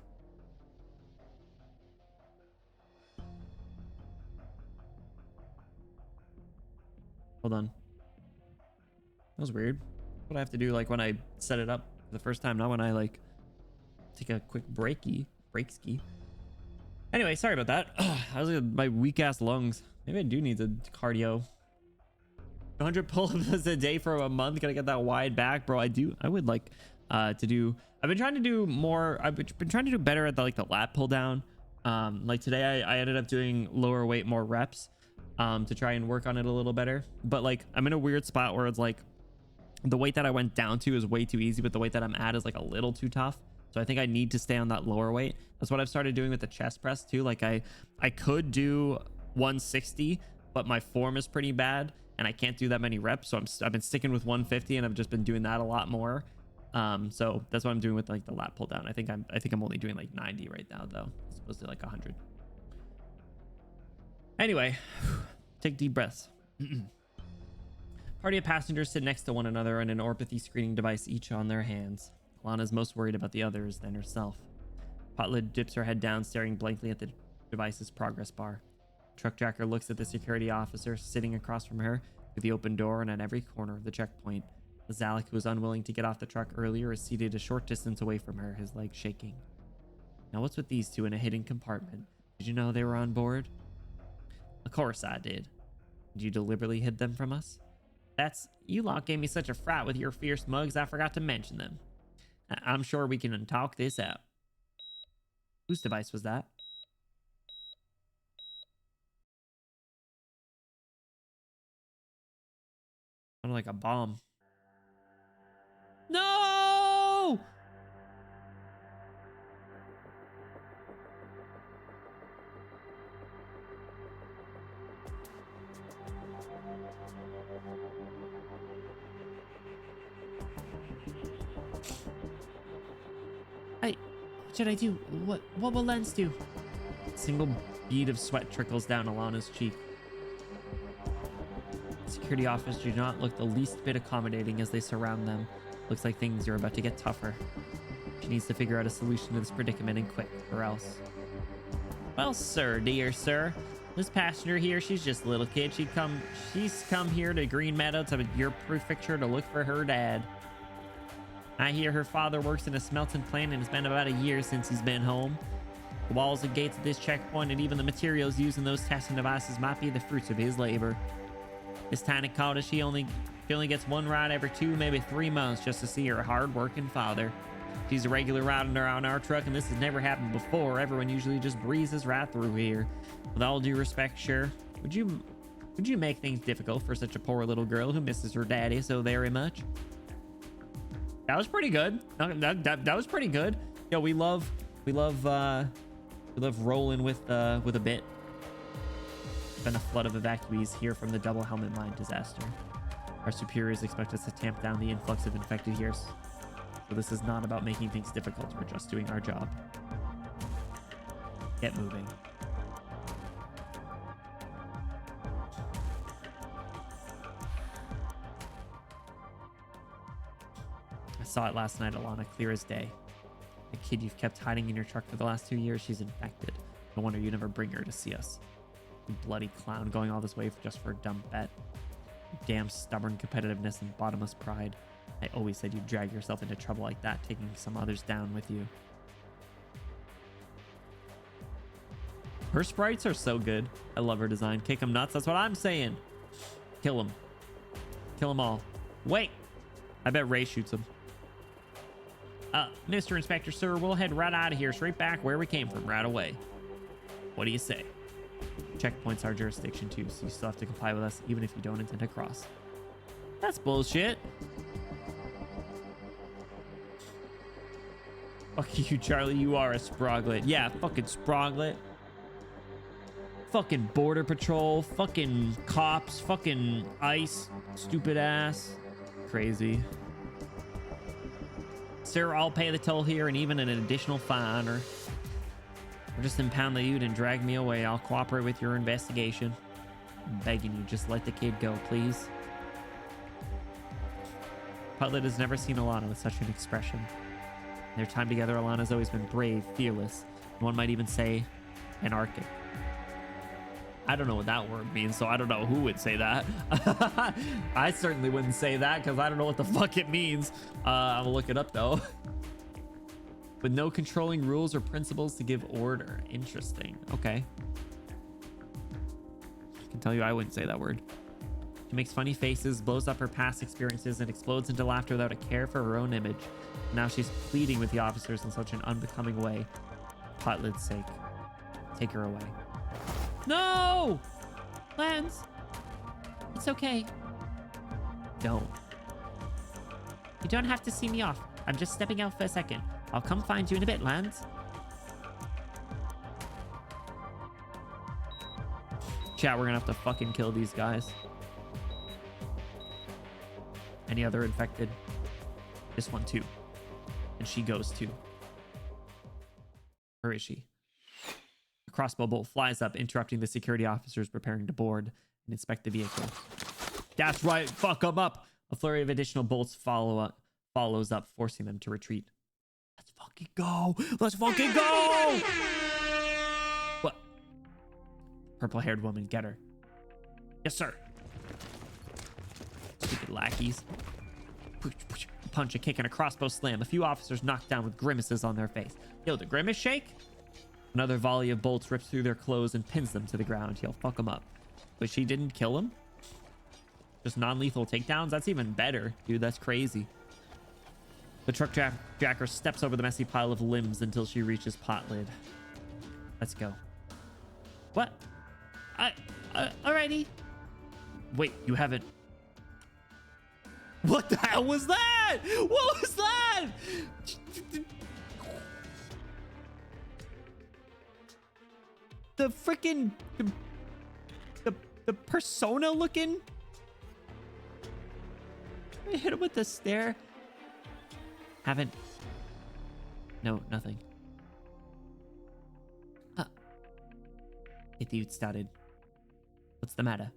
S1: Hold on. That was weird. What I have to do like when I set it up for the first time, not when I like take a quick break ski. Anyway, sorry about that. I was my weak ass lungs. Maybe I do need the cardio. 100 pull-ups a day for a month. Gotta get that wide back, bro. I would like to do. I've been trying to do more. I've been trying to do better at the like the lat pull down. Like today, I ended up doing lower weight, more reps, to try and work on it a little better. But like I'm in a weird spot where it's like the weight that I went down to is way too easy, but the weight that I'm at is like a little too tough. So I think I need to stay on that lower weight. That's what I've started doing with the chest press too. Like I could do 160, but my form is pretty bad and I can't do that many reps. So I've been sticking with 150 and I've just been doing that a lot more. So that's what I'm doing with like the lat pull down. I think I'm only doing like 90 right now though, as opposed to like 100. Anyway, take deep breaths. Party of passengers sit next to one another on an orpathy screening device, each on their hands. Alana's most worried about the others than herself. Potlid dips her head down, staring blankly at the device's progress bar. Truck Jacker looks at the security officer sitting across from her through the open door and at every corner of the checkpoint. Zalek, who was unwilling to get off the truck earlier, is seated a short distance away from her, his legs shaking. Now what's with these two in a hidden compartment? Did you know they were on board? Of course I did. Did you deliberately hid them from us? You lot gave me such a fright with your fierce mugs, I forgot to mention them. I'm sure we can talk this out. Whose device was that? Sounded like a bomb. No! What should I do? What will Lens do? A single bead of sweat trickles down Alana's cheek. Security officers do not look the least bit accommodating as they surround them. Looks like things are about to get tougher. She needs to figure out a solution to this predicament and quick, or else. Well, sir, dear sir, this passenger here, she's just a little kid. She's come here to Green Meadow to your prefecture to look for her dad. I hear her father works in a smelting plant and it's been about a year since he's been home. The walls and gates of this checkpoint and even the materials used in those testing devices might be the fruits of his labor. This tiny cottage, she only gets one ride every 2, maybe 3 months just to see her hard-working father. She's a regular rider on our truck, and this has never happened before. Everyone usually just breezes right through here. With all due respect, sure, would you make things difficult for such a poor little girl who misses her daddy so very much? That was pretty good. That was pretty good. Yo, we love rolling with a bit. Been a flood of evacuees here from the double helmet mine disaster. Our superiors expect us to tamp down the influx of infected here. So this is not about making things difficult. We're just doing our job. Get moving. I saw it last night, Alana, clear as day. The kid you've kept hiding in your truck for the last 2 years, she's infected. No wonder you never bring her to see us. You bloody clown, going all this way just for a dumb bet. Damn stubborn competitiveness and bottomless pride. I always said you'd drag yourself into trouble like that, taking some others down with you. Her sprites are so good. I love her design. Kick them nuts. That's what I'm saying. Kill them. Kill them all. Wait. I bet Ray shoots him. Mr. Inspector, sir, we'll head right out of here, straight back where we came from, right away. What do you say? Checkpoint's our jurisdiction too, so you still have to comply with us, even if you don't intend to cross. That's bullshit. Fuck you, Charlie. You are a sproglet. Yeah, fucking sproglet. Fucking border patrol. Fucking cops. Fucking ICE. Stupid ass. Crazy. Sir, I'll pay the toll here and even an additional fine, or just impound the ute and drag me away. I'll cooperate with your investigation. I'm begging you, just let the kid go, please. Putlet has never seen Alana with such an expression. In their time together, Alana's always been brave, fearless, and one might even say anarchic. I don't know what that word means, so I don't know who would say that. I certainly wouldn't say that because I don't know what the fuck it means. I'm gonna look it up though. With no controlling rules or principles to give order. Interesting. Okay. I can tell you I wouldn't say that word. She makes funny faces, blows up her past experiences, and explodes into laughter without a care for her own image. Now she's pleading with the officers in such an unbecoming way. Potlid's sake. Take her away. No! Lance! It's okay. Don't. You don't have to see me off. I'm just stepping out for a second. I'll come find you in a bit, Lance. Chat, we're gonna have to fucking kill these guys. Any other infected? This one too. And she goes too. Where is she? A crossbow bolt flies up, interrupting the security officers preparing to board and inspect the vehicle. That's right, fuck them up. A flurry of additional bolts follows up, forcing them to retreat. Let's fucking go. Let's fucking go. What? Purple-haired woman, get her. Yes, sir. Stupid lackeys. A punch, a kick, and a crossbow slam. A few officers knocked down with grimaces on their face. Yo, the grimace shake? Another volley of bolts rips through their clothes and pins them to the ground. He'll fuck them up. But she didn't kill him? Just non-lethal takedowns? That's even better. Dude, that's crazy. The truck jacker steps over the messy pile of limbs until she reaches Potlid. Let's go. What? Alrighty. Wait, you haven't... What the hell was that? What was that? The freaking... The persona looking... I hit him with the stare. Haven't... No, nothing. Huh. The dude started. What's the matter?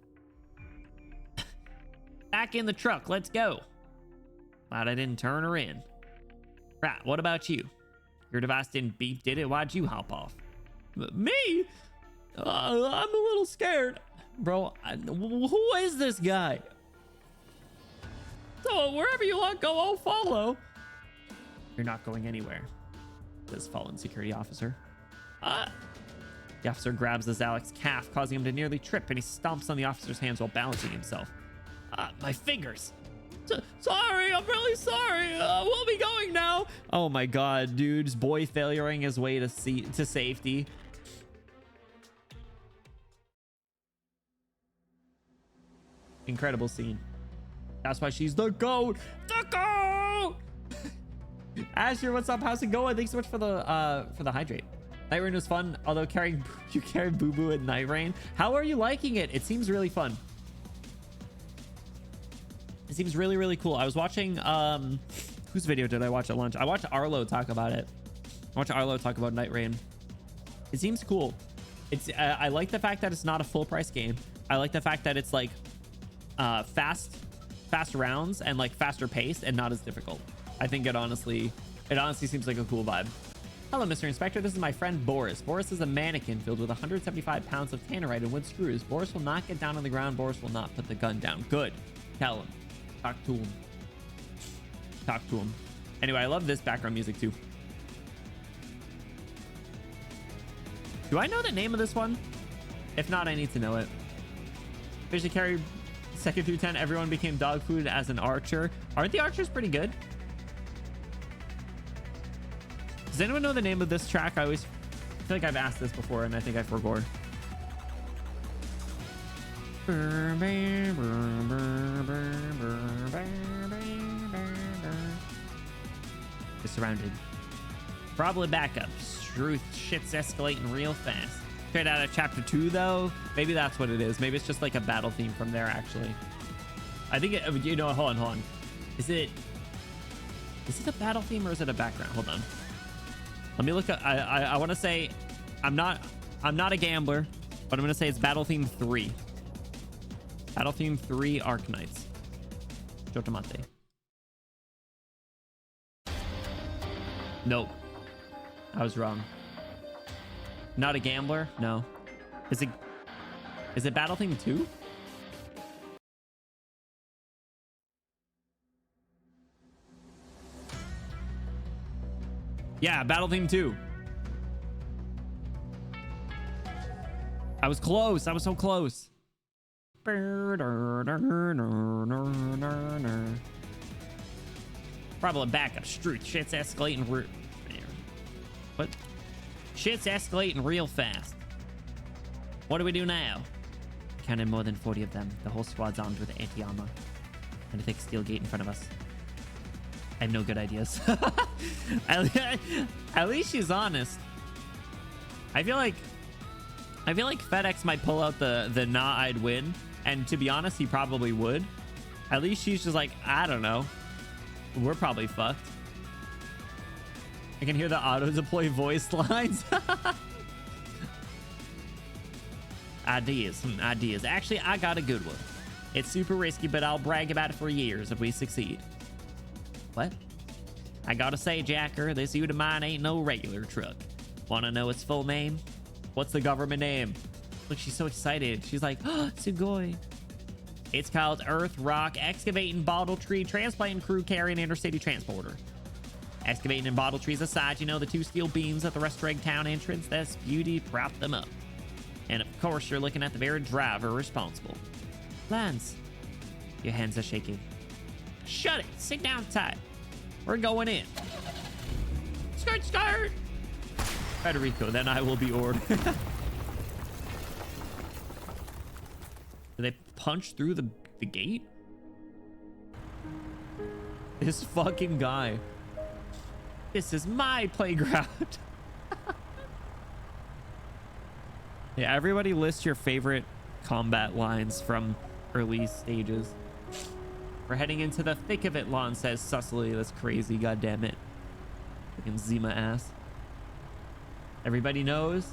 S1: Back in the truck, let's go. Glad I didn't turn her in. Right, what about you? Your device didn't beep, did it? Why'd you hop off? Me? I'm a little scared. Bro, who is this guy? So wherever you want go, I'll follow. You're not going anywhere, says fallen security officer. The officer grabs this Alex's calf, causing him to nearly trip, and he stomps on the officer's hands while balancing himself. My fingers. Sorry, I'm really sorry. We'll be going now. Oh my god, dude's boy failuring his way to safety. Incredible scene. That's why she's the GOAT. The GOAT! Asher, what's up? How's it going? Thanks so much for the hydrate. Night Rain was fun, although you carried Boo Boo at Night Rain. How are you liking it? It seems really fun. It seems really, really cool. I was watching, whose video did I watch at lunch? I watched Arlo talk about it. I watched Arlo talk about Night Rain. It seems cool. I like the fact that it's not a full price game. I like the fact that it's like fast rounds and like faster paced and not as difficult. I think it honestly seems like a cool vibe. Hello, Mr. Inspector. This is my friend Boris. Boris is a mannequin filled with 175 pounds of tannerite and wood screws. Boris will not get down on the ground. Boris will not put the gun down. Good. Tell him. Talk to him. Talk to him. Anyway, I love this background music too. Do I know the name of this one? If not, I need to know it. Visually carry 2nd through 10. Everyone became dog food as an archer. Aren't the archers pretty good? Does anyone know the name of this track? I feel like I've asked this before and I think I forgot. You're surrounded. Probably backup. Truth, shit's escalating real fast. Straight out of chapter 2 though. Maybe that's what it is. Maybe it's just like a battle theme from there actually. I think it, you know, hold on. Is it a battle theme or is it a background? Hold on. Let me look up. I want to say I'm not a gambler, but I'm going to say it's Battle Theme 3. Battle Theme 3 Arknights. Jotamate. Nope. I was wrong. Not a gambler? No. Is it Is it Battle Theme 2? Yeah, Battle Theme 2. I was close. I was so close. Problem backup. Struth. Shit's escalating. What? Shit's escalating real fast. What do we do now? Counted more than 40 of them. The whole squad's armed with anti-armor. And a thick steel gate in front of us. I have no good ideas. At least she's honest. I feel like FedEx might pull out the nah, I'd win. And to be honest, he probably would. At least she's just like, I don't know. We're probably fucked. I can hear the auto deploy voice lines. Ideas. Ideas. Actually, I got a good one. It's super risky, but I'll brag about it for years if we succeed. What? I gotta say, Jacker, this unit of mine ain't no regular truck. Wanna know its full name? What's the government name? Look, she's so excited. She's like, oh, Sugoi. It's called Earth Rock Excavating Bottle Tree Transplanting Crew Carrying Intercity Transporter. Excavating and bottle trees aside, you know the two steel beams at the Restreg Town entrance? That's beauty, prop them up. And of course, you're looking at the very driver responsible. Lance, your hands are shaking. Shut it. Sit down tight. We're going in. Skirt, skirt. Federico, then I will be ordered. Do they punch through the gate? This fucking guy. This is my playground. Yeah, everybody list your favorite combat lines from early stages. We're heading into the thick of it, Lon says sussily. That's crazy, god damn it. Fucking Zima ass. Everybody knows.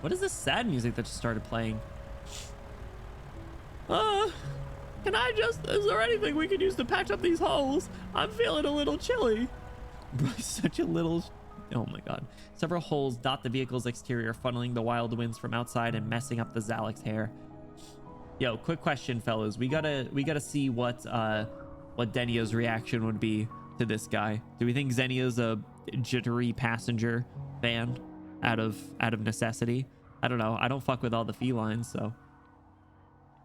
S1: What is this sad music that just started playing? Can I just... Is there anything we could use to patch up these holes? I'm feeling a little chilly. Bro, such a little... Oh my god. Several holes dot the vehicle's exterior, funneling the wild winds from outside and messing up the Zalix hair. Yo, quick question, fellas. We gotta see what Denio's reaction would be to this guy. Do we think Xenia's a jittery passenger fan out of necessity? I don't know. I don't fuck with all the felines, so...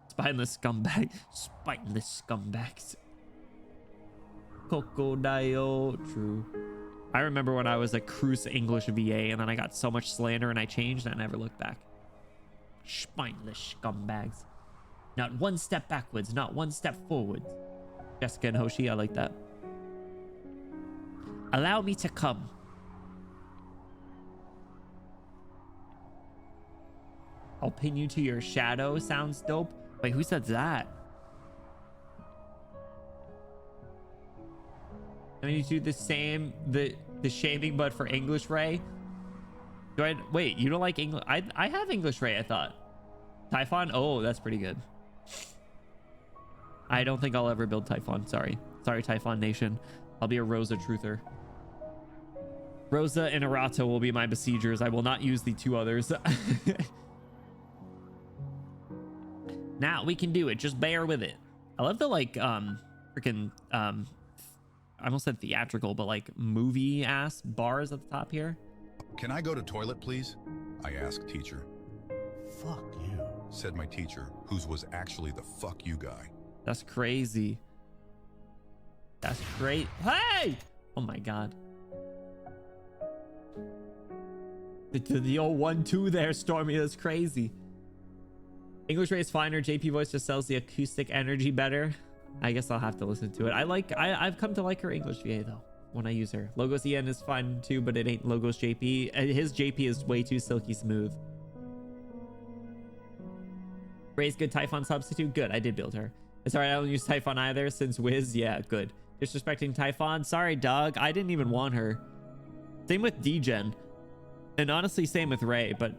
S1: Spineless scumbag. Spineless scumbags. Crocodile. True. I remember when I was a Cruise English VA and then I got so much slander and I changed and I never looked back. Spineless scumbags. Not one step backwards, not one step forward. Jessica and Hoshi, I like that. Allow me to come. I'll pin you to your shadow. Sounds dope. Wait, who said that? I mean, you do the same, the shaming, but for English Ray. Do I wait? You don't like English? I have English Ray. I thought Typhon. Oh, that's pretty good. I don't think I'll ever build Typhon. Sorry, Typhon Nation. I'll be a Rosa truther. Rosa and Arata will be my besiegers. I will not use the two others. Now we can do it. Just bear with it. I love the like freaking I almost said theatrical, but like movie ass bars at the top here.
S2: Can I go to toilet, please? I asked teacher.
S3: Fuck you.
S2: Said my teacher, whose was actually the fuck you guy.
S1: That's crazy. That's great. Hey! Oh my god. The old 1-2 there, Stormy. That's crazy. English Ray is finer. JP voice just sells the acoustic energy better. I guess I'll have to listen to it. I've come to like her English VA though when I use her. Logos EN is fine too, but it ain't Logos JP. His JP is way too silky smooth. Ray's good Typhon substitute. Good, I did build her. It's alright, I don't use Typhon either since Wiz. Yeah, good. Disrespecting Typhon. Sorry, dog. I didn't even want her. Same with Degen. And honestly, same with Ray, but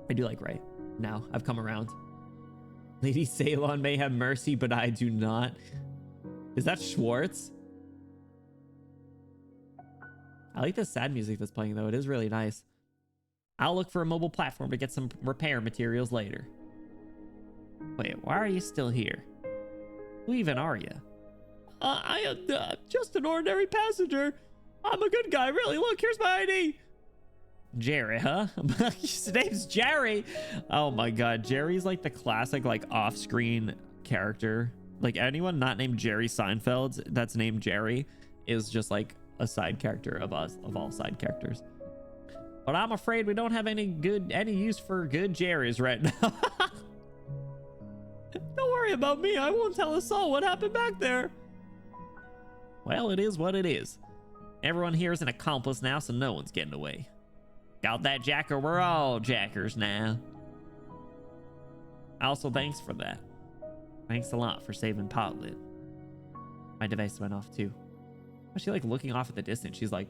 S1: I do like Ray. Now I've come around. Lady Ceylon may have mercy, but I do not. Is that Schwartz? I like the sad music that's playing though. It is really nice. I'll look for a mobile platform to get some repair materials later. Wait, why are you still here? Who even are you? I am just an ordinary passenger. I'm a good guy, really. Look, here's my ID. Jerry, huh? His name's Jerry. Oh my god, Jerry's like the classic like off-screen character. Like anyone not named Jerry Seinfeld that's named Jerry is just like a side character of all side characters. But I'm afraid we don't have any use for good Jerrys right now. Don't worry about me. I won't tell us all what happened back there. Well, it is what it is. Everyone here is an accomplice now, so no one's getting away. Got that, Jacker? We're all Jackers now. Also, thanks for that. Thanks a lot for saving Potlit. My device went off too. Was she like looking off at the distance? She's like,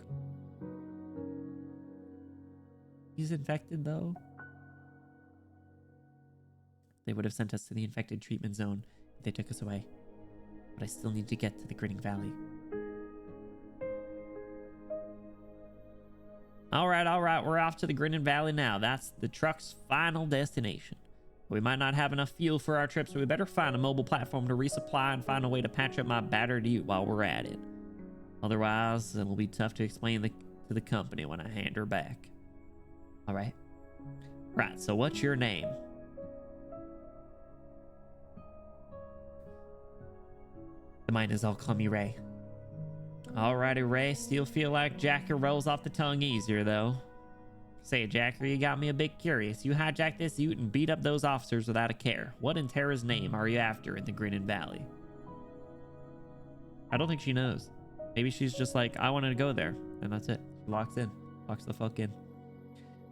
S1: he's infected though. They would have sent us to the infected treatment zone if they took us away. But I still need to get to the Grinning Valley. All right. We're off to the Grinning Valley now. That's the truck's final destination. We might not have enough fuel for our trip, so we better find a mobile platform to resupply and find a way to patch up my battered ute while we're at it. Otherwise, it'll be tough to explain to the company when I hand her back. All right. Right, so what's your name? Mine is I'll call me Ray. Alrighty, Ray. Still feel like Jacker rolls off the tongue easier, though. Say, Jacker, you got me a bit curious. You hijacked this ute and beat up those officers without a care. What in Terra's name are you after in the Grinning Valley? I don't think she knows. Maybe she's just like, I wanted to go there. And that's it. She locks in. Locks the fuck in.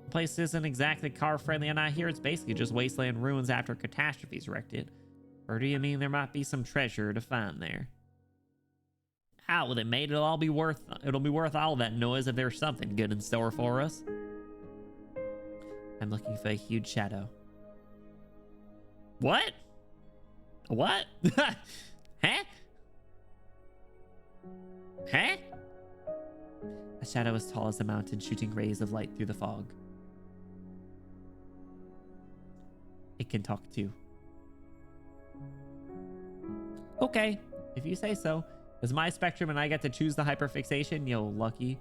S1: The place isn't exactly car-friendly, and I hear it's basically just wasteland ruins after catastrophes wrecked it. Or do you mean there might be some treasure to find there? Ah, well then, mate, it'll be worth all that noise if there's something good in store for us. I'm looking for a huge shadow. What? What? Huh? Huh? A shadow as tall as a mountain shooting rays of light through the fog. It can talk too. Okay, if you say so. It's my spectrum and I get to choose the hyperfixation. Yo, lucky.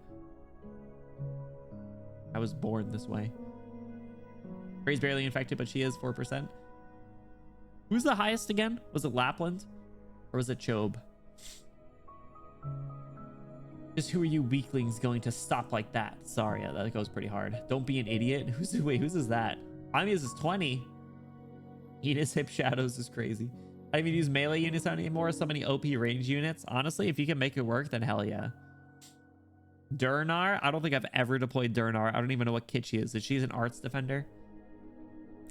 S1: I was born this way. Ray's barely infected, but she is 4%. Who's the highest again? Was it Lapland? Or was it Chobe? Just who are you weaklings going to stop like that? Sorry, that goes pretty hard. Don't be an idiot. Wait, whose is that? Amia's is 20. Enos Hip Shadows is crazy. I don't even use melee units anymore. So many OP range units. Honestly, if you can make it work, then hell yeah. Durnar? I don't think I've ever deployed Durnar. I don't even know what kit she is. Is she an arts defender?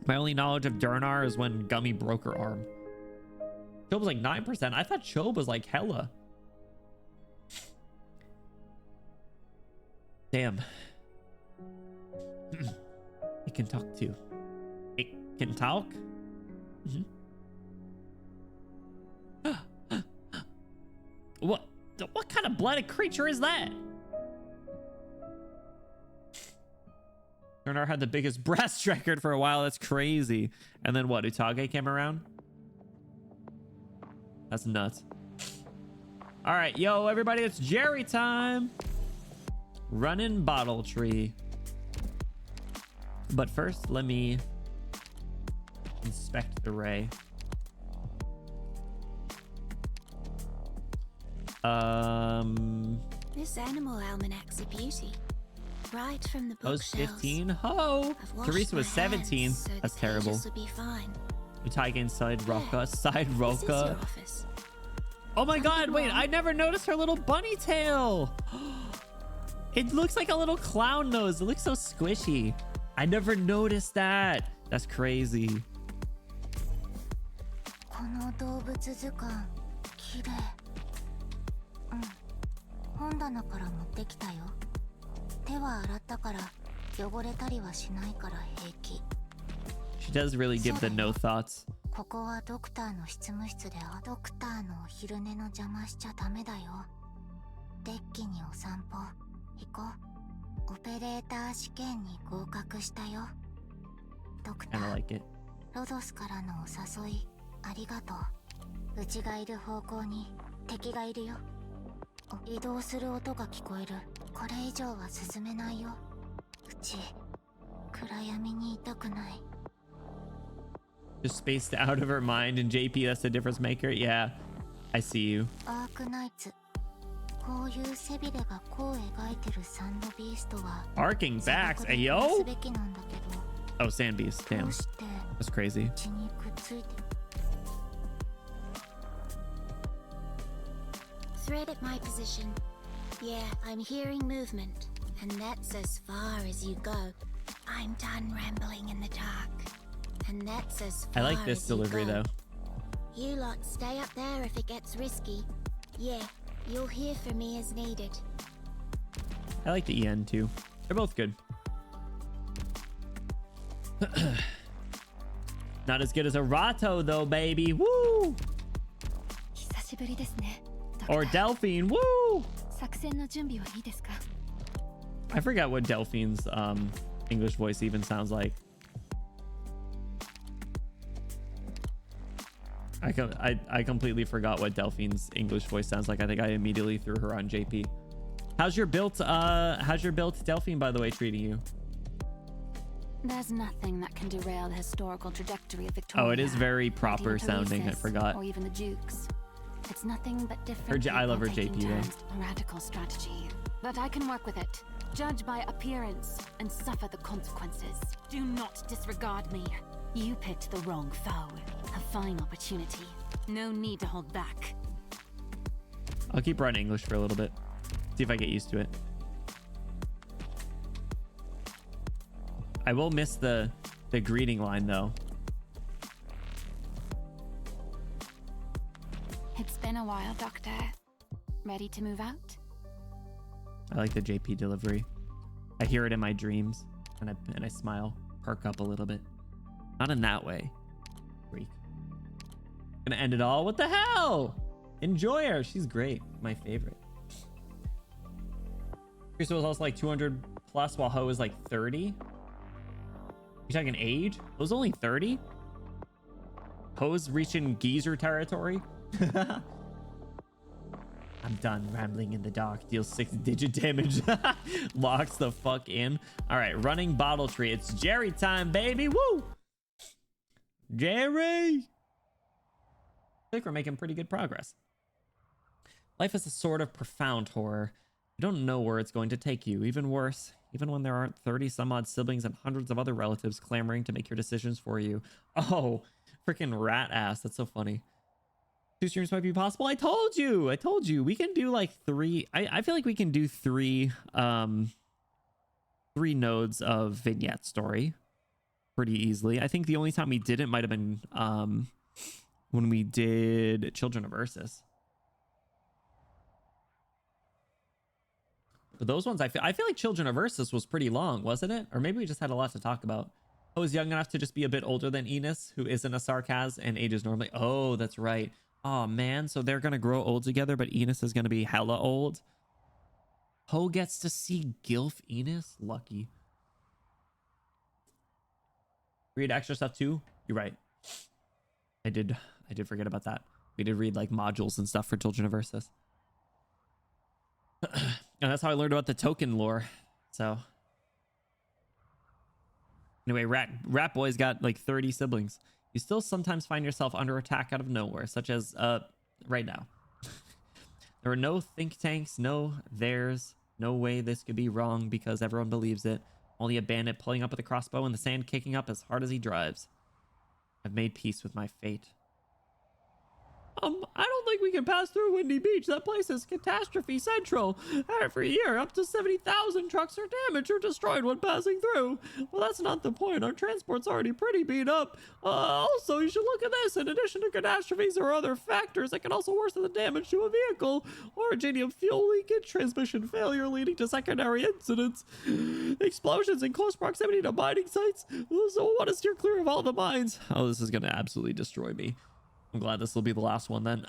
S1: My only knowledge of Durnar is when Gummy broke her arm. Chobe was like 9%. I thought Chobe was like hella. Damn. It can talk too. It can talk? Mm-hmm. What kind of blooded creature is that? Durnar had the biggest breast record for a while. That's crazy. And then what? Utage came around? That's nuts. All right, yo, everybody, it's Jerry time. Running bottle tree. But first, let me inspect the ray.
S8: This animal almanac's a beauty. Right from the
S1: I was
S8: bookshelves.
S1: 15. Ho! Teresa was 17.
S8: So
S1: That's terrible.
S8: Will be fine.
S1: Utage inside Roca. Side
S8: This is
S1: Roca.
S8: your office.
S1: Oh my god, wait, I never noticed her little bunny tail. It looks like a little clown nose. It looks so squishy. I never noticed that. That's crazy.
S8: この動物図鑑綺麗。本棚から持ってきたよ。手は洗ったから汚れたりはしないから平気。
S1: She does really give the no thoughts.
S8: ここはドクターの執務室でドクターのお昼寝の邪魔しちゃダメだよ。デッキにお散歩行こう。オペレーター試験に合格したよ。ドクタ
S1: Kind of
S8: ー、
S1: like it.
S8: ロドスからのお誘いありがとう。うちがいる方向に敵がいるよ。移動する音が聞こえる。これ以上は進めないよ。うち暗闇にいたくない。
S1: Just spaced out of her mind, and JP, that's the difference maker. Yeah, I see you.
S8: アークナイツ、こういう背びれがこう描いてるサンドビーストは
S1: Arcing backs.
S8: す
S1: Ayo.
S8: べきなんだけど、
S1: Oh, Sand Beast.
S8: ど
S1: Damn.
S8: うして
S1: That's crazy.
S8: 血にくっついて。 Thread at my position. Yeah, I'm hearing movement, and that's as far as you go. I'm done rambling in the dark, and that's as
S1: I
S8: far
S1: like this
S8: as you
S1: delivery
S8: go.
S1: though.
S8: You lot stay up there if it gets risky. Yeah, you'll hear from me as needed.
S1: I like the EN too. They're both good. Not as good as Arato though, baby. Woo!
S6: 久しぶりですね。
S1: Or Delphine. Woo!
S6: 作戦の準備はいいですか？
S1: I forgot what Delphine's English voice even sounds like. I completely forgot what Delphine's English voice sounds like. I think I immediately threw her on JP. How's your built Delphine, by the way, treating you?
S6: There's nothing that can derail the historical trajectory of Victoria.
S1: Oh, it is very proper
S6: Medieval
S1: sounding. I
S6: Teresa's,
S1: forgot.
S6: Or even the Dukes. It's nothing but different.
S1: I love her
S6: people taking
S1: JP though.
S6: turns. A radical strategy. But I can work with it. Judge by appearance and suffer the consequences. Do not disregard me. You picked the wrong foe. A fine opportunity. No need to hold back.
S1: I'll keep running English for a little bit. See if I get used to it. I will miss the greeting line though.
S6: It's been a while, Doctor. Ready to move out?
S1: I like the JP delivery. I hear it in my dreams and I smile, perk up a little bit. Not in that way. Freak. Gonna end it all. What the hell? Enjoy her. She's great. My favorite. Crystal was also like 200 plus while Ho was like 30. You talking age? It was only 30? Ho's reaching geezer territory? I'm done rambling in the dark. Deals 6-digit damage. Locks the fuck in. All right, running bottle tree. It's Jerry time, baby. Woo! Jerry! I think we're making pretty good progress. Life is a sort of profound horror. You don't know where it's going to take you. Even worse, even when there aren't 30 some odd siblings and hundreds of other relatives clamoring to make your decisions for you. Oh, freaking rat ass. That's so funny. 2 streams might be possible. I told you. We can do like 3. I feel like we can do 3 nodes of vignette story pretty easily. I think the only time we didn't might have been when we did Children of Ursus. But those ones, I feel like Children of Ursus was pretty long, wasn't it? Or maybe we just had a lot to talk about. I was young enough to just be a bit older than Enos, who isn't a sarcasm and ages normally. Oh, that's right. Oh man, so they're gonna grow old together, but Enos is gonna be hella old. Ho gets to see Gilf Enos. Lucky. Read extra stuff too. You're right. I did forget about that. We did read like modules and stuff for Children of Ursus. And that's how I learned about the token lore. So anyway, Rat Boy's got like 30 siblings. You still sometimes find yourself under attack out of nowhere, such as right now. There are no think tanks, no theirs, no way this could be wrong because everyone believes it. Only a bandit pulling up with a crossbow and the sand kicking up as hard as he drives. I've made peace with my fate. I don't think we can pass through Windy Beach. That place is catastrophe central. Every year, up to 70,000 trucks are damaged or destroyed when passing through. Well, that's not the point. Our transport's already pretty beat up. Also, you should look at this. In addition to catastrophes, there are other factors that can also worsen the damage to a vehicle. Originating of fuel leakage, transmission failure leading to secondary incidents, explosions in close proximity to mining sites. So we want to steer clear of all the mines. Oh, this is going to absolutely destroy me. I'm glad this will be the last one then.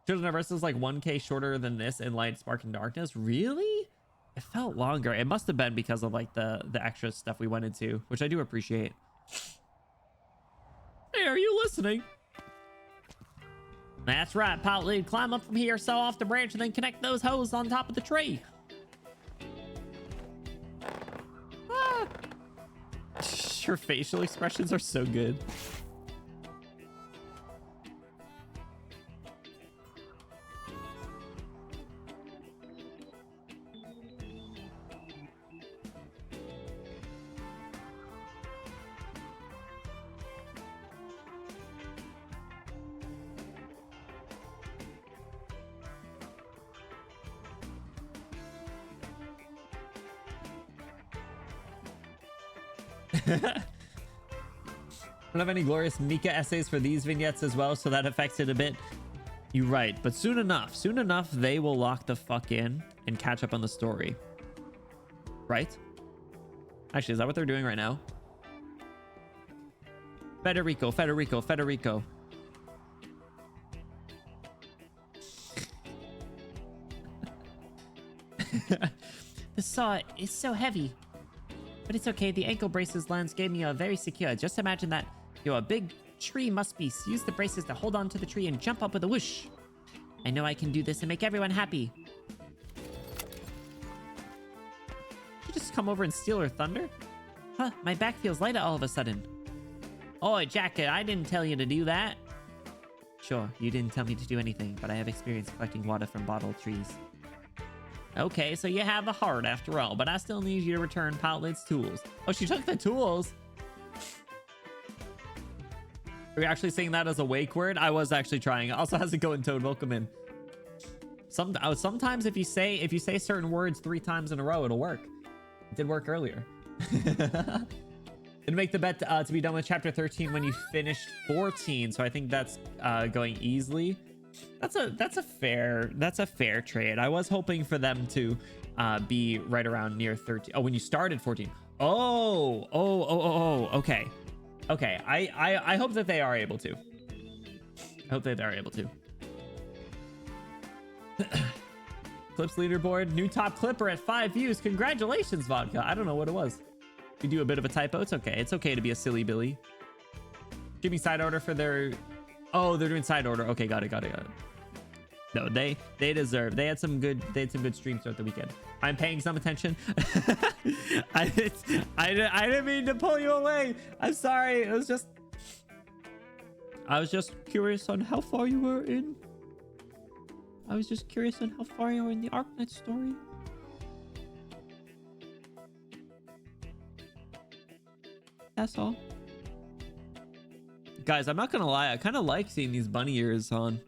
S1: Children of Ursus is like 1K shorter than this in Light, Spark, and Darkness. Really? It felt longer. It must have been because of like the extra stuff we went into, which I do appreciate. Hey, are you listening? That's right, Pot Lead. Climb up from here, saw off the branch, and then connect those hoses on top of the tree. Ah. Your facial expressions are so good. Don't have any glorious Mika essays for these vignettes as well, so that affects it a bit. You're right, but soon enough, they will lock the fuck in and catch up on the story. Right? Actually, is that what they're doing right now? Federico. The saw is so heavy. But it's okay, the ankle braces Lance gave me are very secure. Just imagine that you're a big tree mustbeast. Use the braces to hold on to the tree and jump up with a whoosh. I know I can do this and make everyone happy. Did you just come over and steal her thunder? Huh, my back feels lighter all of a sudden. Oh, Jacket, I didn't tell you to do that. Sure, you didn't tell me to do anything, but I have experience collecting water from bottled trees. Okay, so you have the heart after all, but I still need you to return Potled's tools. Oh, she took the tools. Are you actually saying that as a wake word? I was actually trying. It also has to go in Toad. Welcome in. Sometimes if you say certain words 3 times in a row, it'll work. It did work earlier. It'd make the bet to be done with chapter 13 when you finished 14. So I think that's going easily. That's a fair trade. I was hoping for them to be right around near 13. Oh, when you started 14. Oh, okay. I hope that they are able to. Clips leaderboard, new top clipper at 5 views. Congratulations, Vodka. I don't know what it was. You do a bit of a typo. It's okay. It's okay to be a silly Billy. Jimmy side order for their... Oh, they're doing side order. Okay, got it. No, they deserve. They had some good streams throughout the weekend. I'm paying some attention. I didn't mean to pull you away. I'm sorry. I was just curious on how far you were in. I was just curious on how far you were in the Arknights story. That's all. Guys, I'm not gonna lie, I kind of like seeing these bunny ears on.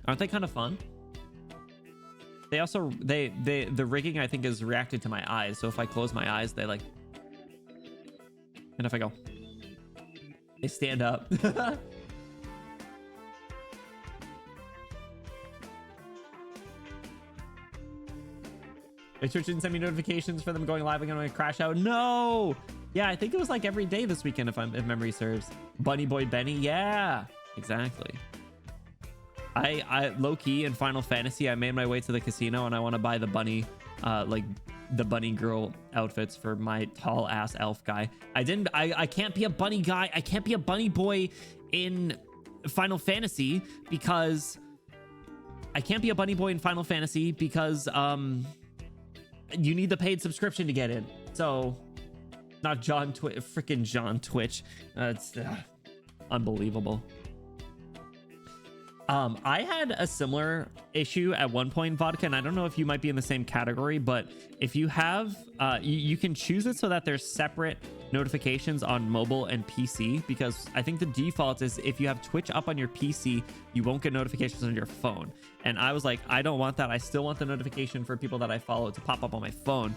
S1: Aren't they kind of fun? They also, the rigging I think is reacted to my eyes. So if I close my eyes, they like, and if I go, they stand up. Twitch didn't send me notifications for them going live again when I crash out. No! Yeah, I think it was like every day this weekend if memory serves. Bunny Boy Benny, yeah, exactly. I low-key in Final Fantasy, I made my way to the casino and I want to buy the bunny, like the bunny girl outfits for my tall ass elf guy. I can't be a bunny guy. I can't be a bunny boy in Final Fantasy because you need the paid subscription to get in. So not freaking John Twitch. It's unbelievable. I had a similar issue at one point, Vodka, and I don't know if you might be in the same category, but if you have, you can choose it so that there's separate notifications on mobile and PC, because I think the default is if you have Twitch up on your PC, you won't get notifications on your phone. And I was like, I don't want that. I still want the notification for people that I follow to pop up on my phone.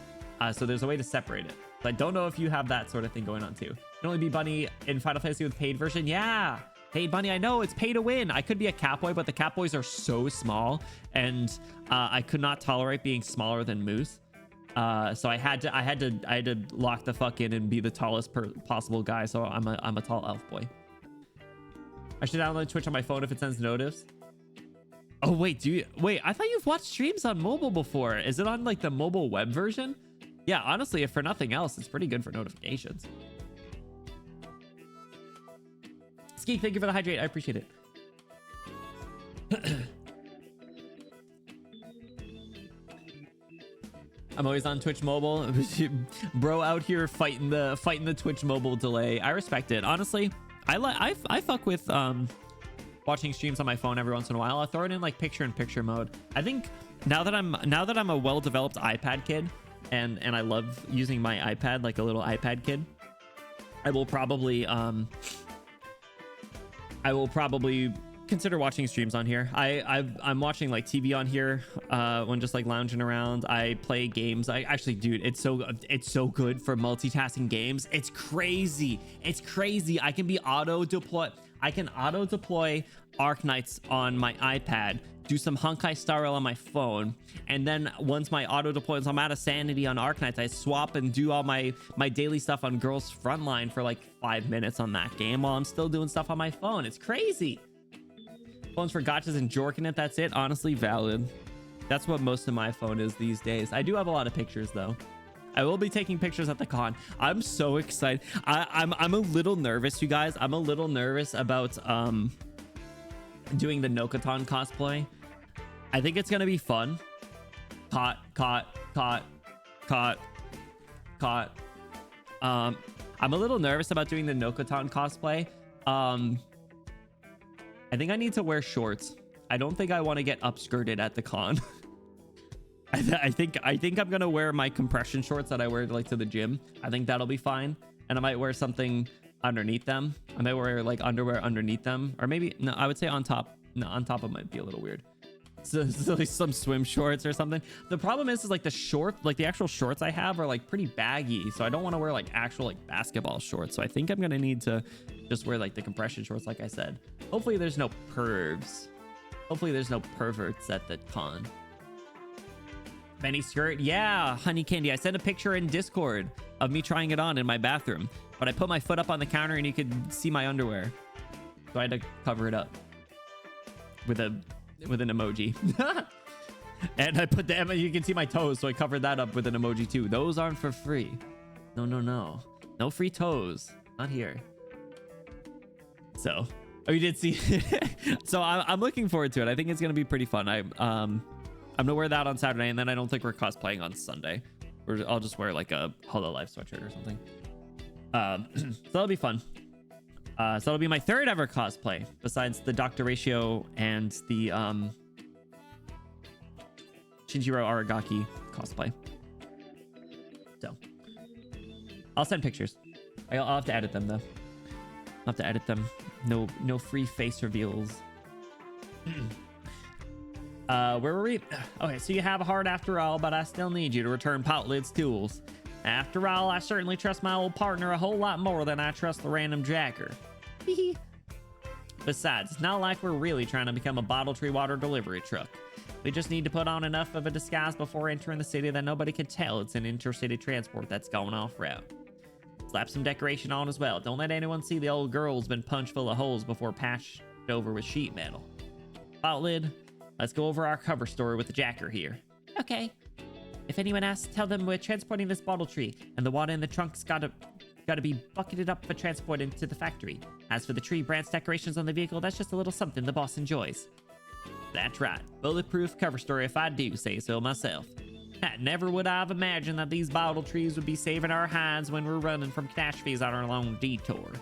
S1: So there's a way to separate it. But I don't know if you have that sort of thing going on too. You can only be bunny in Final Fantasy with paid version. Yeah. Paid bunny, I know it's pay to win. I could be a catboy, but the catboys are so small, and I could not tolerate being smaller than Moose. So I had to lock the fuck in and be the tallest possible guy. So I'm a tall elf boy. I should download Twitch on my phone if it sends notice. Oh wait, I thought you've watched streams on mobile before. Is it on like the mobile web version? Yeah, honestly, if for nothing else, it's pretty good for notifications. Skeek, thank you for the hydrate. I appreciate it. I'm always on Twitch mobile. Bro out here fighting the Twitch mobile delay. I respect it. Honestly, I fuck with watching streams on my phone every once in a while. I'll throw it in like picture-in-picture mode. I think now that I'm a well-developed iPad kid and I love using my iPad like a little iPad kid, I will probably consider watching streams on here. I'm watching like TV on here when just like lounging around. I play games. I actually, dude, it's so good for multitasking games. It's crazy. I can auto deploy Arknights on my iPad, do some Honkai Star Rail on my phone, and then once my auto deploys, I'm out of sanity on Arknights, I swap and do all my daily stuff on Girls Frontline for like 5 minutes on that game while I'm still doing stuff on my phone. It's crazy. Phones for gotchas and jorking it, that's it. Honestly, valid. That's what most of my phone is these days. I do have a lot of pictures though. I will be taking pictures at the con. I'm so excited. I'm a little nervous, you guys. I'm a little nervous about doing the Nokotan cosplay. I think it's gonna be fun. Caught. I'm a little nervous about doing the Nokotan cosplay. I think I need to wear shorts. I don't think I want to get upskirted at the con. I think I'm gonna wear my compression shorts that I wear like to the gym. I think that'll be fine, and I might wear something underneath them. I might wear like underwear underneath them, or maybe no. I would say on top. No, on top it might be a little weird. So like some swim shorts or something. The problem is like the actual shorts I have are like pretty baggy, so I don't want to wear like actual like basketball shorts. So I think I'm gonna need to just wear like the compression shorts, like I said. Hopefully there's no pervs. Hopefully there's no perverts at the con. Benny skirt, yeah, honey candy. I sent a picture in Discord of me trying it on in my bathroom, but I put my foot up on the counter and you could see my underwear, so I had to cover it up with an emoji. And I put you can see my toes, so I covered that up with an emoji too. Those aren't for free. No free toes, not here. So you did see. So I'm looking forward to it. I think it's gonna be pretty fun. I'm gonna wear that on Saturday, and then I don't think we're cosplaying on Sunday. I'll just wear like a Hololive sweatshirt or something. So that'll be fun. So it'll be my third ever cosplay, besides the Dr. Ratio and the Shinjiro Aragaki cosplay. So I'll send pictures. I'll have to edit them though. I'll have to edit them. No free face reveals. Where were we? Okay, so you have a heart after all, but I still need you to return Poutlid's tools. After all, I certainly trust my old partner a whole lot more than I trust the random jacker. Besides, it's not like we're really trying to become a bottle tree water delivery truck. We just need to put on enough of a disguise before entering the city that nobody can tell it's an intercity transport that's going off route. Slap some decoration on as well. Don't let anyone see the old girl's been punched full of holes before patched over with sheet metal. Poutlid, let's go over our cover story with the jacker here. Okay. If anyone asks, tell them we're transporting this bottle tree, and the water in the trunk's gotta be bucketed up for transport into the factory. As for the tree branch decorations on the vehicle, that's just a little something the boss enjoys. That's right. Bulletproof cover story if I do say so myself. Never would I have imagined that these bottle trees would be saving our hides when we're running from cash fees on our long detour.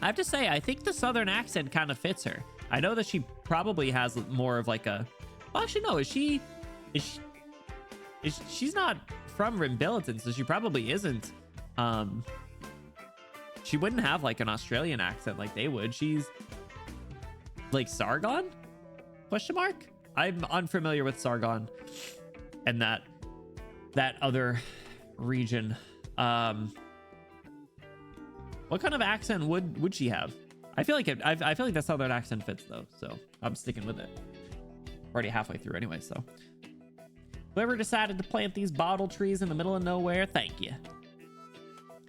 S1: I have to say, I think the southern accent kind of fits her. I know that she probably has more of like a... Well, actually, no. She's not from Rimbilliton, so she probably isn't. She wouldn't have like an Australian accent like they would. She's like Sargon? Question mark? I'm unfamiliar with Sargon and that other region. What kind of accent would she have? I feel like that southern accent fits though, so I'm sticking with it. Already halfway through anyway, so. Whoever decided to plant these bottle trees in the middle of nowhere, thank you.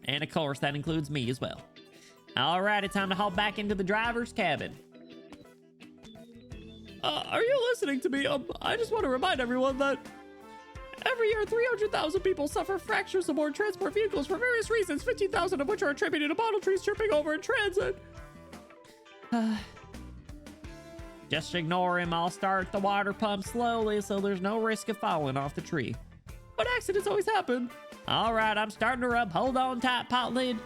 S1: And of course, that includes me as well. Alrighty, time to hop back into the driver's cabin. Are you listening to me? I just want to remind everyone that every year 300,000 people suffer fractures aboard transport vehicles for various reasons, 15,000 of which are attributed to bottle trees tripping over in transit. Just ignore him. I'll start the water pump slowly so there's no risk of falling off the tree. But accidents always happen. All right, I'm starting to rub. Hold on tight, pot lid.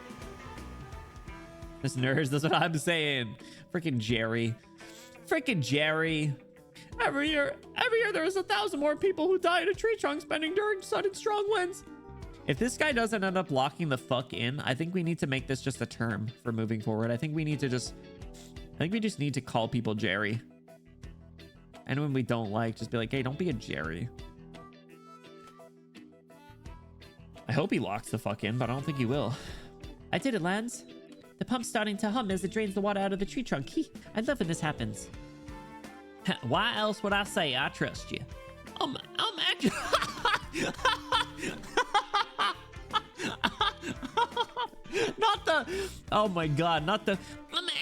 S1: Listeners, that's what I'm saying. Freaking Jerry. Freaking Jerry. Every year there's 1,000 more people who die in a tree trunk bending during sudden strong winds. If this guy doesn't end up locking the fuck in, I think we need to make this just a term for moving forward. I think we just need to call people Jerry. And when we don't like, just be like, hey, don't be a Jerry. I hope he locks the fuck in, but I don't think he will. I did it, Lance. The pump's starting to hum as it drains the water out of the tree trunk. I love when this happens. Why else would I say I trust you? I'm actually... Not the... Oh my god, not the...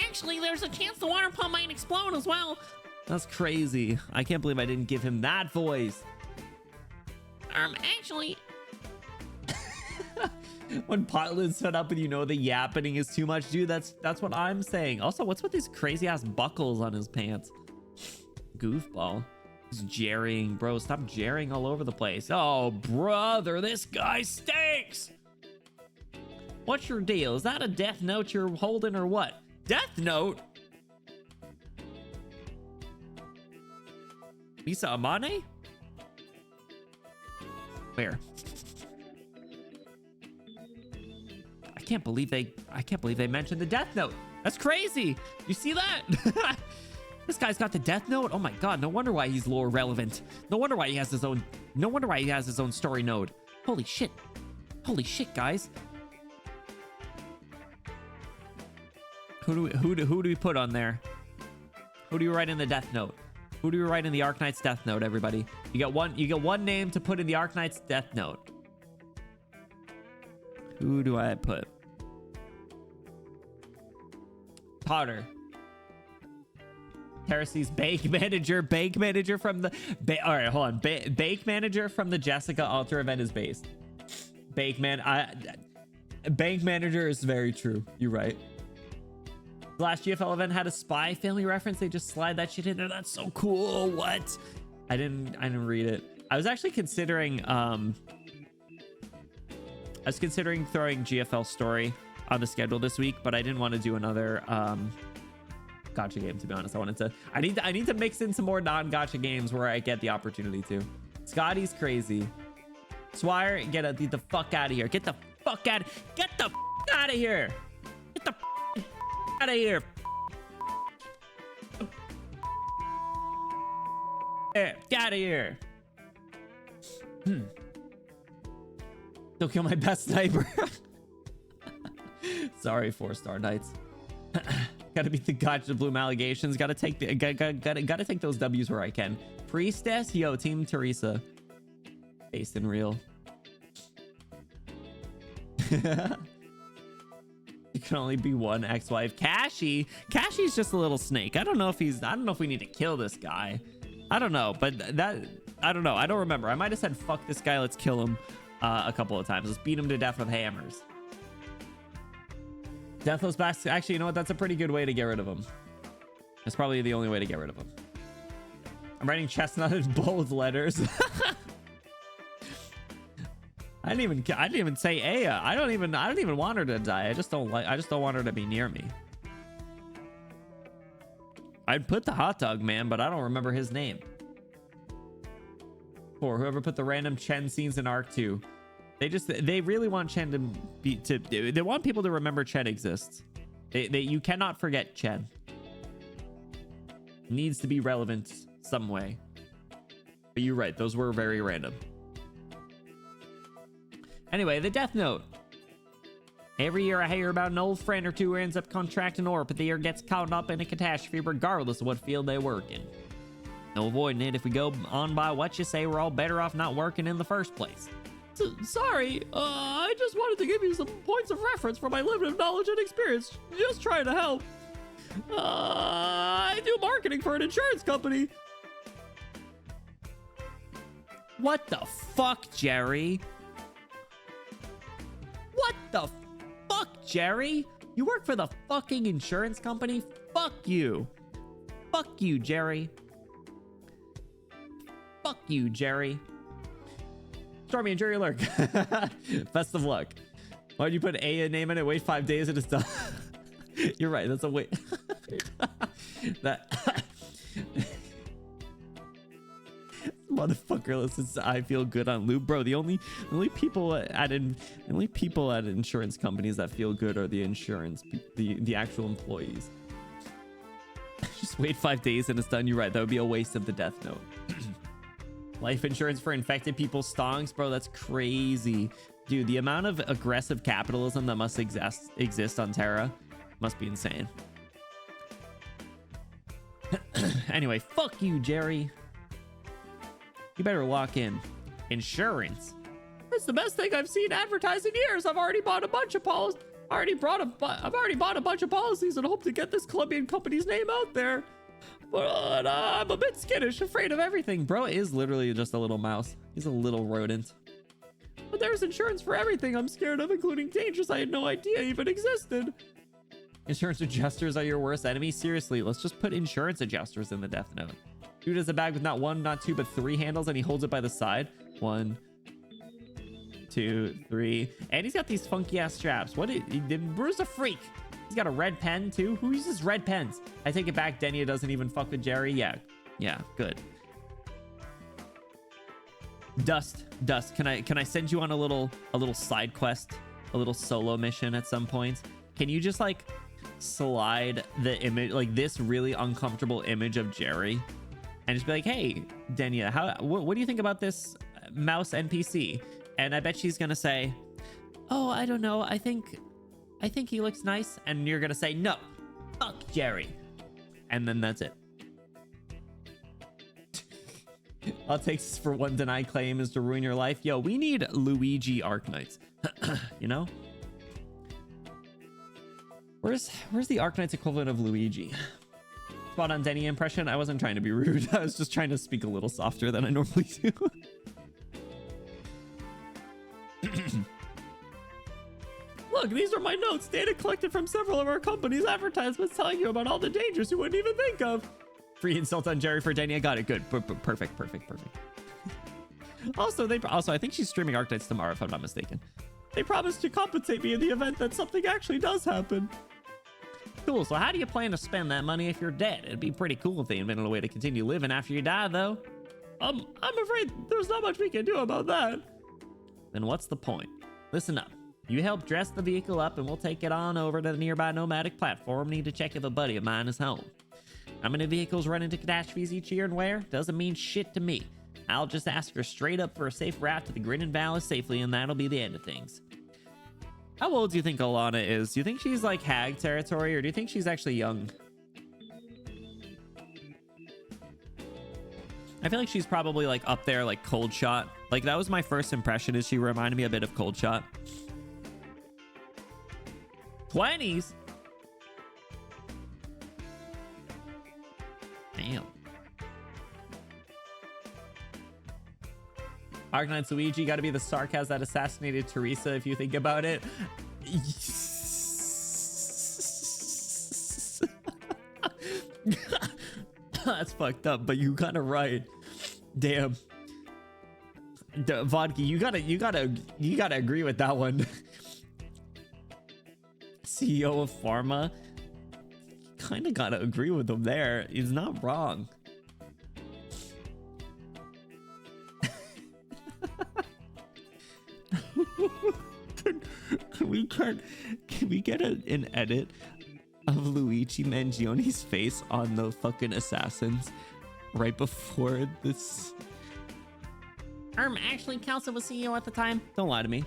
S1: Actually, there's a chance the water pump might explode as well. That's crazy. I can't believe I didn't give him that voice. Actually... When Potlin's set up and you know the yappening is too much, dude, that's what I'm saying. Also, what's with these crazy ass buckles on his pants? Goofball. He's jerrying, bro. Stop jerrying all over the place. Oh, brother, this guy stinks. What's your deal? Is that a death note you're holding or what? Death note? Misa Amane? Where? I can't believe they mentioned the death note. That's crazy. You see that? This guy's got the death note. Oh my god, no wonder why he's lore relevant. No wonder why he has his own story node. Holy shit. Holy shit, guys. Who do we put on there? Who do you write in the death note? Who do you write in the Arknights death note, everybody? You get one name to put in the Arknights death note. Who do I put? Potter. Heresy's bank manager from the... All right, hold on. Bank manager from the Jessica Alter event is based. Bank manager is very true. You're right. The last GFL event had a Spy Family reference. They just slide that shit in there. That's so cool. What? I didn't read it. I was actually considering... I was considering throwing GFL story on the schedule this week, but I didn't want to do another gacha game, to be honest. I need to mix in some more non-gacha games where I get the opportunity to. Scotty's crazy. Swire, get the fuck out of here. Get the fuck out of here. Get the out of here. Get out of here. Don't kill my best sniper. Sorry, 4-star Knights. Gotta beat the Gotcha Bloom allegations. Gotta take those W's where I can. Priestess, yo, Team Teresa. Based in real. It can only be one ex-wife. Cashy's just a little snake. I don't know if we need to kill this guy. I don't know, but I don't know. I don't remember. I might have said fuck this guy, let's kill him a couple of times. Let's beat him to death with hammers. Deathless back. Actually, you know what? That's a pretty good way to get rid of him. That's probably the only way to get rid of him. I'm writing chestnut in bold letters. I didn't even say Aya. I don't even want her to die. I just don't want her to be near me. I'd put the hot dog man, but I don't remember his name. Or whoever put the random Chen scenes in Arc 2. They really want Chen they want people to remember Chen exists. You cannot forget Chen. Needs to be relevant some way. But you're right, those were very random. Anyway, the Death Note. Every year I hear about an old friend or two who ends up contracting orpathy or gets caught up in a catastrophe regardless of what field they work in. No avoiding it. If we go on by what you say, we're all better off not working in the first place. Sorry, I just wanted to give you some points of reference from my limited knowledge and experience. Just trying to help. I do marketing for an insurance company. What the fuck, Jerry? What the fuck, Jerry? You work for the fucking insurance company? Fuck you. Fuck you, Jerry. Fuck you, Jerry. Stormy and Jerry Lurk. Best of luck. Why'd you put a name in it? Wait 5 days and it's done. You're right. That's a wait. That motherfucker listens to I Feel Good on loop, bro. The only people at insurance companies that feel good are the actual employees. Just wait 5 days and it's done. You're right. That would be a waste of the death note. Life insurance for infected people's stonks, bro. That's crazy, dude. The amount of aggressive capitalism that must exist on Terra must be insane. Anyway, fuck you, Jerry. You better lock in. Insurance. It's the best thing I've seen advertised in years. I've already bought a bunch of policies. I've already bought a bunch of policies and hope to get this Colombian company's name out there. But I'm a bit skittish, afraid of everything. Bro is literally just a little mouse. He's a little rodent. But there's insurance for everything I'm scared of, including dangers I had no idea even existed. Insurance adjusters are your worst enemy? Seriously, let's just put insurance adjusters in the death note. Dude has a bag with not one, not two, but 3 handles, and he holds it by the side. 1, 2, 3. And he's got these funky ass straps. Bruce a freak. He's got a red pen too. Who uses red pens? I take it back. Denia doesn't even fuck with Jerry. Yeah, good. Dust. Can I send you on a little side quest, a little solo mission at some point? Can you just like slide the image, like this really uncomfortable image of Jerry, and just be like, hey, Denia, what do you think about this mouse NPC? And I bet she's gonna say, oh, I don't know. I think he looks nice. And you're gonna say, no, fuck Jerry. And then that's it. All it takes for one denied claim is to ruin your life. Yo, we need Luigi Arknights. You know? Where's the Arknights equivalent of Luigi? Spot on Denny impression. I wasn't trying to be rude. I was just trying to speak a little softer than I normally do. Look, these are my notes. Data collected from several of our companies' advertisements telling you about all the dangers you wouldn't even think of. Free insult on Jerry for Denia. Got it. Good. Perfect. Also, I think she's streaming Arknights tomorrow, if I'm not mistaken. They promised to compensate me in the event that something actually does happen. Cool. So how do you plan to spend that money if you're dead? It'd be pretty cool if they invented a way to continue living after you die, though. I'm afraid there's not much we can do about that. Then what's the point? Listen up. You help dress the vehicle up and we'll take it on over to the nearby nomadic platform. Need to check if a buddy of mine is home. How many vehicles run into catastrophes each year and where? Doesn't mean shit to me. I'll just ask her straight up for a safe route to the Grinning Valley safely, and that'll be the end of things. How old do you think Alana is? Do you think she's like hag territory, or do you think she's actually young? I feel like she's probably like up there, like Cold Shot. Like that was my first impression, is she reminded me a bit of Cold Shot. 20s? Damn. Arknights Luigi got to be the sarcasm that assassinated Teresa, if you think about it. That's fucked up, but you got it right. Damn. Vodka, you gotta agree with that one. CEO of Pharma. Kind of gotta agree with him there. He's not wrong. Can we get an edit of Luigi Mangioni's face on the assassins right before this? Actually, Kelso was CEO at the time. Don't lie to me.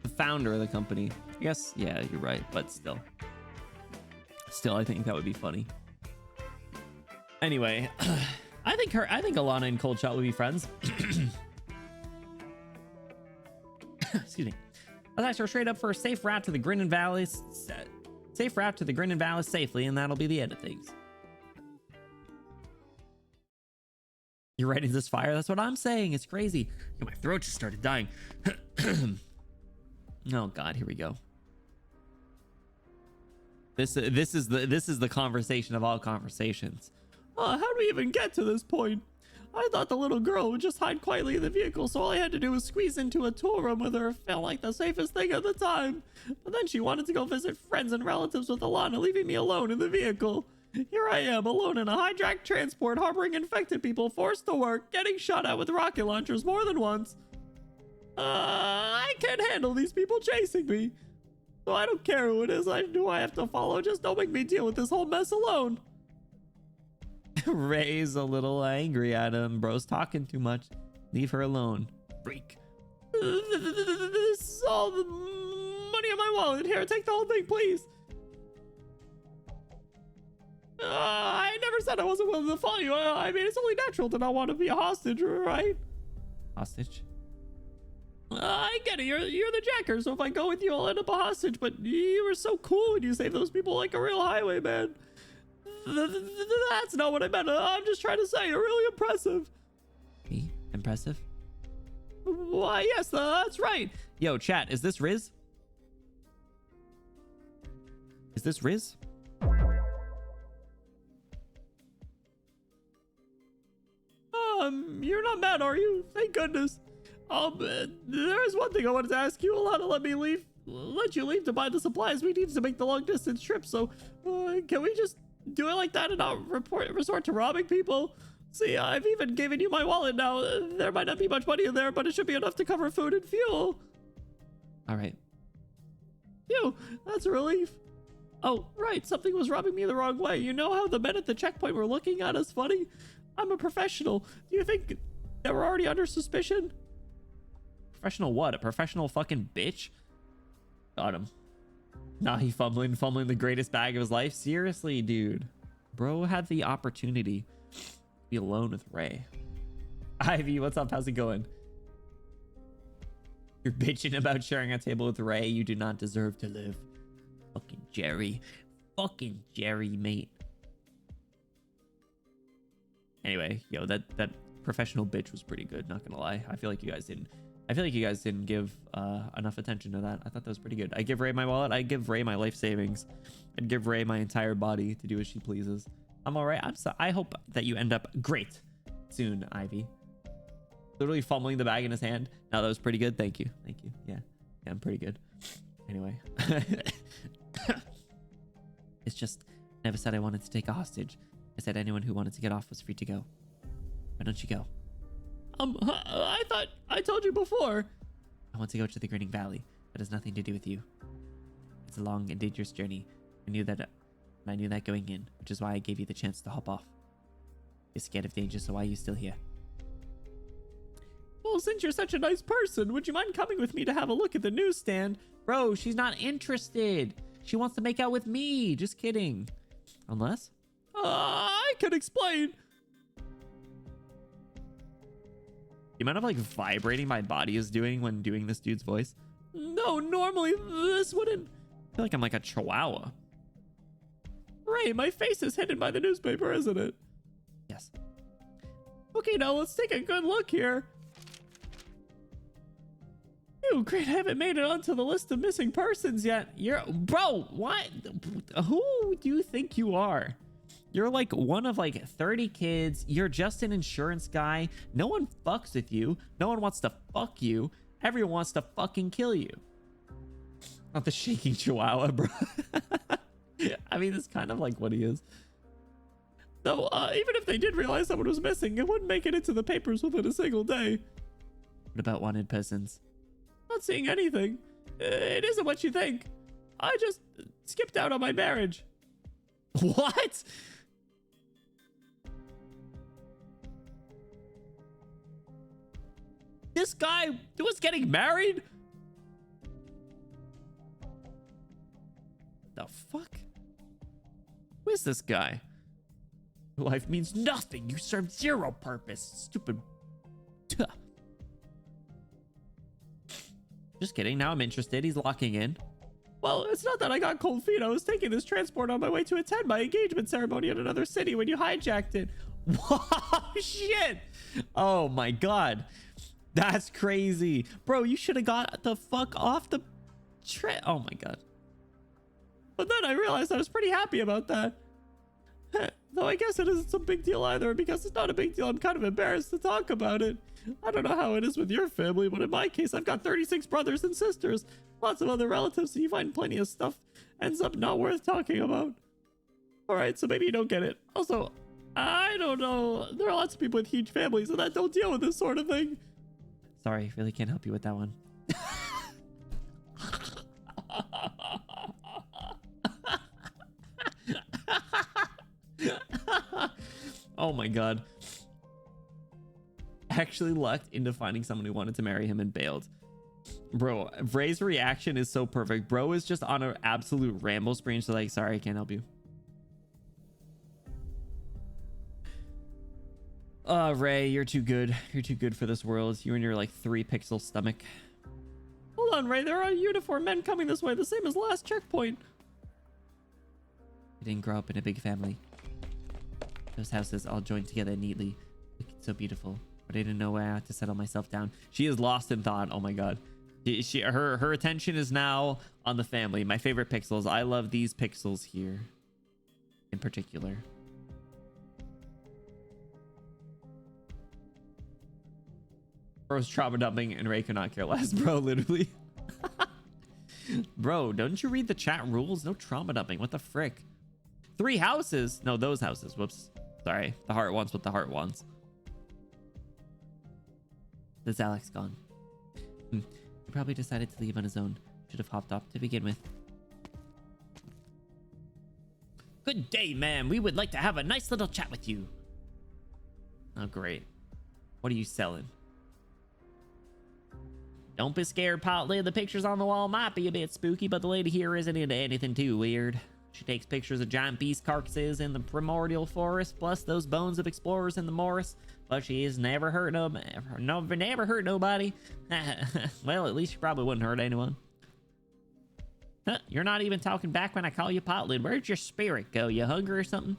S1: The founder of the company. Yes, yeah, you're right, but still, I think that would be funny. Anyway, I think Alana and Cold Shot would be friends. Excuse me. I'll ask her straight up for a safe route to the Grinning Valley. Safe route to the Grinning Valley safely, and that'll be the end of things. You're right into this fire. That's what I'm saying. It's crazy. My throat just started dying. Oh God, here we go. This is the conversation of all conversations. How do we even get to this point? I thought the little girl would just hide quietly in the vehicle, so all I had to do was squeeze into a tool room with her. It felt like the safest thing at the time. But then she wanted to go visit friends and relatives with Alana, leaving me alone in the vehicle. Here I am, alone in a hijacked transport, harboring infected people, forced to work, getting shot at with rocket launchers more than once. I can't handle these people chasing me. So I don't care who it is I have to follow. Just don't make me deal with this whole mess alone. Ray's a little angry at him. Bro's talking too much. Leave her alone. Freak. This is all the money in my wallet. Here, take the whole thing, please. I never said I wasn't willing to follow you. I mean, it's only natural to not want to be a hostage, right? Hostage? I get it. You're the jacker, so if I go with you, I'll end up a hostage. But you were so cool when you saved those people like a real highwayman. That's not what I meant. I'm just trying to say you're really impressive. Me? Impressive? Why, yes, that's right. Yo, chat, is this Riz? Is this Riz? You're not mad, are you? Thank goodness. There is one thing I wanted to ask you. Alana let you leave to buy the supplies we need to make the long distance trip. So, can we just do it like that and not resort to robbing people? See, I've even given you my wallet now. There might not be much money in there, but it should be enough to cover food and fuel. All right. Phew, that's a relief. Oh, right. Something was rubbing me the wrong way. You know how the men at the checkpoint were looking at us funny? I'm a professional. Do you think that we're already under suspicion? Professional what? A professional fucking bitch? Got him. Nah, he fumbling the greatest bag of his life. Seriously, dude. Bro had the opportunity to be alone with Ray. Ivy, what's up? How's it going? You're bitching about sharing a table with Ray. You do not deserve to live. Fucking Jerry. Fucking Jerry, mate. Anyway, yo, that professional bitch was pretty good, not gonna lie. I feel like you guys didn't give enough attention to that. I thought that was pretty good. I give Ray my wallet. I give Ray my life savings. I'd give Ray my entire body to do as she pleases. I'm all right. I hope that you end up great soon, Ivy. Literally fumbling the bag in his hand. No, that was pretty good. Thank you. Yeah, I'm pretty good. Anyway. It's just, I never said I wanted to take a hostage. I said anyone who wanted to get off was free to go. Why don't you go? I thought I told you before. I want to go to the Grinning Valley. That has nothing to do with you. It's a long and dangerous journey. I knew that going in, which is why I gave you the chance to hop off. You're scared of danger, so why are you still here? Well, since you're such a nice person, would you mind coming with me to have a look at the newsstand? Bro, she's not interested. She wants to make out with me. Just kidding. Unless? I can explain. The amount of like vibrating my body is doing when doing this dude's voice. No, normally this wouldn't. I feel like I'm like a chihuahua. Ray, my face is hidden by the newspaper, isn't it? Yes. Okay, now let's take a good look here. Ew, great, I haven't made it onto the list of missing persons yet. Bro, what? Who do you think you are? You're like one of like 30 kids. You're just an insurance guy. No one fucks with you. No one wants to fuck you. Everyone wants to fucking kill you. Not the shaking chihuahua, bro. I mean, it's kind of like what he is. Though, even if they did realize someone was missing, it wouldn't make it into the papers within a single day. What about wanted persons? Not seeing anything. It isn't what you think. I just skipped out on my marriage. What? This guy was getting married? The fuck? Who is this guy? Life means nothing. You serve zero purpose. Stupid. Tuh. Just kidding. Now I'm interested. He's locking in. Well, it's not that I got cold feet. I was taking this transport on my way to attend my engagement ceremony in another city when you hijacked it. What? shit. Oh my god. That's crazy. Bro, you should have got the fuck off the trip. Oh my god. But then I realized I was pretty happy about that. Though I guess it isn't some big deal either, because it's not a big deal. I'm kind of embarrassed to talk about it. I don't know how it is with your family, but in my case, I've got 36 brothers and sisters. Lots of other relatives, so you find plenty of stuff ends up not worth talking about. Alright, so maybe you don't get it. Also, I don't know. There are lots of people with huge families that don't deal with this sort of thing. Sorry, really can't help you with that one. Oh my god. Actually lucked into finding someone who wanted to marry him and bailed. Bro, Vray's reaction is so perfect. Bro is just on an absolute ramble spree, so like, sorry, I can't help you. Ray, you're too good. You're too good for this world. You and your like 3-pixel stomach. Hold on, Ray. There are uniformed men coming this way, the same as last checkpoint. I didn't grow up in a big family. Those houses all joined together neatly. It's so beautiful. But I didn't know where I had to settle myself down. She is lost in thought. Oh my god. Her attention is now on the family. My favorite pixels. I love these pixels here in particular. Bro's trauma dumping and Ray could not care less. Bro, literally. Bro, don't you read the chat rules? No trauma dumping. What the frick? 3 houses? No, those houses. Whoops. Sorry. The heart wants what the heart wants. Is Alex gone? He probably decided to leave on his own. Should have hopped off to begin with. Good day, ma'am. We would like to have a nice little chat with you. Oh, great. What are you selling? Don't be scared, Potley. The pictures on the wall might be a bit spooky, but the lady here isn't into anything too weird. She takes pictures of giant beast carcasses in the primordial forest, plus those bones of explorers in the morass. But she has never hurt never hurt nobody. Well, at least she probably wouldn't hurt anyone. Huh, you're not even talking back when I call you Potley. Where'd your spirit go? You hungry or something?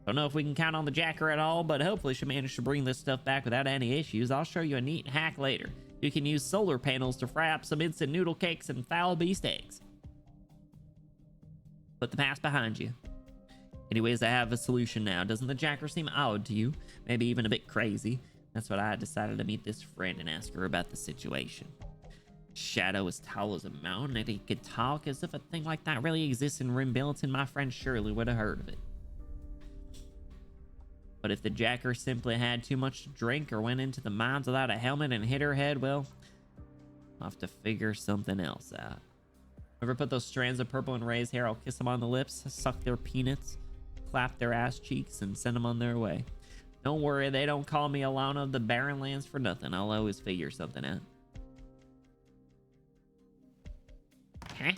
S1: Don't know if we can count on the Jacker at all, but hopefully she'll manage to bring this stuff back without any issues. I'll show you a neat hack later. You can use solar panels to fry up some instant noodle cakes and foul beast eggs. Put the past behind you. Anyways, I have a solution now. Doesn't the Jacker seem odd to you? Maybe even a bit crazy? That's what I decided to meet this friend and ask her about the situation. Shadow as tall as a mountain, and he could talk as if a thing like that really exists in Rimbilton. My friend surely would have heard of it. But if the Jacker simply had too much to drink or went into the mines without a helmet and hit her head, well, I'll have to figure something else out. Ever put those strands of purple in Ray's hair? I'll kiss them on the lips, suck their peanuts, clap their ass cheeks, and send them on their way. Don't worry, they don't call me Alana of the Barren Lands for nothing. I'll always figure something out. Huh?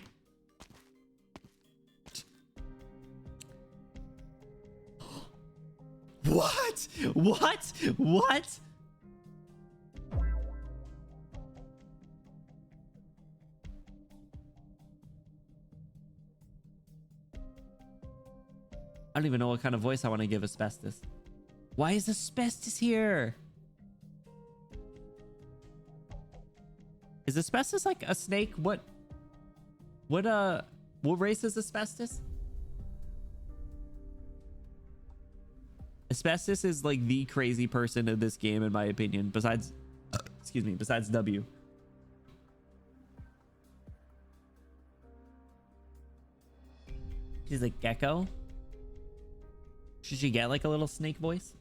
S1: What? What? What? I don't even know what kind of voice I want to give Asbestos. Why is Asbestos here? Is Asbestos like a snake? What race is Asbestos? Asbestos is like the crazy person in this game, in my opinion, besides besides W. She's a gecko. Should she get like a little snake voice?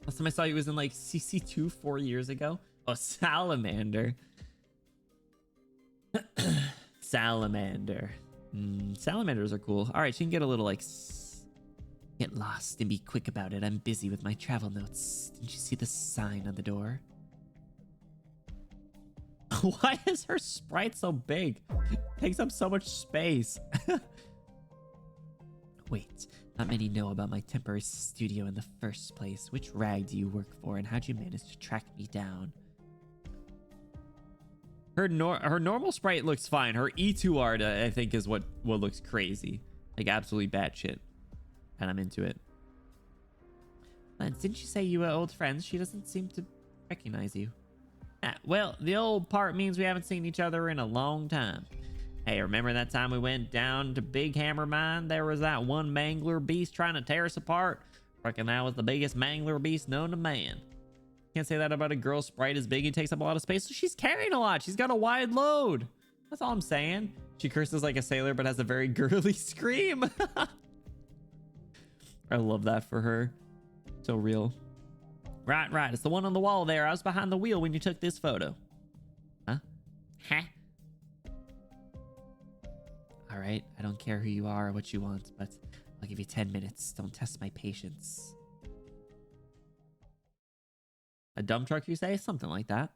S1: Last time I saw you was in like CC2 4 years ago. Oh, salamander. Salamander. Salamanders are cool. All right, she can get a little like get lost and be quick about it. I'm busy with my travel notes. Didn't you see the sign on the door? Why is her sprite so big? Takes up so much space. Wait, not many know about my temporary studio in the first place. Which rag do you work for, and how'd you manage to track me down? Her normal sprite looks fine. Her E2 art, I think, is what looks crazy. Like, absolutely batshit. And I'm into it. Didn't you say you were old friends? She doesn't seem to recognize you. Well, the old part means we haven't seen each other in a long time. Hey, remember that time we went down to Big Hammer Mine? There was that one mangler beast trying to tear us apart. Reckon that was the biggest mangler beast known to man. Can't say that about a girl sprite as big and takes up a lot of space. So she's carrying a lot. She's got a wide load. That's all I'm saying. She curses like a sailor, but has a very girly scream. I love that for her. So real. Right. It's the one on the wall there. I was behind the wheel when you took this photo. Huh? All right. I don't care who you are or what you want, but I'll give you 10 minutes. Don't test my patience. A dump truck, you say? Something like that.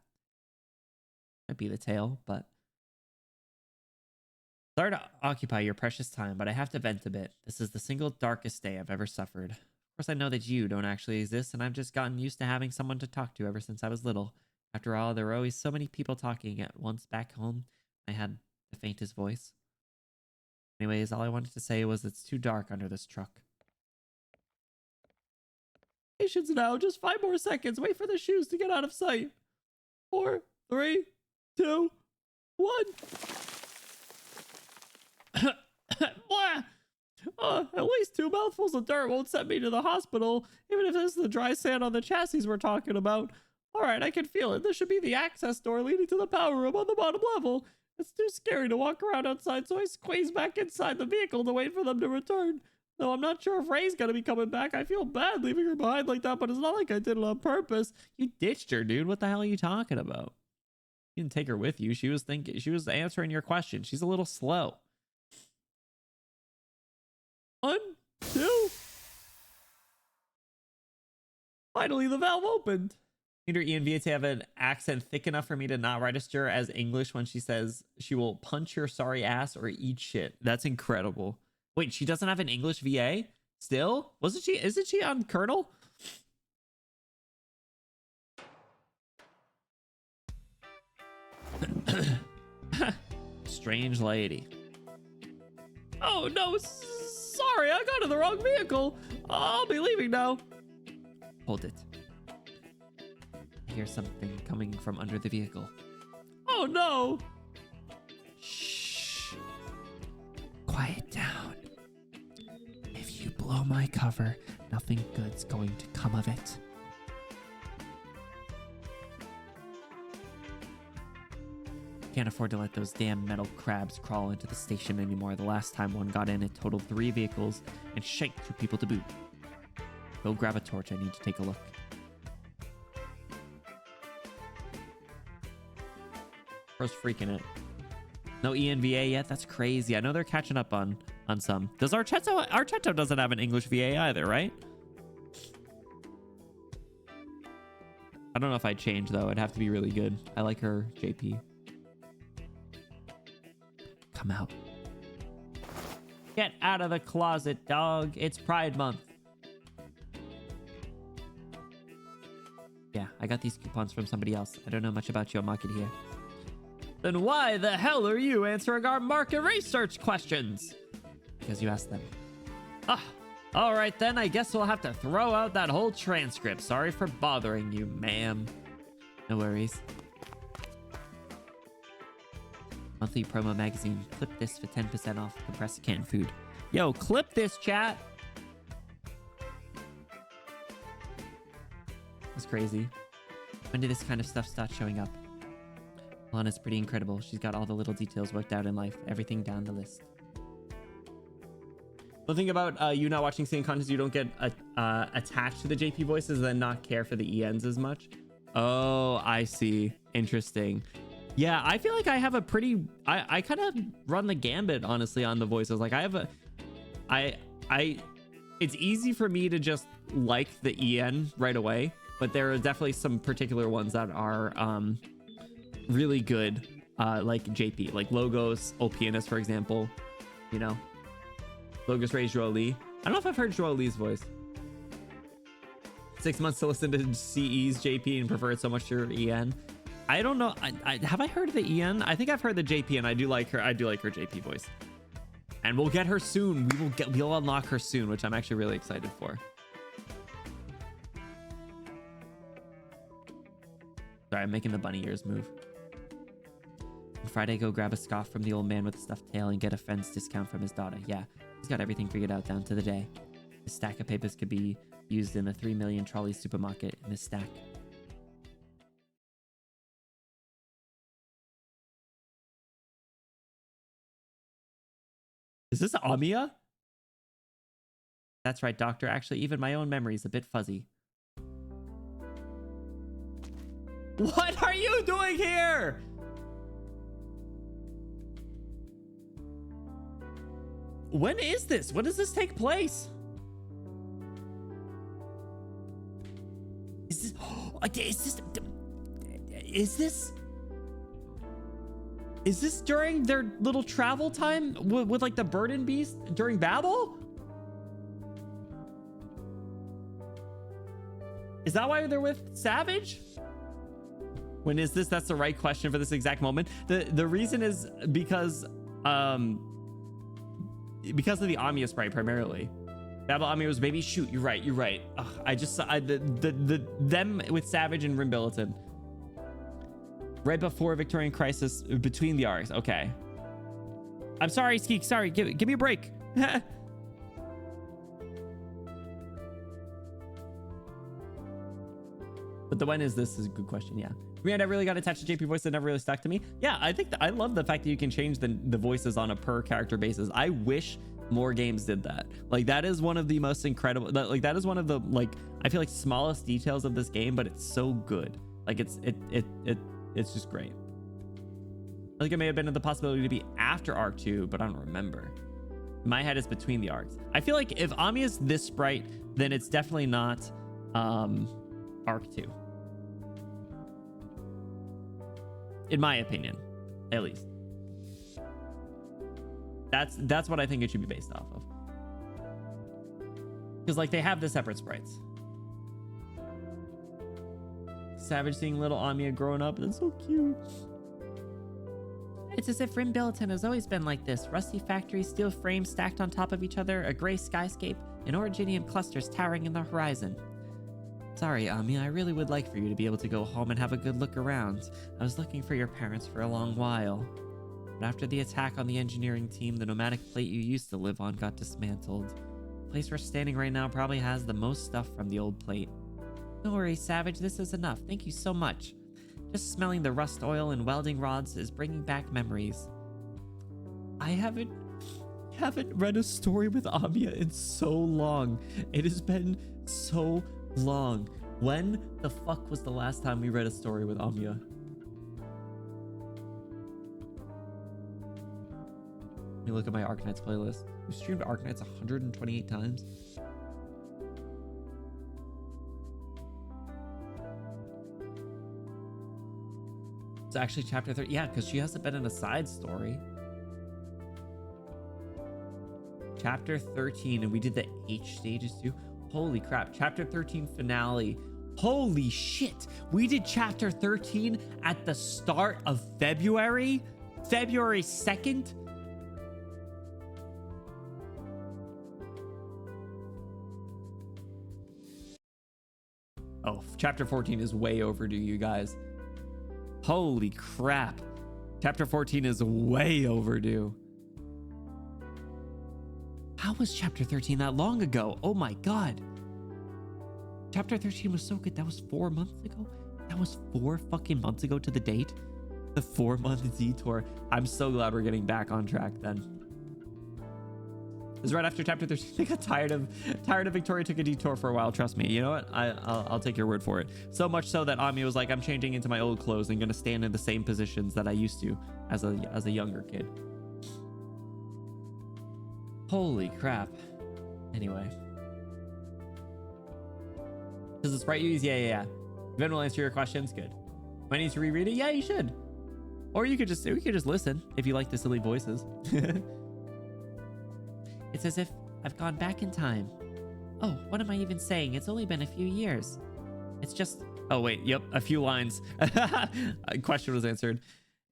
S1: Might be the tail, but... Sorry to occupy your precious time, but I have to vent a bit. This is the single darkest day I've ever suffered. Of course, I know that you don't actually exist, and I've just gotten used to having someone to talk to ever since I was little. After all, there were always so many people talking at once back home. I had the faintest voice. Anyways, all I wanted to say was it's too dark under this truck. Patience now, just 5 more seconds. Wait for the shoes to get out of sight. 4, 3, 2, 1. At least 2 mouthfuls of dirt won't send me to the hospital, even if it's the dry sand on the chassis we're talking about. All right, I can feel it. This should be the access door leading to the power room on the bottom level. It's too scary to walk around outside, so I squeeze back inside the vehicle to wait for them to return. Though I'm not sure if Ray's gonna be coming back. I feel bad leaving her behind like that, but it's not like I did it on purpose. You ditched her, dude. What the hell are you talking about? You didn't take her with you. She was answering your question. She's a little slow. 1, 2. Finally, the valve opened. Need her ENVA to have an accent thick enough for me to not register as English when she says she will punch your sorry ass or eat shit. That's incredible. Wait, she doesn't have an English VA? Still? Isn't she on Colonel? Strange lady. Oh no, sorry, I got in the wrong vehicle. I'll be leaving now. Hold it. I hear something coming from under the vehicle. Oh no. Shh. Quiet down. If you blow my cover, nothing good's going to come of it. Can't afford to let those damn metal crabs crawl into the station anymore. The last time one got in, it totaled 3 vehicles and shanked 2 people to boot. Go grab a torch. I need to take a look. Bro's freaking it. No ENVA yet? That's crazy. I know they're catching up on some. Does Archetto doesn't have an English VA either, right? I don't know if I'd change though. It'd have to be really good. I like her JP. Come out. Get out of the closet, dog. It's Pride Month. Yeah, I got these coupons from somebody else. I don't know much about your market here. Then why the hell are you answering our market research questions? Because you asked them. All right then. I guess we'll have to throw out that whole transcript. Sorry for bothering you, ma'am. No worries. Monthly promo magazine. Clip this for 10% off compressed canned food. Yo, clip this, chat. That's crazy. When did this kind of stuff start showing up? Lana's pretty incredible. She's got all the little details worked out in life. Everything down the list. The thing about you not watching Singing content, you don't get attached to the JP voices and then not care for the ENs as much. Oh, I see. Interesting. Yeah, I feel like I have a pretty... I kind of run the gambit, honestly, on the voices. Like, I have a... It's easy for me to just like the EN right away, but there are definitely some particular ones that are really good, like JP. Like Logos, Old Pianist, for example. You know? Logos Ray's Joel Lee. I don't know if I've heard Joel Lee's voice. 6 months to listen to CE's JP and prefer it so much to your EN. I don't know. Have I heard the EN? I think I've heard the JP, and I do like her. I do like her JP voice. And we'll get her soon. We'll unlock her soon, which I'm actually really excited for. Sorry, I'm making the bunny ears move. On Friday, go grab a scarf from the old man with the stuffed tail and get a friend's discount from his daughter. Yeah, he's got everything figured out down to the day. This stack of papers could be used in the 3 million trolley supermarket in this stack. Is this Amiya? That's right, Doctor. Actually, even my own memory is a bit fuzzy. What are you doing here? When is this? When does this take place? Is this during their little travel time with like the burden beast during Babel? Is that why they're with Savage? When is this? That's the right question for this exact moment. The reason is because of the Amiya sprite primarily. Babel Amiya was baby. Shoot, you're right. Ugh, I just saw them with Savage and Rimbilliton. Right before Victorian Crisis, between the arcs. Okay. I'm sorry, Skeek. Sorry. Give me a break. But the when is this is a good question. Yeah. I mean, I really got attached to JP voice that never really stuck to me. Yeah, I think I love the fact that you can change the voices on a per character basis. I wish more games did that. Like, that is one of the most incredible, like that is one of the, like, I feel like smallest details of this game, but it's so good. Like, it's just great. I think it may have been the possibility to be after Arc 2, but I don't remember. In my head, it's between the arcs. I feel like if Amiya's this sprite, then it's definitely not Arc 2. In my opinion, at least. That's what I think it should be based off of. Because, like, they have the separate sprites. Savage seeing little Amiya growing up. That's so cute. It's as if Rimbilliton has always been like this. Rusty factories, steel frames stacked on top of each other, a gray skyscape, and originium clusters towering in the horizon. Sorry, Amiya, I really would like for you to be able to go home and have a good look around. I was looking for your parents for a long while. But after the attack on the engineering team, the nomadic plate you used to live on got dismantled. The place we're standing right now probably has the most stuff from the old plate. Don't worry, Savage, this is enough. Thank you so much. Just smelling the rust oil and welding rods is bringing back memories. I haven't read a story with Amiya in so long. It has been so long. When the fuck was the last time we read a story with Amiya? Let me look at my Arknights playlist. We streamed Arknights 128 times. It's actually chapter 30. Yeah, because she hasn't been in a side story. Chapter 13, and we did the H stages too. Holy crap. Chapter 13 finale. Holy shit. We did chapter 13 at the start of February? February 2nd? Oh, chapter 14 is way overdue, you guys. Holy crap. Chapter 14 is way overdue. How was chapter 13 that long ago? Oh my god. Chapter 13 was so good. That was 4 months ago. That was 4 fucking months ago to the date. The 4-month detour. I'm so glad we're getting back on track then. This is right after chapter 13. I got tired of Victoria took a detour for a while. Trust me. You know what? I'll take your word for it. So much so that Amiya was like, I'm changing into my old clothes and gonna stand in the same positions that I used to as a younger kid. Holy crap. Anyway. Does the sprite use? Yeah. Vin will answer your questions. Good. Do I need to reread it? Yeah, you should. Or we could just listen if you like the silly voices. It's as if I've gone back in time. Oh, what am I even saying? It's only been a few years. It's just... Oh, wait. Yep. A few lines. Question was answered.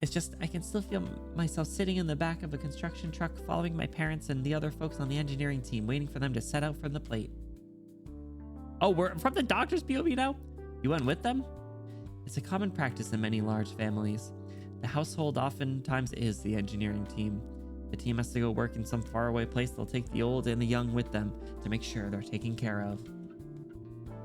S1: It's just I can still feel myself sitting in the back of a construction truck following my parents and the other folks on the engineering team, waiting for them to set out from the plate. Oh, we're from the doctor's POV now? You went with them?
S9: It's a common practice in many large families. The household oftentimes is the engineering team. The team has to go work in some faraway place. They'll take the old and the young with them to make sure they're taken care of.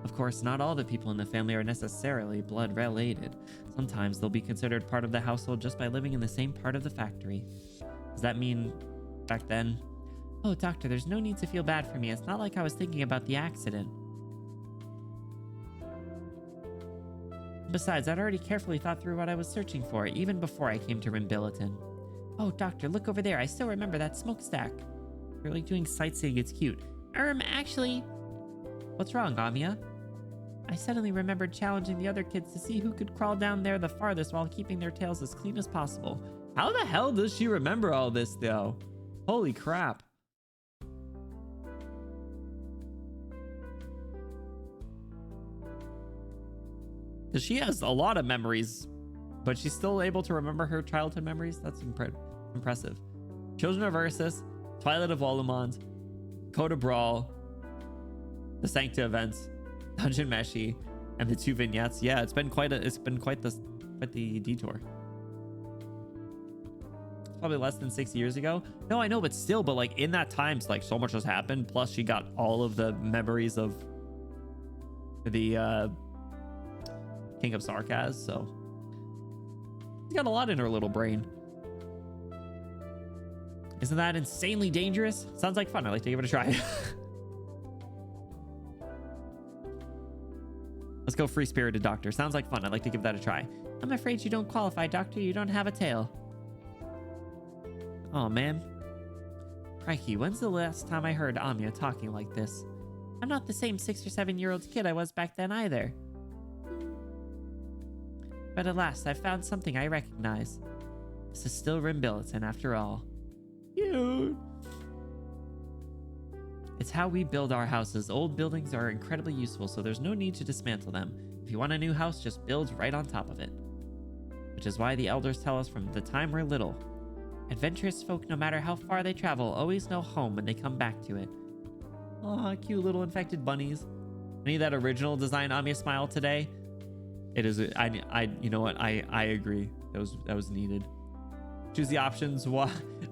S9: Of course, not all the people in the family are necessarily blood related. Sometimes they'll be considered part of the household just by living in the same part of the factory. Does that mean back then? Oh, doctor, there's no need to feel bad for me. It's not like I was thinking about the accident. Besides, I'd already carefully thought through what I was searching for, even before I came to Rimbilliton. Oh, doctor, look over there. I still remember that smokestack. You're like doing sightseeing. It's cute. Actually... What's wrong, Amiya? I suddenly remembered challenging the other kids to see who could crawl down there the farthest while keeping their tails as clean as possible. How the hell does she remember all this, though? Holy crap. Because she has a lot of memories, but she's still able to remember her childhood memories. That's impressive. Children of Ursus, Twilight of Volumont, Code of Brawl, the Sancta events, Dungeon Meshi, and the 2 vignettes. Yeah, it's been quite the detour. It's probably less than 6 years ago. No, I know, but still, but like in that time, like so much has happened. Plus, she got all of the memories of the King of Sarkaz, so she's got a lot in her little brain. Isn't that insanely dangerous? Sounds like fun. I'd like to give it a try. Let's go free-spirited doctor. Sounds like fun. I'd like to give that a try. I'm afraid you don't qualify, doctor. You don't have a tail. Oh, man. Crikey, when's the last time I heard Amiya talking like this? I'm not the same 6 or 7-year-old kid I was back then either. But at last, I've found something I recognize. This is still Rimbilliton after all. Cute. It's how we build our houses. Old buildings are incredibly useful, so there's no need to dismantle them. If you want a new house, just build right on top of it. Which is why the elders tell us from the time we're little. Adventurous folk, no matter how far they travel, always know home when they come back to it. Aw, cute little infected bunnies. I need that original design Amiya smile today. It is, you know what? I agree. That was needed. Choose the options.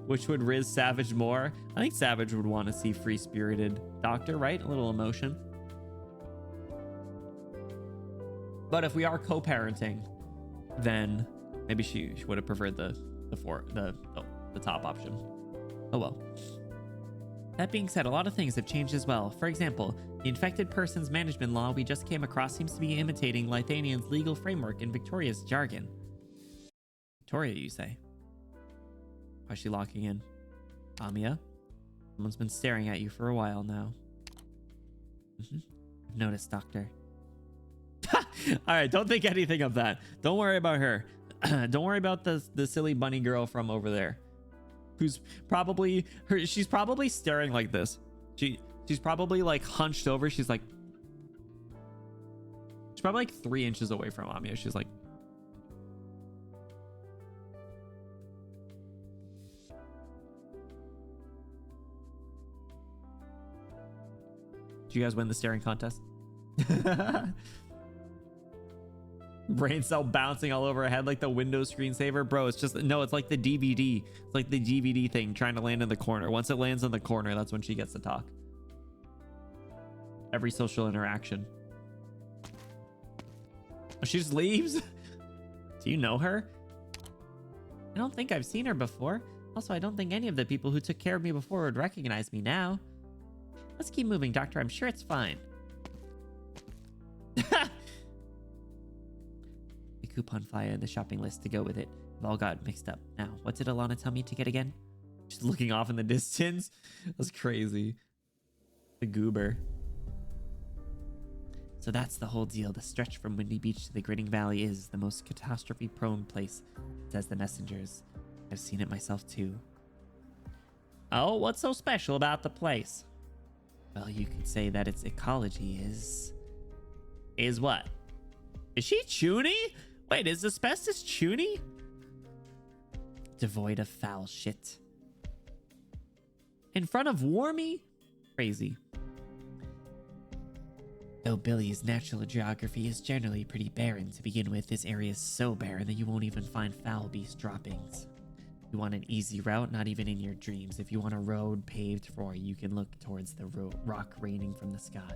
S9: Which would Riz Savage more? I think Savage would want to see free-spirited doctor, right? A little emotion. But if we are co-parenting, then maybe she would have preferred the top option. Oh well. That being said, a lot of things have changed as well. For example, the infected persons management law we just came across seems to be imitating Lithanian's legal framework in Victoria's jargon. Victoria, you say? Why is she locking in? Amiya? Someone's been staring at you for a while now. I've noticed, Doctor. Alright, don't think anything of that. Don't worry about her. Don't worry about the silly bunny girl from over there. Who's probably... she's probably staring like this. She's probably like hunched over. She's probably like 3 inches away from Amiya. She's like... Did you guys win the staring contest? Brain cell bouncing all over her head like the Windows screensaver. Bro, it's just... No, it's like the DVD. It's like the DVD thing trying to land in the corner. Once it lands in the corner, that's when she gets to talk. Every social interaction. Oh, she just leaves? Do you know her? I don't think I've seen her before. Also, I don't think any of the people who took care of me before would recognize me now. Let's keep moving, Doctor. I'm sure it's fine. The coupon flyer and the shopping list to go with it have all got mixed up. Now, what did Alana tell me to get again? She's looking off in the distance. That's crazy. The goober. So that's the whole deal. The stretch from Windy Beach to the Grinning Valley is the most catastrophe-prone place, says the messengers. I've seen it myself too. Oh, what's so special about the place? Well, you could say that its ecology is... Is what? Is she Chuny? Wait, is Asbestos Chuny? Devoid of foul shit. In front of Warmy? Crazy.
S1: Though Billy's natural geography is generally pretty barren to begin with, this area is so barren that you won't even find foul beast droppings. If you want an easy route, not even in your dreams. If you want a road paved for you, can look towards the rock raining from the sky.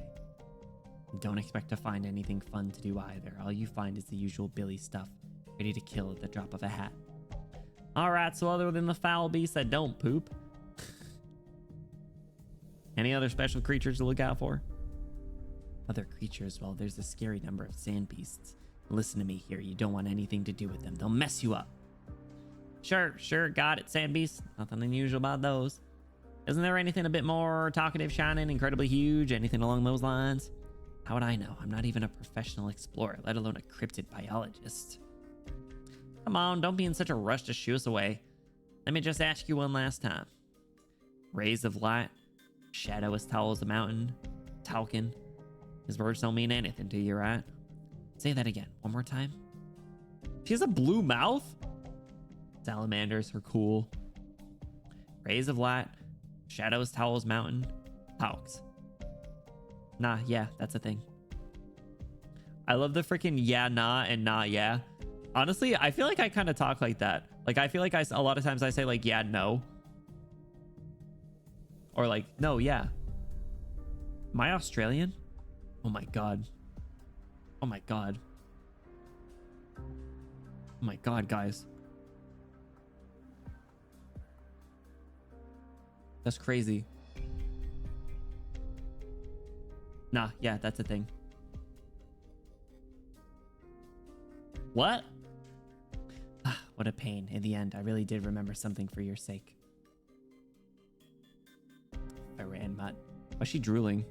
S1: Don't expect to find anything fun to do either. All you find is the usual Billy stuff, ready to kill at the drop of a hat. Alright, so other than the foul beasts that don't poop, any other special creatures to look out for? Other creatures, well, there's a scary number of sand beasts. Listen to me here, you don't want anything to do with them. They'll mess you up. Sure, got it, sand beasts. Nothing unusual about those. Isn't there anything a bit more talkative, shining, incredibly huge? Anything along those lines? How would I know? I'm not even a professional explorer, let alone a cryptid biologist. Come on, don't be in such a rush to shoo us away. Let me just ask you one last time. Rays of light, shadow as tall as a mountain, talking. His words don't mean anything to you, right? Say that again, one more time. She has a blue mouth? Salamanders are cool. Rays of light, shadow as tall as mountain, talks. Nah, yeah, that's a thing. I love the freaking yeah, nah, and nah, yeah. Honestly, I feel like I kind of talk like that. Like, I feel like a lot of times I say like, yeah, no. Or like, no, yeah. Am I Australian? Oh my God. Oh my God. Oh my God, guys. That's crazy. Nah, yeah, that's a thing. What? What a pain. In the end, I really did remember something for your sake. I ran, Mutt. Why is she drooling?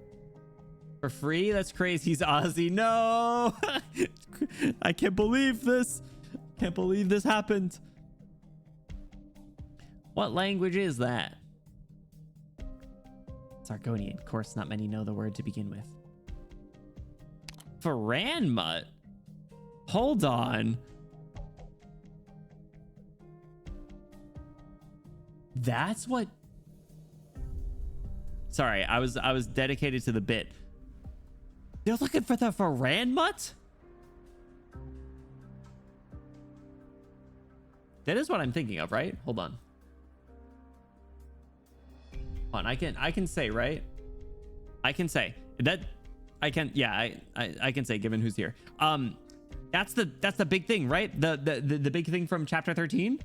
S1: For free? That's crazy. He's Aussie. No! I can't believe this. Can't believe this happened. What language is that? Sargonian. Of course, not many know the word to begin with. Faran Mutt? Hold on. That's what... Sorry, I was dedicated to the bit. They're looking for the Faran Mutt? That is what I'm thinking of, right? Hold on. Hold on, I can say, right? I can say that I can, yeah, I can say given who's here. That's the big thing, right? The big thing from chapter 13.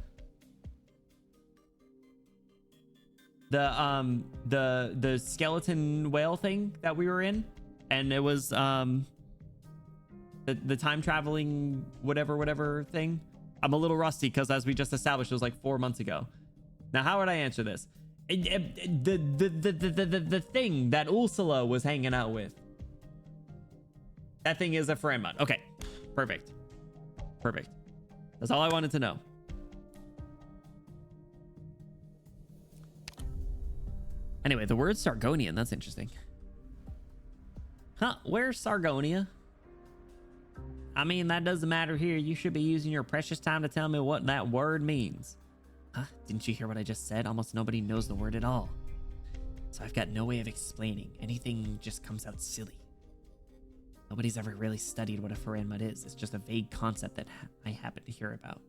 S1: The skeleton whale thing that we were in, and it was the time traveling whatever thing. I'm a little rusty because, as we just established, it was like 4 months ago. Now, how would I answer this? The thing that Ursula was hanging out with. That thing is a Faran. Okay, perfect. That's all I wanted to know. Anyway, the word Sargonian, that's interesting. Huh, where's Sargonia? I mean, that doesn't matter here. You should be using your precious time to tell me what that word means. Huh? Didn't you hear what I just said? Almost nobody knows the word at all. So I've got no way of explaining. Anything just comes out silly. Nobody's ever really studied what a Faran is. It's just a vague concept that I happen to hear about.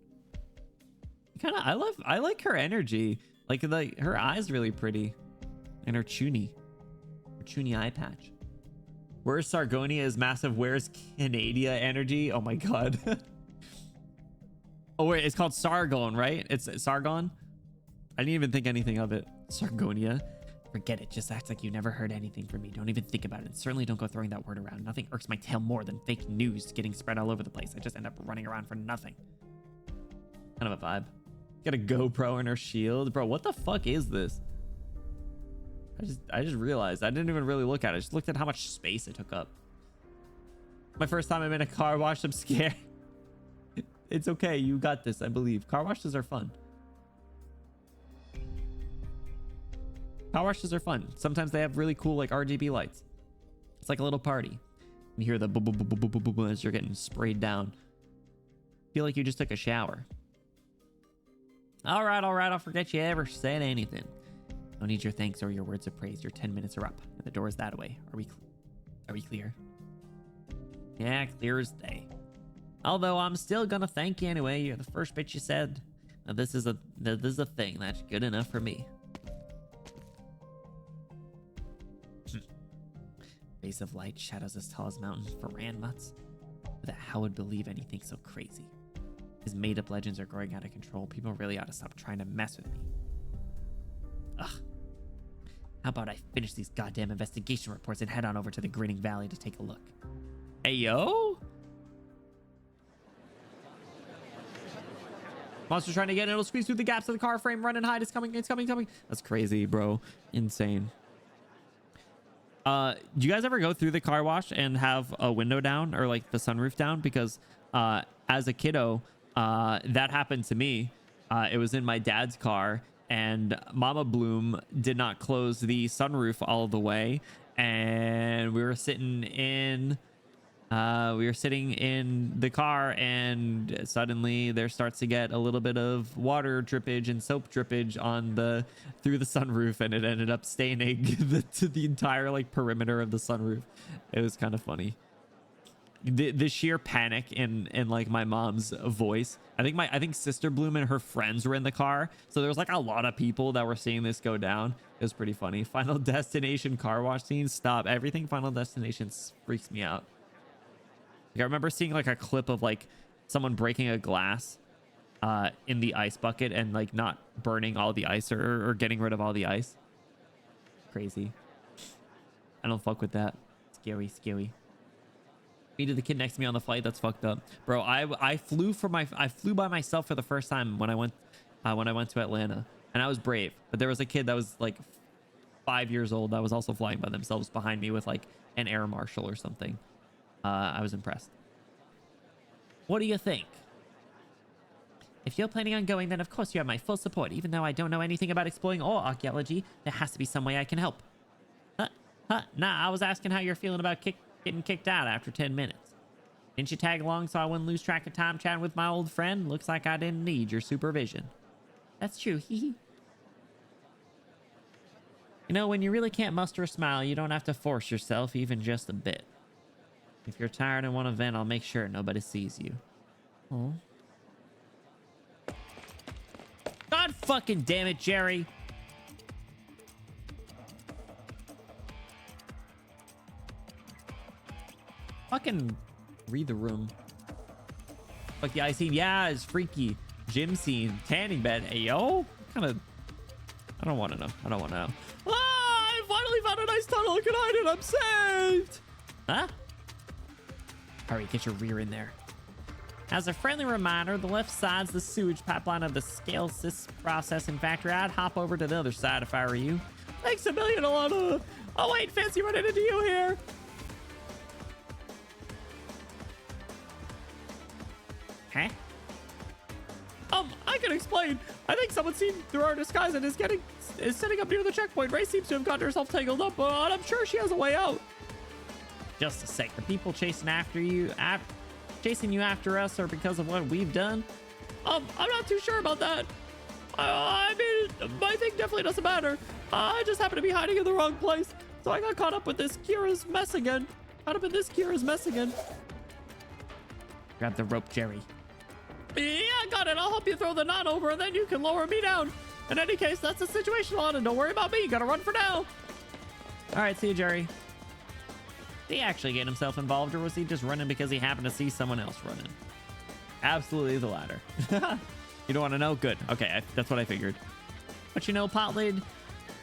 S1: I like her energy. Like her eye's really pretty. And her chuny eye patch. Where's Sargonia is massive. Where's Canadia energy? Oh my God. Oh wait, it's called Sargon, right? It's Sargon. I didn't even think anything of it. Sargonia. Forget it. Just act like you never heard anything from me. Don't even think about it. And certainly don't go throwing that word around. Nothing irks my tail more than fake news getting spread all over the place. I just end up running around for nothing. Kind of a vibe. Got a GoPro in her shield. Bro, what the fuck is this? I just realized I didn't even really look at it. I just looked at how much space it took up. My first time I'm in a car wash, I'm scared. It's okay. You got this, I believe. Car washes are fun. Car washes are fun. Sometimes they have really cool like RGB lights. It's like a little party. You hear the boom, boom, boom, boom, boom, boom, boom as you're getting sprayed down. Feel like you just took a shower. All right. I'll forget you ever said anything. Don't need your thanks or your words of praise. Your 10 minutes are up, and the door is that way. Are we clear? Yeah, clear as day. Although I'm still gonna thank you anyway. You're the first bitch you said. Now this is a thing that's good enough for me. Face of light, shadows as tall as mountains for Ranmuts. That how would believe anything so crazy? His made-up legends are growing out of control. People really ought to stop trying to mess with me. Ugh. How about I finish these goddamn investigation reports and head on over to the Grinning Valley to take a look? Hey, yo! Monster's trying to get in. It'll squeeze through the gaps of the car frame. Run and hide. It's coming. It's coming. Coming. That's crazy, bro. Insane. Do you guys ever go through the car wash and have a window down or like the sunroof down? Because as a kiddo, that happened to me. It was in my dad's car, and Mama Bloom did not close the sunroof all the way, and we were sitting in the car, and suddenly there starts to get a little bit of water drippage and soap drippage on through the sunroof, and it ended up staining the entire like perimeter of the sunroof. It was kind of funny. The sheer panic in like my mom's voice. I think Sister Bloom and her friends were in the car, so there was like a lot of people that were seeing this go down. It was pretty funny. Final Destination car wash scene. Stop. Everything Final Destination freaks me out. Like, I remember seeing like a clip of like someone breaking a glass in the ice bucket and like not burning all the ice or getting rid of all the ice. Crazy. I don't fuck with that. Scary, scary. Me to the kid next to me on the flight. That's fucked up, bro. I flew by myself for the first time when I went to Atlanta, and I was brave. But there was a kid that was like 5 years old that was also flying by themselves behind me with like an air marshal or something. I was impressed. What do you think? If you're planning on going, then of course you have my full support. Even though I don't know anything about exploring or archaeology, there has to be some way I can help. Nah, I was asking how you're feeling about getting kicked out after 10 minutes. Didn't you tag along so I wouldn't lose track of time chatting with my old friend? Looks like I didn't need your supervision. That's true, hee. You know, when you really can't muster a smile, you don't have to force yourself even just a bit. If you're tired and want to vent, I'll make sure nobody sees you. Oh. God fucking damn it, Jerry. Fucking read the room. Fuck the ice scene. Yeah, it's freaky. Gym scene. Tanning bed. Hey, yo. Kind of. I don't want to know. I don't want to know. Ah, I finally found a nice tunnel. I can hide it. I'm saved. Huh? Hurry, get your rear in there. As a friendly reminder, the left side's the sewage pipeline of the scale sys processing factory. I'd hop over to the other side if I were you. Thanks a million, Alana. Oh, wait, fancy running into you here. Huh? I can explain. I think someone's seen through our disguise and is setting up near the checkpoint. Ray seems to have gotten herself tangled up, but I'm sure she has a way out. Just a sec. The people chasing you after us are because of what we've done? I'm not too sure about that. I mean, my thing definitely doesn't matter. I just happen to be hiding in the wrong place, so I got caught up with this Kira's mess again. Grab the rope, Jerry. Yeah, I got it. I'll help you throw the knot over, and then you can lower me down. In any case, that's the situation, Lana. Don't worry about me. You gotta run for now. All right, see you, Jerry. Did he actually get himself involved, or was he just running because he happened to see someone else running? Absolutely the latter. You don't want to know? Good. Okay, that's what I figured. But you know, Potlid,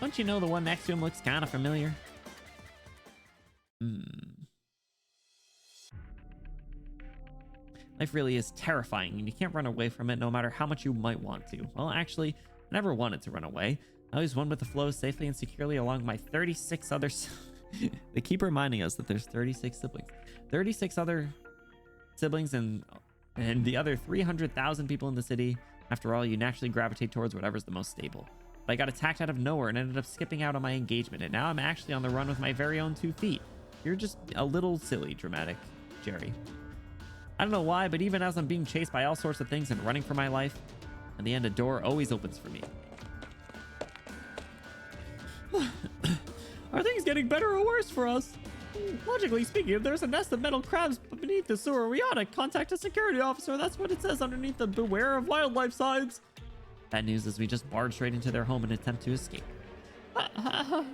S1: don't you know the one next to him looks kind of familiar? Life really is terrifying, and you can't run away from it no matter how much you might want to. Well, actually, I never wanted to run away. I always won with the flow safely and securely along my 36 other... They keep reminding us that there's 36 siblings. 36 other siblings and the other 300,000 people in the city. After all, you naturally gravitate towards whatever's the most stable. But I got attacked out of nowhere and ended up skipping out on my engagement, and now I'm actually on the run with my very own 2 feet. You're just a little silly, dramatic Jerry. I don't know why, but even as I'm being chased by all sorts of things and running for my life, in the end, a door always opens for me. Are things getting better or worse for us?
S9: Logically speaking, if there's a nest of metal crabs beneath the sewer, we ought to contact a security officer. That's what it says underneath the beware of wildlife signs. Bad news is we just barged right into their home and attempt to escape. I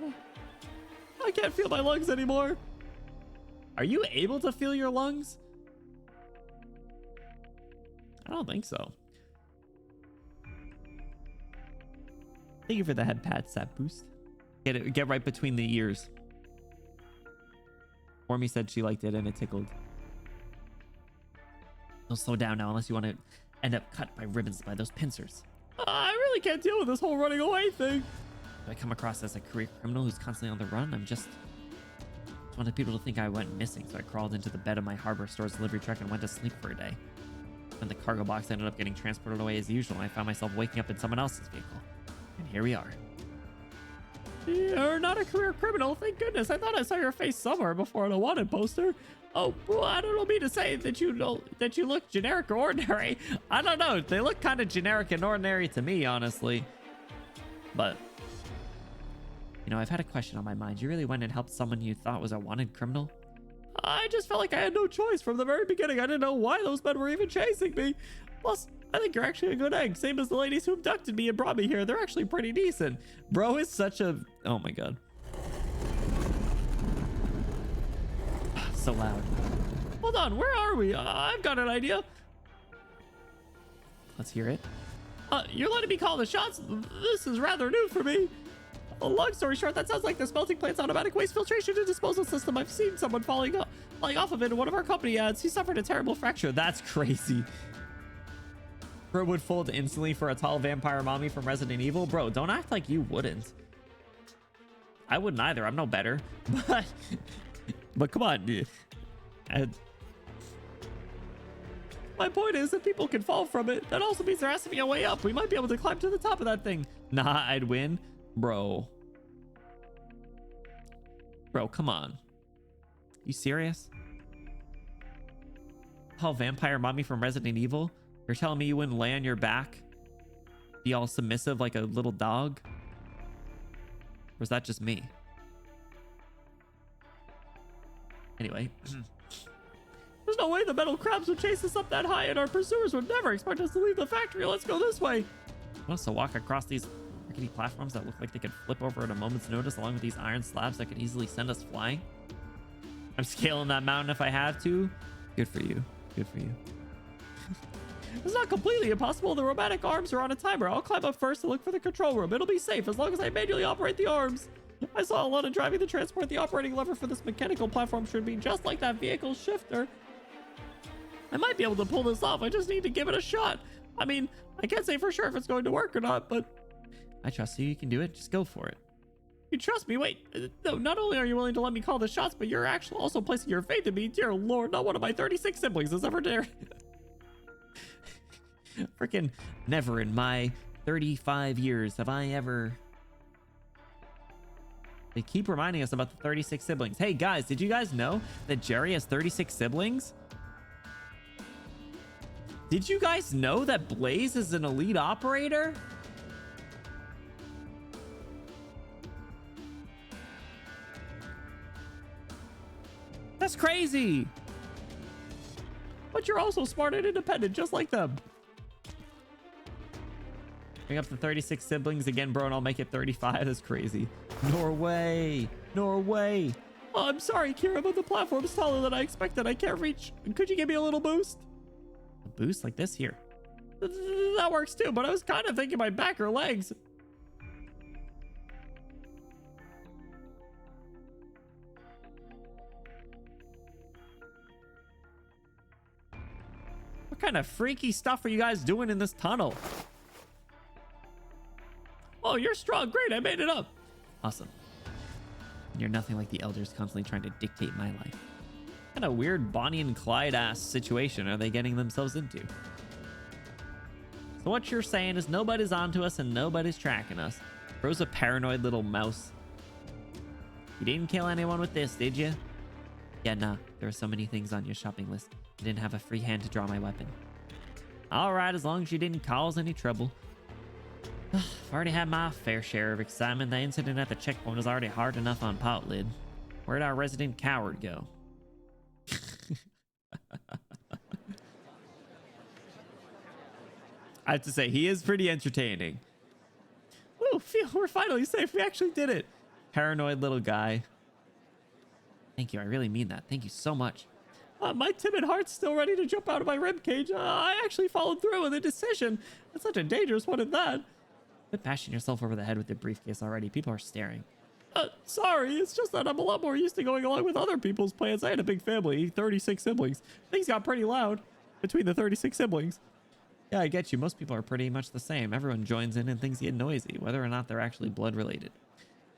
S9: can't feel my lungs anymore. Are you able to feel your lungs? I don't think so. Thank you for the head pat sap boost. Get right between the ears. Ormy said she liked it and it tickled. Don't slow down now unless you want to end up cut by ribbons by those pincers. I really can't deal with this whole running away thing. If I come across as a career criminal who's constantly on the run, I just wanted people to think I went missing, so I crawled into the bed of my hardware store's delivery truck and went to sleep for a day. When the cargo box ended up getting transported away as usual, I found myself waking up in someone else's vehicle. And here we are. You're not a career criminal, thank goodness. I thought I saw your face somewhere before on a wanted poster. Oh, well, I don't mean to say that you look generic or ordinary. I don't know. They look kind of generic and ordinary to me, honestly. But, you know, I've had a question on my mind. You really went and helped someone you thought was a wanted criminal? I just felt like I had no choice from the very beginning. I didn't know why those men were even chasing me. Plus, I think you're actually a good egg. Same as the ladies who abducted me and brought me here. They're actually pretty decent. Bro is such a... Oh my god. So loud. Hold on, where are we? I've got an idea. Let's hear it. You're letting me call the shots? This is rather new for me. Long story short, that sounds like the smelting plant's automatic waste filtration and disposal system. I've seen someone falling off of it in one of our company ads. He suffered a terrible fracture. That's crazy. Bro would fold instantly for a tall vampire mommy from Resident Evil. Bro, don't act like you wouldn't. I wouldn't either. I'm no better. But come on. My point is that people can fall from it. That also means there has to be a way up. We might be able to climb to the top of that thing. Nah, I'd win. Bro, come on. You serious? Oh, vampire mommy from Resident Evil? You're telling me you wouldn't lay on your back? Be all submissive like a little dog? Or is that just me? Anyway. There's no way the metal crabs would chase us up that high, and our pursuers would never expect us to leave the factory. Let's go this way. Want us to walk across these rickety platforms that look like they could flip over at a moment's notice, along with these iron slabs that could easily send us flying? I'm scaling that mountain if I have to. Good for you. Good for you. It's not completely impossible. The robotic arms are on a timer. I'll climb up first and look for the control room. It'll be safe as long as I manually operate the arms. I saw a lot of driving the transport. The operating lever for this mechanical platform should be just like that vehicle's shifter. I might be able to pull this off. I just need to give it a shot. I mean, I can't say for sure if it's going to work or not, but I trust you. You can do it. Just go for it. You trust me? Wait, no, not only are you willing to let me call the shots, but you're actually also placing your faith in me. Dear Lord, not one of my 36 siblings has ever dared. Freaking never in my 35 years have I ever... They keep reminding us about the 36 siblings. Hey guys, did you guys know that Jerry has 36 siblings? Did you guys know that Blaze is an elite operator? That's crazy. But you're also smart and independent, just like them. Bring up the 36 siblings again, bro, and I'll make it 35. That's crazy. Norway. Norway. Oh, I'm sorry, Kira, but the platform is taller than I expected. I can't reach. Could you give me a little boost? A boost like this here? That works too, but I was kind of thinking my back or legs. What kind of freaky stuff are you guys doing in this tunnel? Oh, you're strong. Great, I made it up. Awesome. You're nothing like the elders constantly trying to dictate my life. What kind of weird Bonnie and Clyde ass situation are they getting themselves into? So what you're saying is nobody's onto us and nobody's tracking us. Bro's a paranoid little mouse. You didn't kill anyone with this, did you? Yeah, nah. There are so many things on your shopping list. I didn't have a free hand to draw my weapon. All right, as long as you didn't cause any trouble. I've already had my fair share of excitement. The incident at the checkpoint was already hard enough on Potlid.
S1: Where'd our resident coward go? I have to say, he is pretty entertaining. Woo, we're finally safe. We actually did it. Paranoid little guy. Thank you. I really mean that. Thank you so much. My timid heart's still ready to jump out of my ribcage. I actually followed through with a decision. That's such a dangerous one at that. Quit bashing yourself over the head with the briefcase already. People are staring. Sorry, it's just that I'm a lot more used to going along with other people's plans. I had a big family, 36 siblings. Things got pretty loud between the 36 siblings. Yeah, I get you. Most people are pretty much the same. Everyone joins in and things get noisy, whether or not they're actually blood related.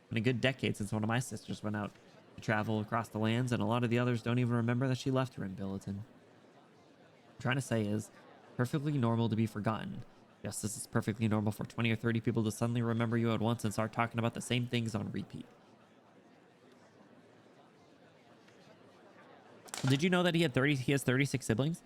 S1: Been a good decade since one of my sisters went out to travel across the lands, and a lot of the others don't even remember that she left her in Billiton. What I'm trying to say is, perfectly normal to be forgotten. Just as it's perfectly normal for 20 or 30 people to suddenly remember you at once and start talking about the same things on repeat. Did you know that he has 36 siblings?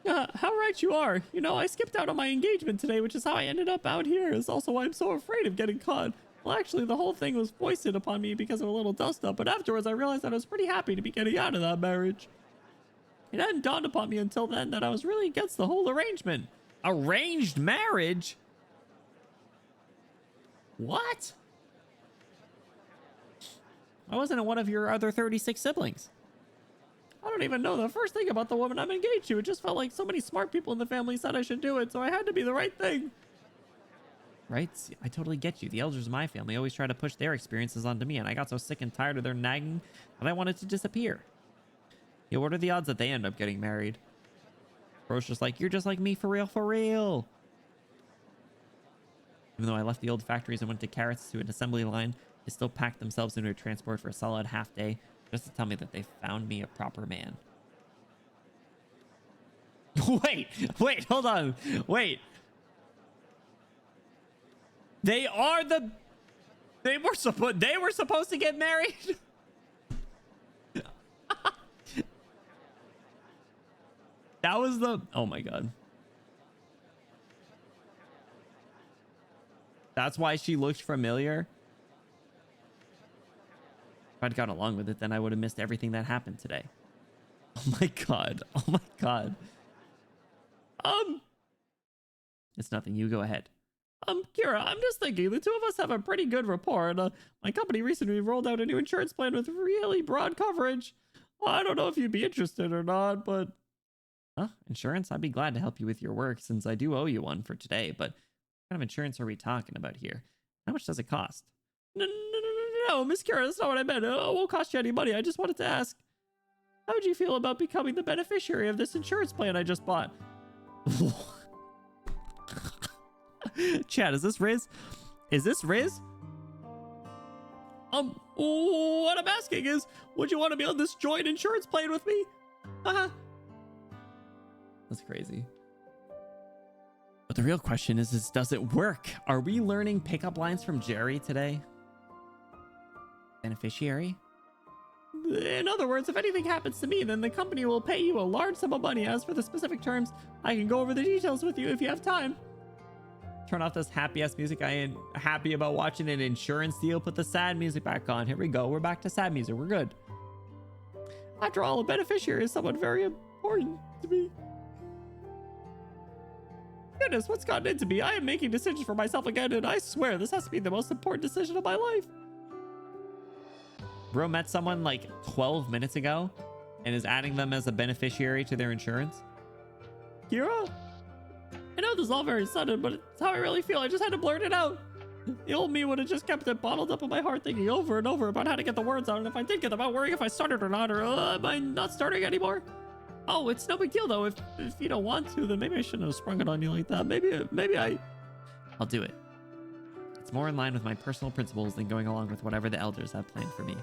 S1: How right you are. You know, I skipped out on my engagement today, which is how I ended up out here. It's also why I'm so afraid of getting caught. Well, actually, the whole thing was foisted upon me because of a little dust-up, but afterwards I realized that I was pretty happy to be getting out of that marriage. It hadn't dawned upon me until then that I was really against the whole arrangement. Arranged marriage? What? I wasn't one of your other 36 siblings. I don't even know the first thing about the woman I'm engaged to. It just felt like so many smart people in the family said I should do it, so I had to be the right thing. Right? I totally get you. The elders of my family always try to push their experiences onto me, and I got so sick and tired of their nagging that I wanted to disappear. Yeah, what are the odds that they end up getting married? Bro's just like, you're just like me for real, for real. Even though I left the old factories and went to Carrots to an assembly line, they still packed themselves into a transport for a solid half day just to tell me that they found me a proper man. wait, hold on. Wait. They were supposed to get married? That was the... Oh my god. That's why she looked familiar? If I'd gone along with it, then I would have missed everything that happened today. Oh my god. Oh my god. It's nothing. You go ahead. Kira, I'm just thinking the two of us have a pretty good rapport, and my company recently rolled out a new insurance plan with really broad coverage. Well, I don't know if you'd be interested or not, but... Huh? Insurance? I'd be glad to help you with your work since I do owe you one for today, but what kind of insurance are we talking about here? How much does it cost? No, Miss Kira, that's not what I meant. It won't cost you any money. I just wanted to ask, how would you feel about becoming the beneficiary of this insurance plan I just bought? Chad, is this Riz? Is this Riz? What I'm asking is, would you want to be on this joint insurance plan with me? That's crazy. But the real question is does it work? Are we learning pickup lines from Jerry today? Beneficiary? In other words, if anything happens to me, then the company will pay you a large sum of money. As for the specific terms, I can go over the details with you if you have time. Turn off this happy-ass music. I am happy about watching an insurance deal. Put the sad music back on. Here we go. We're back to sad music. We're good. After all, a beneficiary is someone very important to me. Goodness, what's gotten into me? I am making decisions for myself again, and I swear this has to be the most important decision of my life. Bro met someone like 12 minutes ago and is adding them as a beneficiary to their insurance. Kira? I know this is all very sudden, but it's how I really feel. I just had to blurt it out. The old me would have just kept it bottled up in my heart, thinking over and over about how to get the words out, and if I did get them out, worrying if I started or not, or am I not starting anymore? Oh, it's no big deal though. If you don't want to, then maybe I shouldn't have sprung it on you like that. Maybe I'll do it. It's more in line with my personal principles than going along with whatever the elders have planned for me.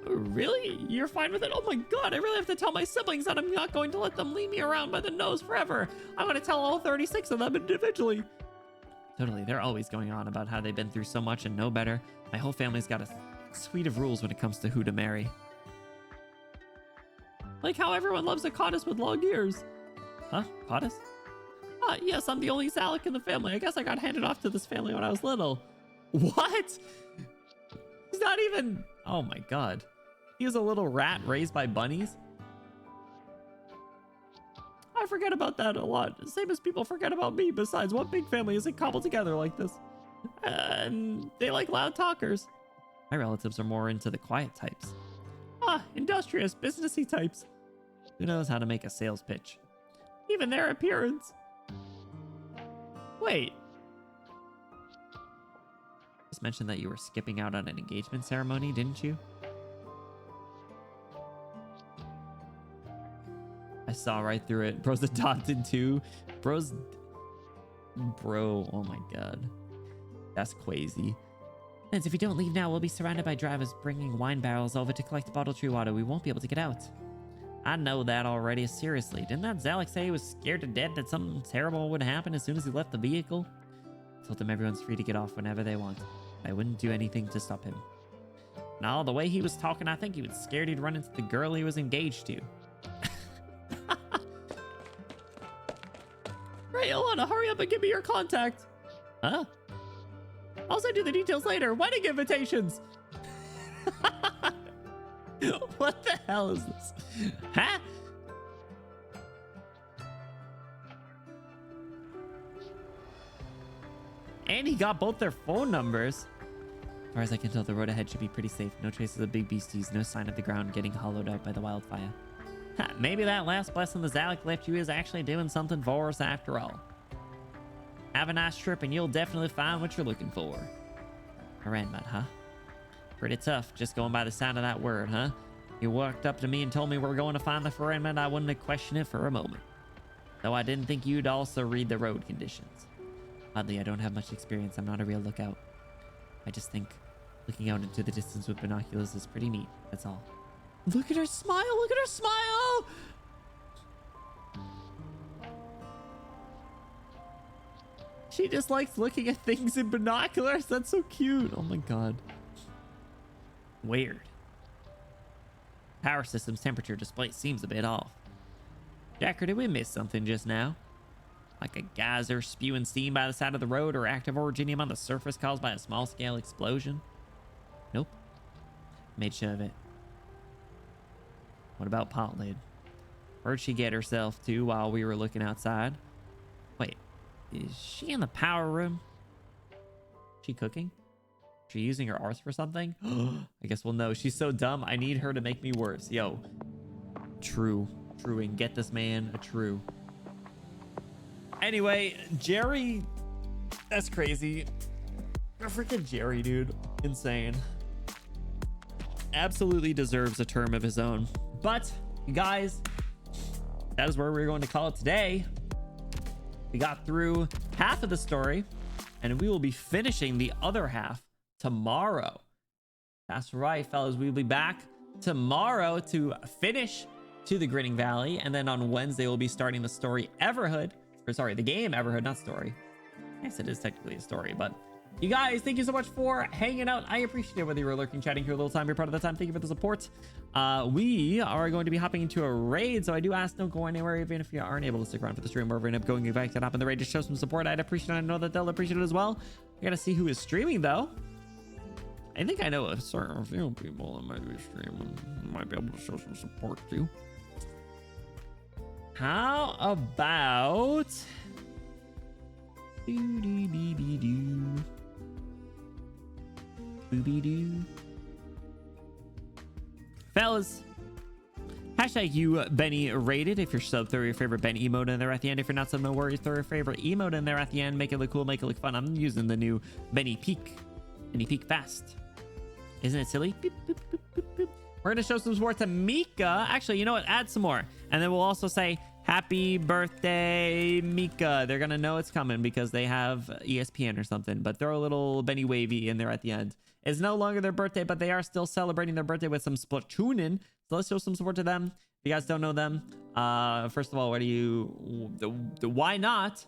S1: Really? You're fine with it? Oh my god, I really have to tell my siblings that I'm not going to let them lead me around by the nose forever. I'm going to tell all 36 of them individually. Totally, they're always going on about how they've been through so much and know better. My whole family's got a suite of rules when it comes to who to marry. Like how everyone loves a Cottis with long ears. Huh? Cottis? Yes, I'm the only Zalek in the family. I guess I got handed off to this family when I was little. What? He's not even... Oh my god. He was a little rat raised by bunnies. I forget about that a lot. Same as people forget about me. Besides, what big family isn't cobbled together like this? And they like loud talkers. My relatives are more into the quiet types. Ah, industrious, businessy types. Who knows how to make a sales pitch? Even their appearance. Wait. Just mentioned that you were skipping out on an engagement ceremony, didn't you? I saw right through it. Bro's adopted too. Bro, oh my god. That's crazy. Friends, if we don't leave now, we'll be surrounded by drivers bringing wine barrels over to collect bottled tree water. We won't be able to get out. I know that already. Seriously, didn't that Zalek say he was scared to death that something terrible would happen as soon as he left the vehicle? I told him everyone's free to get off whenever they want. I wouldn't do anything to stop him. No, the way he was talking, I think he was scared he'd run into the girl he was engaged to. Right, Alana, hurry up and give me your contact. Huh? I'll send you the details later. Wedding invitations. What the hell is this? Huh? And he got both their phone numbers. As far as I can tell, the road ahead should be pretty safe. No traces of big beasties. No sign of the ground getting hollowed out by the wildfire. Maybe that last blessing the Zalek left you is actually doing something for us after all. Have a nice trip and you'll definitely find what you're looking for. Arrangement, huh? Pretty tough, just going by the sound of that word, huh? You walked up to me and told me we're going to find the arrangement. I wouldn't have questioned it for a moment. Though I didn't think you'd also read the road conditions. Oddly, I don't have much experience. I'm not a real lookout. I just think looking out into the distance with binoculars is pretty neat. That's all. Look at her smile! Look at her smile! She just likes looking at things in binoculars. That's so cute. Oh my god. Weird. Power system's temperature display seems a bit off. Jacker, did we miss something just now? Like a geyser spewing steam by the side of the road or active originium on the surface caused by a small-scale explosion? Nope. Made sure of it. What about Potlid? Where'd she get herself to while we were looking outside? Wait, is she in the power room? She cooking? She using her arse for something? I guess we'll know. She's so dumb. I need her to make me worse. Yo. True. Truing. Get this man a true. Anyway, Jerry. That's crazy. Freaking Jerry, dude. Insane. Absolutely deserves a term of his own. But, guys, that is where we're going to call it today. We got through half of the story, and we will be finishing the other half tomorrow. That's right, fellas. We'll be back tomorrow to finish to the Grinning Valley, and then on Wednesday we'll be starting the story Everhood. Or sorry, the game Everhood, not story. Yes, it is technically a story, but you guys, thank you so much for hanging out. I appreciate it, whether you're lurking, chatting here a little time, you're part of the time. Thank you for the support. We are going to be hopping into a raid, so I do ask don't go anywhere, even if you aren't able to stick around for the stream. We're going to end up going back to hop in the raid to show some support. I'd appreciate it. I know that they'll appreciate it as well. I gotta see who is streaming though. I think I know a certain few people that might be streaming, might be able to show some support too. How about doo-dee-bee-bee-doo? Booby-doo. Fellas, hashtag you Benny rated. If you're sub, throw your favorite Ben emote in there at the end. If you're not sub, no worries, throw your favorite emote in there at the end. Make it look cool, make it look fun. I'm using the new Benny Peek fast. Isn't it silly? Beep, boop, boop, boop, boop. We're gonna show some support to Mika. Actually, you know what, add some more, and then we'll also say happy birthday, Mika. They're gonna know it's coming because they have ESPN or something. But throw a little Benny Wavy in there at the end. It's no longer their birthday, but they are still celebrating their birthday with some Splatooning. So let's show some support to them. If you guys don't know them, first of all, why not?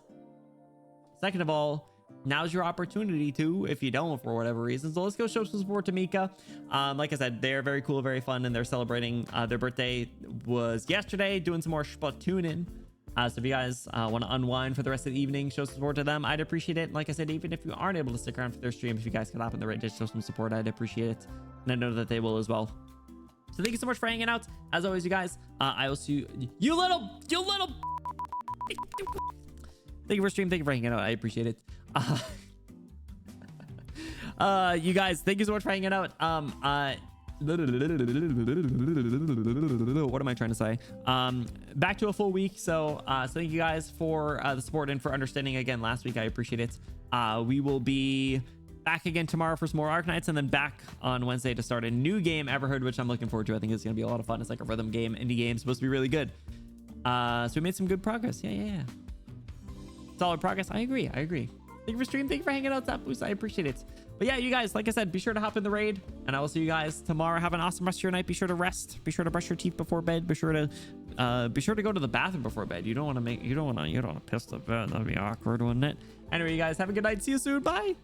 S1: Second of all, now's your opportunity to, if you don't for whatever reason. So let's go show some support to Mika. Like I said, they're very cool, very fun, and they're celebrating their birthday was yesterday, doing some more Splatooning.
S9: So if you guys want to unwind for the rest of the evening, show some support to them, I'd appreciate it. And like I said, even if you aren't able to stick around for their stream, if you guys could hop in the Reddit, show some support, I'd appreciate it. And I know that they will as well. So thank you so much for hanging out. As always, you guys, I will see you little. Thank you for stream. Thank you for hanging out. I appreciate it. You guys, thank you so much for hanging out. What am I trying to say? Back to a full week. So thank you guys for the support and for understanding again last week. I appreciate it. We will be back again tomorrow for some more Arknights, and then back on Wednesday to start a new game, Everheard, which I'm looking forward to. I think it's going to be a lot of fun. It's like a rhythm game, indie game, supposed to be really good. So we made some good progress. Yeah. Solid progress. I agree. Thank you for stream. Thank you for hanging out, Zapus. I appreciate it. But yeah, you guys, like I said, be sure to hop in the raid, and I will see you guys tomorrow. Have an awesome rest of your night. Be sure to rest. Be sure to brush your teeth before bed. Be sure to go to the bathroom before bed. You don't want to piss the bed. That'd be awkward, wouldn't it? Anyway, you guys have a good night. See you soon. Bye.